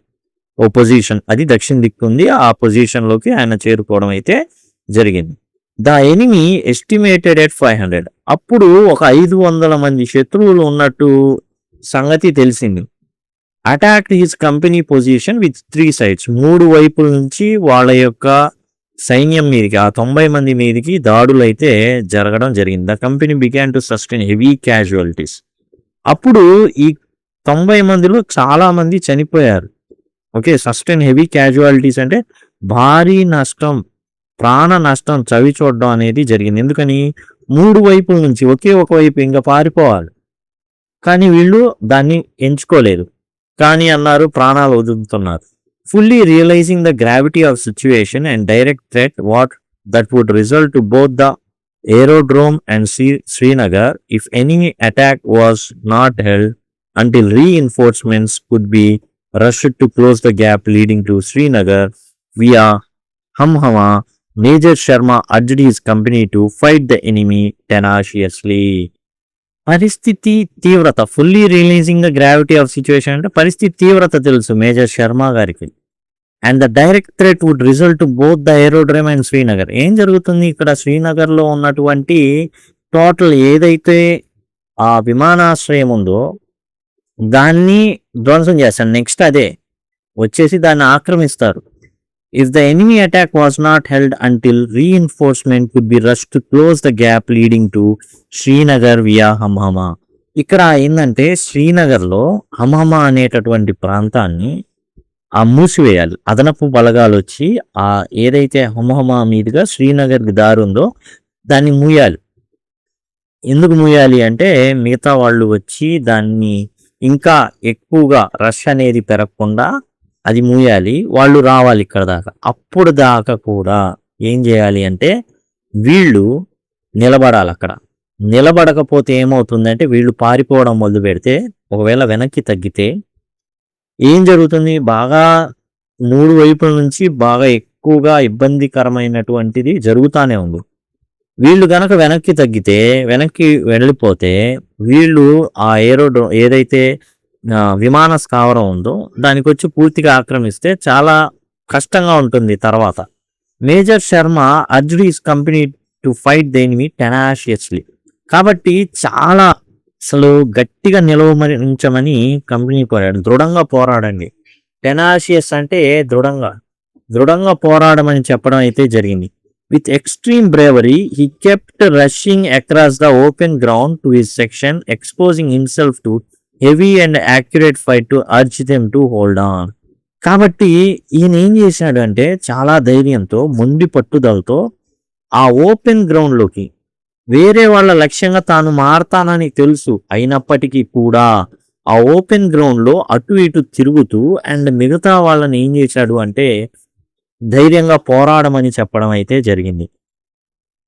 ఓ పొజిషన్, అది దక్షిణ దిక్కుంది, ఆ పొజిషన్లోకి ఆయన చేరుకోవడం అయితే జరిగింది. The enemy estimated at 500. అప్పుడు ఒక 500 మంది శత్రువులు ఉన్నట్టు సంగతి తెలిసింది. Attacked his company position with 3 sides. 3 వైపుల నుంచి వాళ్ళ యొక్క సైన్యం మీదకి, ఆ 90 మంది మీదకి దాడులు అయితే జరగడం జరిగింది. The company began to sustain heavy casualties. అప్పుడు ఈ 90 మందిలో చాలా మంది చనిపోయారు. ఓకే, సస్టైన్ హెవీ క్యాజువాలిటీస్ అంటే భారీ నష్టం, ప్రాణ నష్టం చవి చూడడం అనేది జరిగింది. ఎందుకని? 3 వైపుల నుంచి ఒకే ఒక వైపు ఇంకా పారిపోవాలి, కానీ వీళ్ళు దాన్ని ఎంచుకోలేదు. కానీ అన్నారు ప్రాణాలు వదులుతున్నారు. Fully realising the gravity of situation and direct threat what that would result to both the aerodrome and Srinagar if enemy attack was not held until reinforcements could be rushed to close the gap leading to Srinagar via Hamhama, Major Sharma urged his company to fight the enemy tenaciously. పరిస్థితి తీవ్రత, fully realising the gravity of situation అంటే పరిస్థితి తీవ్రత తెలుసు మేజర్ శర్మ గారికి. And the direct threat would result both the aerodrome and Srinagar. ఏం జరుగుతుంది ఇక్కడ? శ్రీనగర్లో ఉన్నటువంటి టోటల్ ఏదైతే ఆ విమానాశ్రయం ఉందో దాన్ని ధ్వంసం చేస్తారు. నెక్స్ట్ అదే వచ్చేసి దాన్ని ఆక్రమిస్తారు. If the enemy attack was not held until reinforcement could be rushed to close the gap leading to Srinagar via హమ్హమా. ఇక్కడ ఏంటంటే శ్రీనగర్లో హమ్హమా అనేటటువంటి ప్రాంతాన్ని మూసివేయాలి. అదనపు బలగాలు వచ్చి ఆ ఏదైతే హమ్హమా మీదుగా శ్రీనగర్కి దారి ఉందో దాన్ని మూయాలి. ఎందుకు మూయాలి అంటే మిగతా వాళ్ళు వచ్చి దాన్ని ఇంకా ఎక్కువగా రష్ అనేది పెరగకుండా అది మూయాలి, వాళ్ళు రావాలి ఇక్కడ దాకా. అప్పుడు దాకా కూడా ఏం చేయాలి అంటే వీళ్ళు నిలబడాలి. అక్కడ నిలబడకపోతే ఏమవుతుందంటే వీళ్ళు పారిపోవడం మొదలు పెడితే, ఒకవేళ వెనక్కి తగ్గితే ఏం జరుగుతుంది? బాగా 3 వైపుల నుంచి బాగా ఎక్కువగా ఇబ్బందికరమైనటువంటిది జరుగుతూనే ఉంది. వీళ్ళు గనక వెనక్కి తగ్గితే, వెనక్కి వెళ్ళిపోతే వీళ్ళు ఆ ఏరోడ్రోమ్ ఏదైతే విమాన స్థావరం ఉందో దానికి వచ్చి పూర్తిగా ఆక్రమిస్తే చాలా కష్టంగా ఉంటుంది తర్వాత. Major Sharma urged his company to fight the enemy tenaciously. కాబట్టి చాలా అసలు గట్టిగా నిలవమరించమని కంపెనీ కోరాడు. దృఢంగా పోరాడండి. టెనాషియస్ అంటే దృఢంగా పోరాడమని చెప్పడం అయితే జరిగింది. With extreme bravery, he kept rushing across the open ground to his section, exposing himself to heavy and accurate fight to urge them to hold on. కాబట్టి ఈయన ఏం చేశాడు అంటే చాలా ధైర్యంతో మొండి పట్టుదలతో ఆ ఓపెన్ గ్రౌండ్లోకి వేరే వాళ్ళ లక్ష్యంగా తాను మారతానని తెలుసు అయినప్పటికీ కూడా ఆ ఓపెన్ గ్రౌండ్లో అటు ఇటు తిరుగుతూ అండ్ మిగతా వాళ్ళని ఏం చేశాడు అంటే ధైర్యంగా పోరాడమని చెప్పడం అయితే జరిగింది.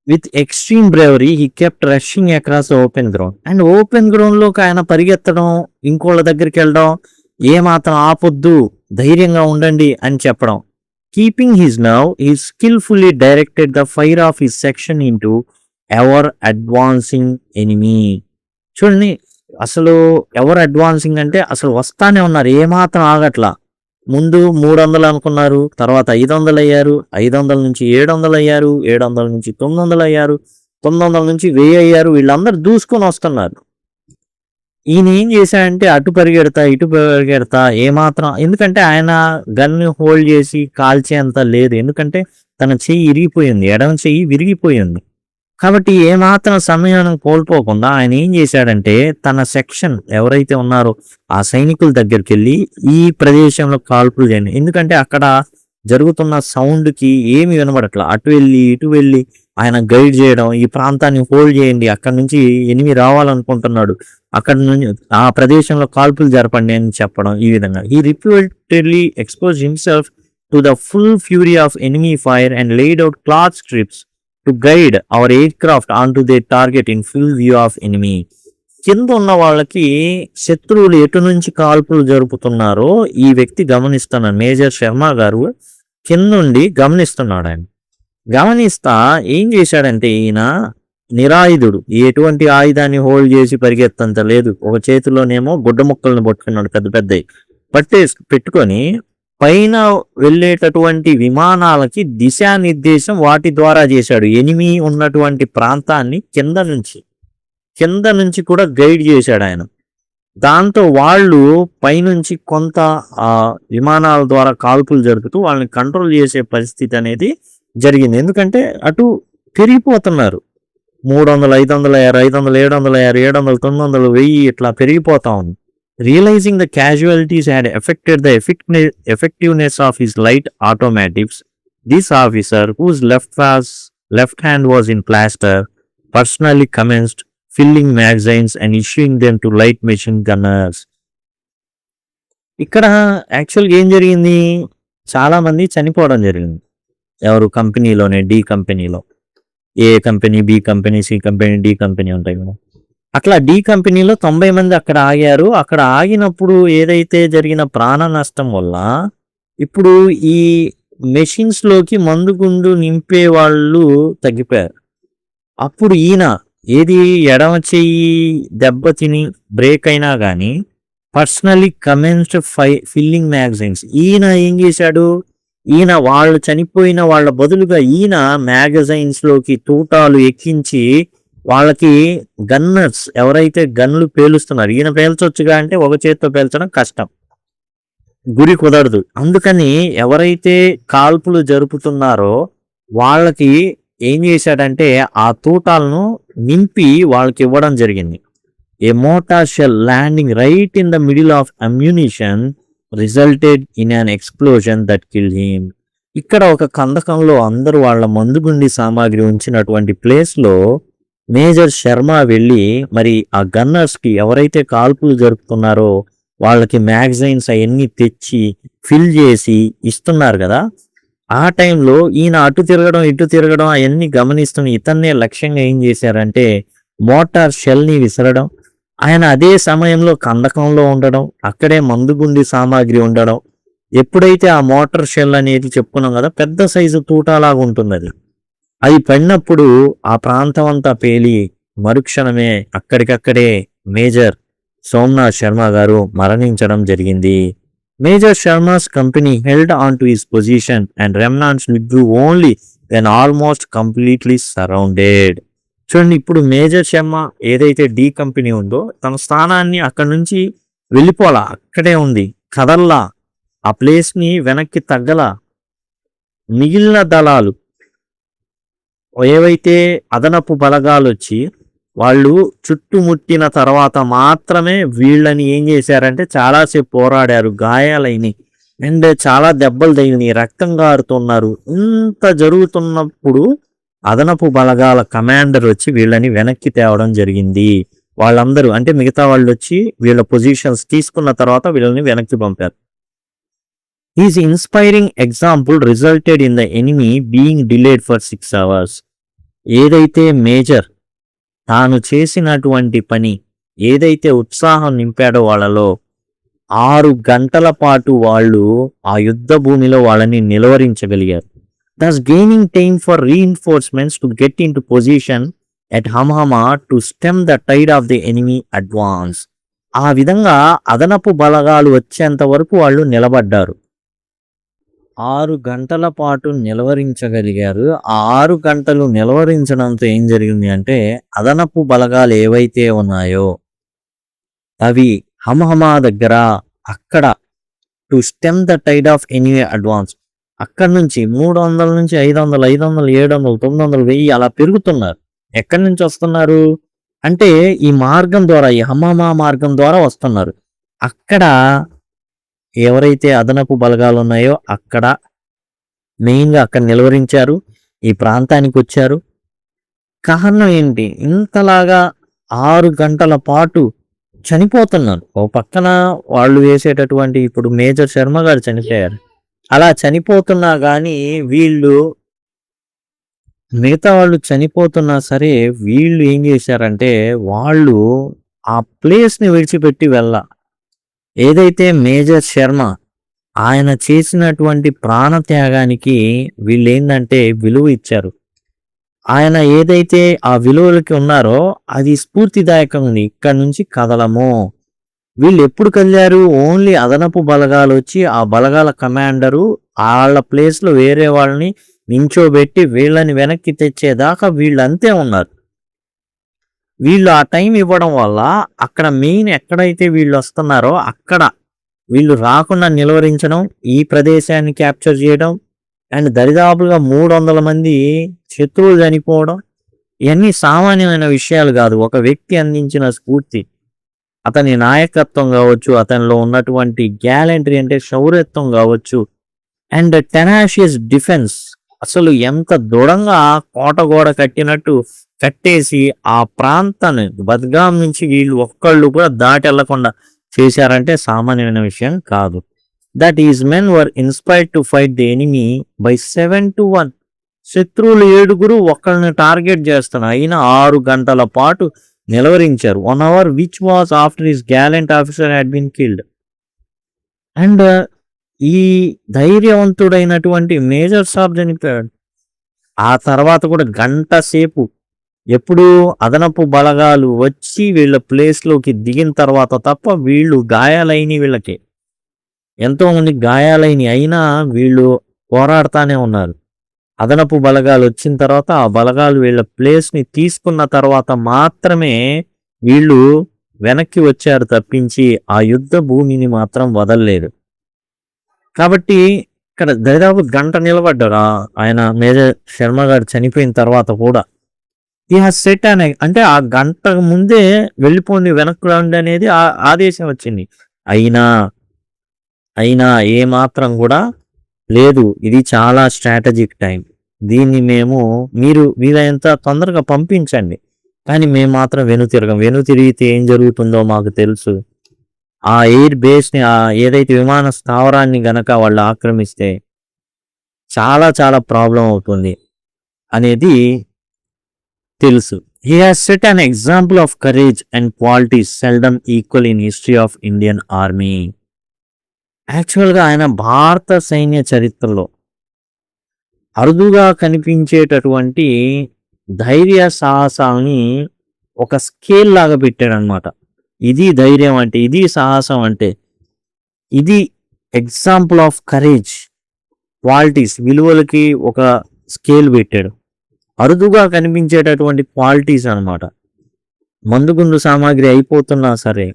With extreme bravery he kept rushing across open ground. And open గ్రౌండ్లోకి ఆయన పరిగెత్తడం, ఇంకోళ్ళ దగ్గరికి వెళ్ళడం, ఏమాత్రం ఆపొద్దు, ధైర్యంగా ఉండండి అని చెప్పడం. Keeping his nerve, he skilfully directed the fire of his section into ever advancing enemy. చూడండి, అసలు ఎవరు అడ్వాన్సింగ్ అంటే అసలు వస్తానే ఉన్నారు, ఏమాత్రం ఆగట్లా. ముందు 300 అనుకున్నారు, తర్వాత 500 అయ్యారు, 500 నుంచి 700 అయ్యారు, 700 నుంచి 900 అయ్యారు, 900 నుంచి 1000 అయ్యారు. వీళ్ళందరూ దూసుకొని వస్తున్నారు. ఈయన ఏం చేశాడంటే అటు పరిగెడతా ఇటు పరిగెడతా ఏమాత్రం, ఎందుకంటే ఆయన గన్ హోల్డ్ చేసి కాల్చేంత లేదు, ఎందుకంటే తన చెయ్యి ఇరిగిపోయింది, ఎడమ చెయ్యి విరిగిపోయింది. కాబట్టి ఏమాత్రం సమయాన్ని కోల్పోకుండా ఆయన ఏం చేశాడంటే తన సెక్షన్ ఎవరైతే ఉన్నారో ఆ సైనికుల దగ్గరికి వెళ్ళి ఈ ప్రదేశంలో కాల్పులు చేయండి, ఎందుకంటే అక్కడ జరుగుతున్న సౌండ్కి ఏమి వినబడట్లా. అటు వెళ్ళి ఇటు వెళ్ళి ఆయన గైడ్ చేయడం, ఈ ప్రాంతాన్ని హోల్డ్ చేయండి, అక్కడ నుంచి ఎనిమి రావాలనుకుంటున్నాడు, అక్కడ నుంచి ఆ ప్రదేశంలో కాల్పులు జరపండి అని చెప్పడం. ఈ విధంగా he repeatedly expose himself to the full fury of enemy fire and laid out cloth strips to guide our aircraft on to the target in full view of enemy. కింద ఉన్న వాళ్ళకి శత్రువులు ఎటు నుంచి కాల్పులు జరుపుతున్నారో ఈ వ్యక్తి గమనిస్తున్నాడు. మేజర్ శర్మ గారు కిందుండి గమనిస్తున్నాడు. ఆయన గమనిస్తా ఏం చేశాడంటే ఈయన నిరాయుధుడు, ఎటువంటి ఆయుధాన్ని హోల్డ్ చేసి పరిగెత్తంత లేదు. ఒక చేతిలోనేమో గుడ్డ ముక్కలను పట్టుకున్నాడు, పెద్ద పెద్దవి పెట్టుకొని పైన వెళ్ళేటటువంటి విమానాలకి దిశానిర్దేశం వాటి ద్వారా చేశాడు. ఎనిమి ఉన్నటువంటి ప్రాంతాన్ని కింద నుంచి కూడా గైడ్ చేశాడు ఆయన. దాంతో వాళ్ళు పైనుంచి కొంత విమానాల ద్వారా కాల్పులు జరుపుతూ వాళ్ళని కంట్రోల్ చేసే పరిస్థితి అనేది జరిగింది. ఎందుకంటే అటు పెరిగిపోతున్నారు, 300, 500 అయ్యారు, 500, 700 అయ్యారు, 700, 900, 1000 ఇట్లా పెరిగిపోతా ఉంది. Realizing the casualties had affected the effectiveness of his light automatics, this officer, whose left hand was in plaster, personally commenced filling magazines and issuing them to light machine gunners. ఇక్కడ యాక్చువల్గా ఏం జరిగింది, చాలా మంది చనిపోవడం జరిగింది. ఎవరు కంపెనీలోనే, డి కంపెనీలో, A company, B company, C company, D company ఉంటాయి కదా. అట్లా డి కంపెనీలో 90 మంది అక్కడ ఆగారు. అక్కడ ఆగినప్పుడు ఏదైతే జరిగిన ప్రాణ నష్టం వల్ల ఇప్పుడు ఈ మెషిన్స్లోకి మందుగుండు నింపే వాళ్ళు తగ్గిపోయారు. అప్పుడు ఈయన ఏది ఎడమ చెయ్యి దెబ్బ తిని బ్రేక్ అయినా కానీ పర్సనలీ కమెన్స్డ్ ఫిల్లింగ్ మ్యాగజైన్స్. ఈయన ఏం చేశాడు, ఈయన వాళ్ళు చనిపోయిన వాళ్ళ బదులుగా ఈయన మ్యాగజైన్స్లోకి తూటాలు ఎక్కించి వాళ్ళకి గన్నర్స్ ఎవరైతే గన్లు పేలుస్తున్నారు, ఈయన పేల్చొచ్చుగా అంటే ఒక చేతితో పేల్చడం కష్టం, గురి కుదరదు. అందుకని ఎవరైతే కాల్పులు జరుపుతున్నారో వాళ్ళకి ఏం చేశాడంటే ఆ తూటాలను నింపి వాళ్ళకి ఇవ్వడం జరిగింది. A mortar shell landing right in the middle of ammunition resulted in an explosion that kill him. ఇక్కడ ఒక కందకంలో అందరూ వాళ్ళ మందుగుండి సామాగ్రి ఉంచినటువంటి ప్లేస్లో మేజర్ శర్మ వెళ్ళి మరి ఆ గన్నర్స్కి ఎవరైతే కాల్పులు జరుపుతున్నారో వాళ్ళకి మ్యాగజైన్స్ అవన్నీ తెచ్చి ఫిల్ చేసి ఇస్తున్నారు కదా. ఆ టైంలో ఈయన అటు తిరగడం ఇటు తిరగడం అవన్నీ గమనిస్తున్న ఇతన్నే లక్ష్యంగా ఏం చేశారంటే మోటార్ షెల్ని విసరడం. ఆయన అదే సమయంలో కందకంలో ఉండడం, అక్కడే మందుగుండి సామాగ్రి ఉండడం. ఎప్పుడైతే ఆ మోటార్ షెల్ అనేది చెప్పుకున్నాం కదా, పెద్ద సైజు తూటాలాగా ఉంటుంది, అది పడినప్పుడు ఆ ప్రాంతం అంతా పేలి మరుక్షణమే అక్కడికక్కడే మేజర్ సోమనాథ్ శర్మ గారు మరణించడం జరిగింది. Major Sharma's company held on to his position and remnants withdrew only when almost completely surrounded. చూడండి, ఇప్పుడు మేజర్ శర్మ ఏదైతే డి కంపెనీ ఉందో తన స్థానాన్ని అక్కడి నుంచి వెళ్ళిపోలా, అక్కడే ఉంది, కదల్లా, ఆ ప్లేస్ని వెనక్కి తగ్గలా. మిగిలిన దళాలు ఏవైతే అదనపు బలగాలొచ్చి వాళ్ళు చుట్టుముట్టిన తర్వాత మాత్రమే వీళ్ళని ఏం చేశారంటే చాలాసేపు పోరాడారు. గాయాలైనయి. అండ్ చాలా దెబ్బలు తగిలినయి. రక్తం గారుతున్నారు. ఇంత జరుగుతున్నప్పుడు అదనపు బలగాల కమాండర్ వచ్చి వీళ్ళని వెనక్కి తేవడం జరిగింది. వాళ్ళందరూ అంటే మిగతా వాళ్ళొచ్చి వీళ్ళ పొజిషన్స్ తీసుకున్న తర్వాత వీళ్ళని వెనక్కి పంపారు. His inspiring example resulted in the enemy being delayed for 6 hours. ఏదైతే మేజర్ తాను చేసినటువంటి పని ఏదైతే ఉత్సాహం నింపాడో వాళ్ళలో 6 గంటల పాటు వాళ్ళు ఆ యుద్ధ భూమిలో వాళ్ళని నిలువరించగలిగారు. thus gaining time for reinforcements to get into position at Hamhama to stem the tide of the enemy advance. ఆ విధంగా అదనపు బలగాలు వచ్చేంత వరకు వాళ్ళు నిలబడ్డారు. 6 గంటల పాటు నిలవరించగలిగారు. ఆ 6 గంటలు నిలవరించడంతో ఏం జరిగింది అంటే అదనపు బలగాలు ఏవైతే ఉన్నాయో అవి హమహమా దగ్గర అక్కడ to stem the tide of enemy advance అక్కడ నుంచి 300 నుంచి 500 500 700 900 1000 అలా పెరుగుతున్నారు. ఎక్కడి నుంచి వస్తున్నారు అంటే ఈ మార్గం ద్వారా ఈ హమహమా మార్గం ద్వారా వస్తున్నారు. అక్కడ ఎవరైతే అదనపు బలగాలు ఉన్నాయో అక్కడ మెయిన్గా అక్కడ నిలువరించారు. ఈ ప్రాంతానికి వచ్చారు. కారణం ఏంటి? ఇంతలాగా 6 గంటల పాటు చనిపోతున్నారు. ఓ పక్కన వాళ్ళు వేసేటటువంటి ఇప్పుడు మేజర్ శర్మ గారు చనిపోయారు. అలా చనిపోతున్నా కానీ వీళ్ళు మిగతా వాళ్ళు చనిపోతున్నా సరే వీళ్ళు ఏం చేశారంటే వాళ్ళు ఆ ప్లేస్ని విడిచిపెట్టి ఏదైతే మేజర్ శర్మ ఆయన చేసినటువంటి ప్రాణత్యాగానికి వీళ్ళు ఏంటంటే విలువ ఇచ్చారు. ఆయన ఏదైతే ఆ విలువలకి ఉన్నారో అది స్ఫూర్తిదాయకం ఉంది. ఇక్కడ నుంచి కదలము. వీళ్ళు ఎప్పుడు కదిలారు? ఓన్లీ అదనపు బలగాలు వచ్చి ఆ బలగాల కమాండరు వాళ్ళ ప్లేస్లో వేరే వాళ్ళని నించోబెట్టి వీళ్ళని వెనక్కి తెచ్చేదాకా వీళ్ళు అంతే ఉన్నారు. వీళ్ళు ఆ టైం ఇవ్వడం వల్ల అక్కడ మెయిన్ ఎక్కడైతే వీళ్ళు వస్తున్నారో అక్కడ వీళ్ళు రాకుండా నిలువరించడం, ఈ ప్రదేశాన్ని క్యాప్చర్ చేయడం అండ్ దరిదాపుగా 300 మంది శత్రువులు చనిపోవడం ఇవన్నీ సామాన్యమైన విషయాలు కాదు. ఒక వ్యక్తి అందించిన స్ఫూర్తి, అతని నాయకత్వం కావచ్చు, అతనిలో ఉన్నటువంటి గ్యాలంటరీ అంటే శౌర్యత్వం కావచ్చు అండ్ టెనాషియస్ డిఫెన్స్, అసలు ఎంత దృఢంగా కోటగోడ కట్టినట్టు కట్టేసి ఆ ప్రాంతాన్ని బద్గాం నుంచి వీళ్ళు ఒక్కళ్ళు కూడా దాటి వెళ్లకుండా చేశారంటే సామాన్యమైన విషయం కాదు. That is men were inspired to fight the enemy by 7-1. శత్రువులు 7 ఒక్కళ్ళని టార్గెట్ చేస్తున్నారు. అయినా 6 గంటల పాటు నిలవరించారు. 1 hour which was after his gallant officer had been killed. And ఈ ధైర్యవంతుడైనటువంటి మేజర్ సాబ్ చనిపోయాడు. ఆ తర్వాత కూడా గంట సేపు ఎప్పుడు అదనపు బలగాలు వచ్చి వీళ్ళ ప్లేస్లోకి దిగిన తర్వాత తప్ప వీళ్ళు గాయాలైన వీళ్ళకి ఎంతోమంది గాయాలైన అయినా వీళ్ళు పోరాడుతూనే ఉన్నారు. అదనపు బలగాలు వచ్చిన తర్వాత ఆ బలగాలు వీళ్ళ ప్లేస్ని తీసుకున్న తర్వాత మాత్రమే వీళ్ళు వెనక్కి వచ్చారు తప్పించి ఆ యుద్ధ భూమిని మాత్రం వదలలేదు. కాబట్టి ఇక్కడ దాదాపు గంట నిలబడ్డారు ఆయన మేజర్ శర్మ గారు చనిపోయిన తర్వాత కూడా. ఈ హాజ్ సెట్ అనే అంటే ఆ గంట ముందే వెళ్ళిపోండి వెనక్కి రండి అనేది ఆదేశం వచ్చింది. అయినా ఏ మాత్రం కూడా లేదు, ఇది చాలా స్ట్రాటజిక్ టైం, దీన్ని మీరు వీలైనంత తొందరగా పంపించండి, కానీ మేము మాత్రం వెనుతిరిగితే ఏం జరుగుతుందో మాకు తెలుసు. ఆ ఎయిర్ బేస్ని ఏదైతే విమాన స్థావరాన్ని గనక వాళ్ళు ఆక్రమిస్తే చాలా చాలా ప్రాబ్లం అవుతుంది అనేది తెలుసు. He has set an example of courage and qualities seldom equal in history of Indian army. యాక్చువల్గా ఆయన భారత సైన్య చరిత్రలో అరుదుగా కనిపించేటటువంటి ధైర్య సాహసాలని ఒక స్కేల్ లాగా పెట్టాడనమాట. ఇది ధైర్యం అంటే, ఇది సాహసం అంటే, ఇది ఎగ్జాంపుల్ ఆఫ్ కరేజ్ క్వాలిటీస్ విలువలకి ఒక స్కేల్ పెట్టాడు. అరుదుగా కనిపించేటటువంటి క్వాలిటీస్ అనమాట. మందుగుండు సామాగ్రి అయిపోతున్నా సరే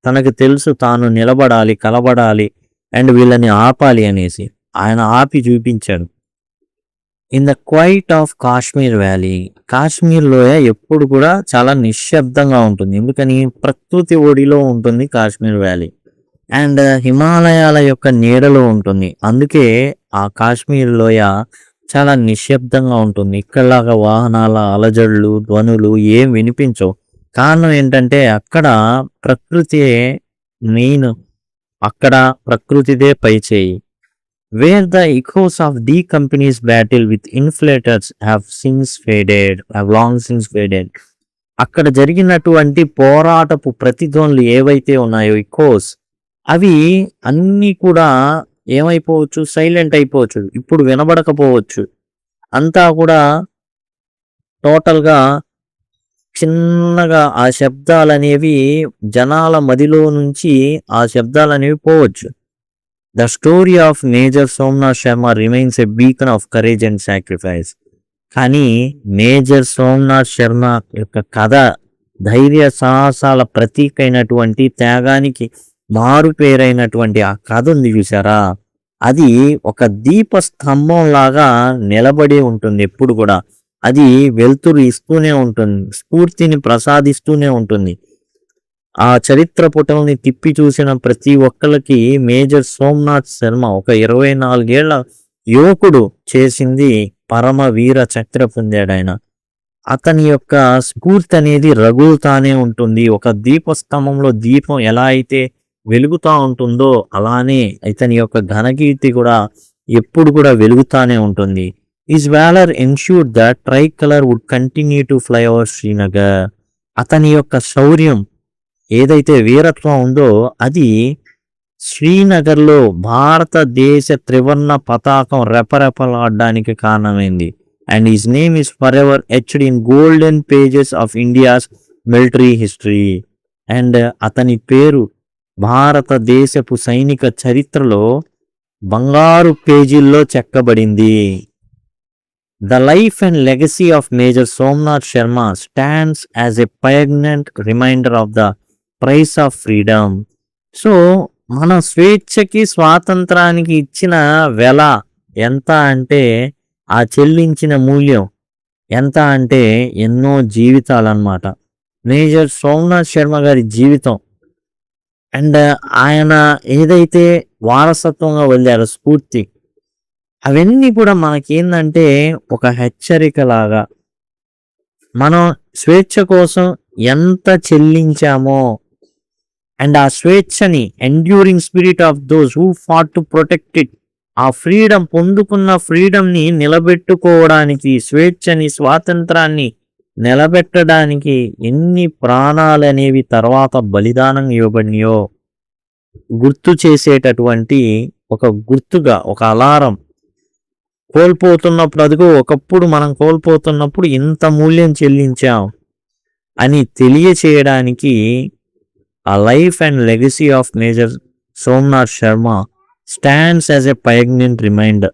తనకు తెలుసు తాను నిలబడాలి, కలబడాలి అండ్ వీళ్ళని ఆపాలి అనేసి ఆయన ఆపి చూపించాడు. In the quiet of Kashmir valley, Kashmir లోయ ఎప్పుడు కూడా చాలా నిశ్శబ్దంగా ఉంటుంది. ఎందుకని? ప్రకృతి ఒడిలో ఉంటుంది కాశ్మీర్ వ్యాలీ అండ్ హిమాలయాల యొక్క నీడలో ఉంటుంది. అందుకే ఆ కాశ్మీర్ లోయ చాలా నిశ్శబ్దంగా ఉంటుంది. ఇక్కడలాగా వాహనాల అలజడులు, ధ్వనులు ఏం వినిపించవు. కారణం ఏంటంటే అక్కడ ప్రకృతియే మెయిన్, అక్కడ ప్రకృతిదే పైచేయి. Wear the echoes of the company's battle with inflators have long since faded. అక్కడ జరిగినటువంటి పోరాటపు ప్రతిధ్వనులు ఏవైతే ఉన్నాయో ఇకోస్, అవి అన్నీ కూడా ఏమైపోవచ్చు? సైలెంట్ అయిపోవచ్చు. ఇప్పుడు వినబడకపోవచ్చు. అంతా కూడా టోటల్గా చిన్నగా ఆ శబ్దాలనేవి జనాల మదిలో నుంచి ఆ శబ్దాలనేవి పోవచ్చు. The story of Major Somnath Sharma remains a beacon of courage and sacrifice. కానీ మేజర్ సోమనాథ్ శర్మ యొక్క కథ ధైర్య సాహసాల ప్రతీక అయినటువంటి, త్యాగానికి మారు పేరైనటువంటి ఆ కథ ఉంది చూసారా, అది ఒక దీప స్తంభం లాగా నిలబడి ఉంటుంది. ఎప్పుడు కూడా అది వెలుతురు ఇస్తూనే ఉంటుంది, స్ఫూర్తిని ప్రసాదిస్తూనే ఉంటుంది. ఆ చరిత్ర పుటల్ని తిప్పి చూసిన ప్రతి ఒక్కరికి మేజర్ సోమనాథ్ శర్మ ఒక 24 ఏళ్ల యువకుడు చేసింది పరమ వీర చక్ర పొందాడు ఆయన. అతని యొక్క స్ఫూర్తి అనేది రగులుతానే ఉంటుంది. ఒక దీపస్తంభంలో దీపం ఎలా అయితే వెలుగుతా ఉంటుందో అలానే ఇతని యొక్క ఘనకీర్తి కూడా ఎప్పుడు కూడా వెలుగుతానే ఉంటుంది. His valour ensured that tricolour would continue to fly over Srinagar. అతని యొక్క శౌర్యం ఏదైతే వీరత్వం ఉందో అది శ్రీనగర్లో భారతదేశ త్రివర్ణ పతాకం రెపరెపలాడడానికి కారణమైంది. And his name is for ever etched in golden pages of India's military history. And అతని పేరు భారతదేశపు సైనిక చరిత్రలో బంగారు పేజీల్లో చెక్కబడింది. The life and legacy of Major Somnath Sharma stands as a poignant reminder of the price of freedom. So మనం స్వేచ్ఛకి, స్వాతంత్రానికి ఇచ్చిన వెల ఎంత అంటే, ఆ చెల్లించిన మూల్యం ఎంత అంటే ఎన్నో జీవితాలు అన్నమాట. మేజర్ సోమనాథ్ శర్మ గారి జీవితం అండ్ ఆయన ఏదైతే వారసత్వంగా వదిలారో స్ఫూర్తి, అవన్నీ కూడా మనకేందంటే ఒక హెచ్చరిక లాగా. మనం స్వేచ్ఛ కోసం ఎంత చెల్లించామో అండ్ ఆ స్వేచ్ఛని, enduring spirit of those who fought to protect it, ఆ ఫ్రీడమ్, పొందుకున్న ఫ్రీడమ్ని నిలబెట్టుకోవడానికి, స్వేచ్ఛని, స్వాతంత్రాన్ని నిలబెట్టడానికి ఎన్ని ప్రాణాలు అనేవి తర్వాత బలిదానం ఇవ్వబడినాయో గుర్తు చేసేటటువంటి ఒక గుర్తుగా, ఒక అలారం. కోల్పోతున్నప్పుడు, అదిగో ఒకప్పుడు మనం కోల్పోతున్నప్పుడు ఇంత మూల్యం చెల్లించాం అని తెలియచేయడానికి ఆ life and legacy of Major Somnath Sharma stands as a poignant reminder.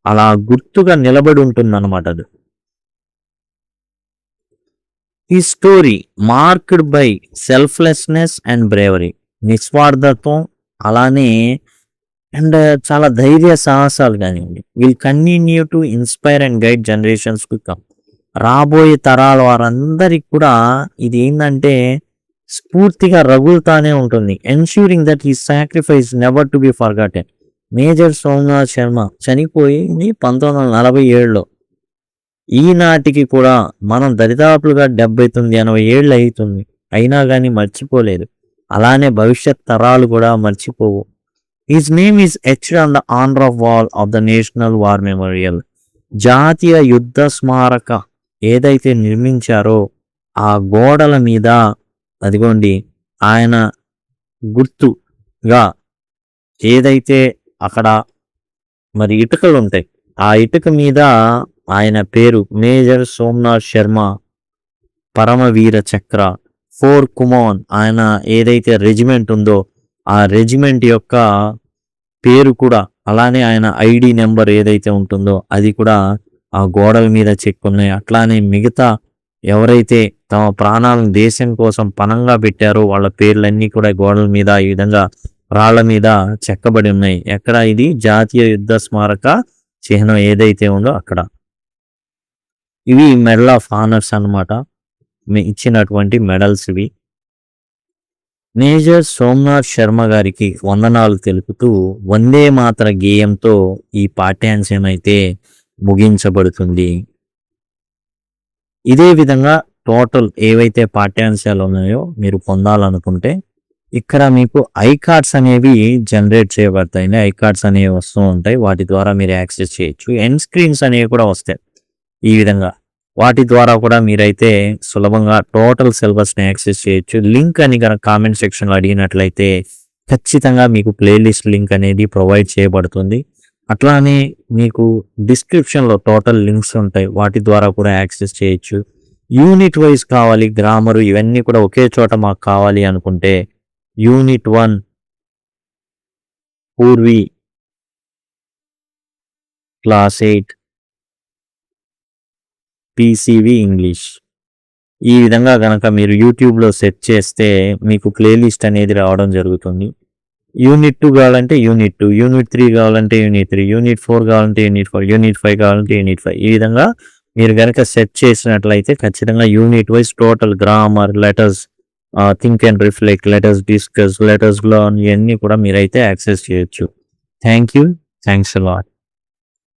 అలా గుర్తుగా నిలబడి ఉంటుంది అన్నమాట అది. ఈ story marked by selflessness and bravery, నిస్వార్థత్వం అలానే అండ్ చాలా ధైర్య సాహసాలు కానివ్వండి. Will continue to inspire and guide generations to come. రాబోయే తరాల వారందరికి కూడా ఇది ఏంటంటే స్ఫూర్తిగా రగులుతానే ఉంటుంది. ఎన్ష్యూరింగ్ దట్ ఈ sacrifice never to be forgotten. Major Somnath Sharma చనిపోయింది 1947లో. ఈనాటికి కూడా మనం దరిదాపులుగా 79-80 ఏళ్ళు అవుతుంది, అయినా కానీ మర్చిపోలేదు. అలానే భవిష్యత్ తరాలు కూడా మర్చిపోవు. His name is etched on the honour of wall of the national war Memorial. జాతీయ యుద్ధ స్మారక ఏదైతే నిర్మించారో ఆ గోడల మీద అదిగోండి ఆయన గుర్తుగా ఏదైతే అక్కడ మరి ఇటుకలు ఉంటాయి, ఆ ఇటుక మీద ఆయన పేరు మేజర్ సోమనాథ్ శర్మ పరమవీర చక్ర 4 కుమాన్, ఆయన ఏదైతే రెజిమెంట్ ఉందో ఆ రెజిమెంట్ యొక్క పేరు కూడా, అలానే ఆయన ఐడి నెంబర్ ఏదైతే ఉంటుందో అది కూడా ఆ గోడల మీద చెక్కున్నాయి. అట్లానే మిగతా ఎవరైతే తమ ప్రాణాలను దేశం కోసం పణంగా పెట్టారో వాళ్ళ పేర్లన్నీ కూడా గోడల మీద ఈ విధంగా రాళ్ల మీద చెక్కబడి ఉన్నాయి. ఎక్కడ? ఇది జాతీయ యుద్ధ స్మారక చిహ్నం ఏదైతే ఉందో అక్కడ. ఇవి మెడల్ ఆఫ్ ఆనర్స్ అన్నమాట. ఇచ్చినటువంటి మెడల్స్ ఇవి. మేజర్ సోమనాథ్ శర్మ గారికి వందనాలు తెలుపుతూ వందే మాతర గేయంతో ఈ పాఠ్యాంశం అయితే ముగించబడుతుంది. ఇదే విధంగా టోటల్ ఏవైతే పాఠ్యాంశాలు ఉన్నాయో మీరు పొందాలనుకుంటే ఇక్కడ మీకు ఐ కార్డ్స్ అనేవి జనరేట్ చేయబడతాయి. ఐ కార్డ్స్ అనేవి వస్తూ ఉంటాయి. వాటి ద్వారా మీరు యాక్సెస్ చేయొచ్చు. ఎండ్ స్క్రీన్స్ అనేవి కూడా వస్తాయి. ఈ విధంగా వాటి ద్వారా కూడా మీరైతే సులభంగా టోటల్ సిలబస్ని యాక్సెస్ చేయొచ్చు. లింక్ అని కనుక కామెంట్ సెక్షన్లో అడిగినట్లయితే ఖచ్చితంగా మీకు ప్లేలిస్ట్ లింక్ అనేది ప్రొవైడ్ చేయబడుతుంది. అట్లానే మీకు డిస్క్రిప్షన్లో టోటల్ లింక్స్ ఉంటాయి. వాటి ద్వారా కూడా యాక్సెస్ చేయొచ్చు. యూనిట్ వైజ్ కావాలి, గ్రామరు ఇవన్నీ కూడా ఒకే చోట మాకు కావాలి అనుకుంటే యూనిట్ 1 పూర్వి క్లాస్ 8 పీసీవి ఇంగ్లీష్ ఈ విధంగా కనుక మీరు యూట్యూబ్లో సెర్చ్ చేస్తే మీకు ప్లేలిస్ట్ అనేది రావడం జరుగుతుంది. యూనిట్ 2 కావాలంటే యూనిట్ 2, యూనిట్ 3 కావాలంటే యూనిట్ 3, యూనిట్ 4 కావాలంటే యూనిట్ 4, యూనిట్ 5 కావాలంటే యూనిట్ 5. ఈ విధంగా మీరు కనుక సెర్చ్ చేసినట్లయితే ఖచ్చితంగా unit wise total grammar, letters, think and reflect, letters discuss, letters learn ఇవన్నీ కూడా మీరైతే యాక్సెస్ చేయొచ్చు. Thank you. Thanks a lot.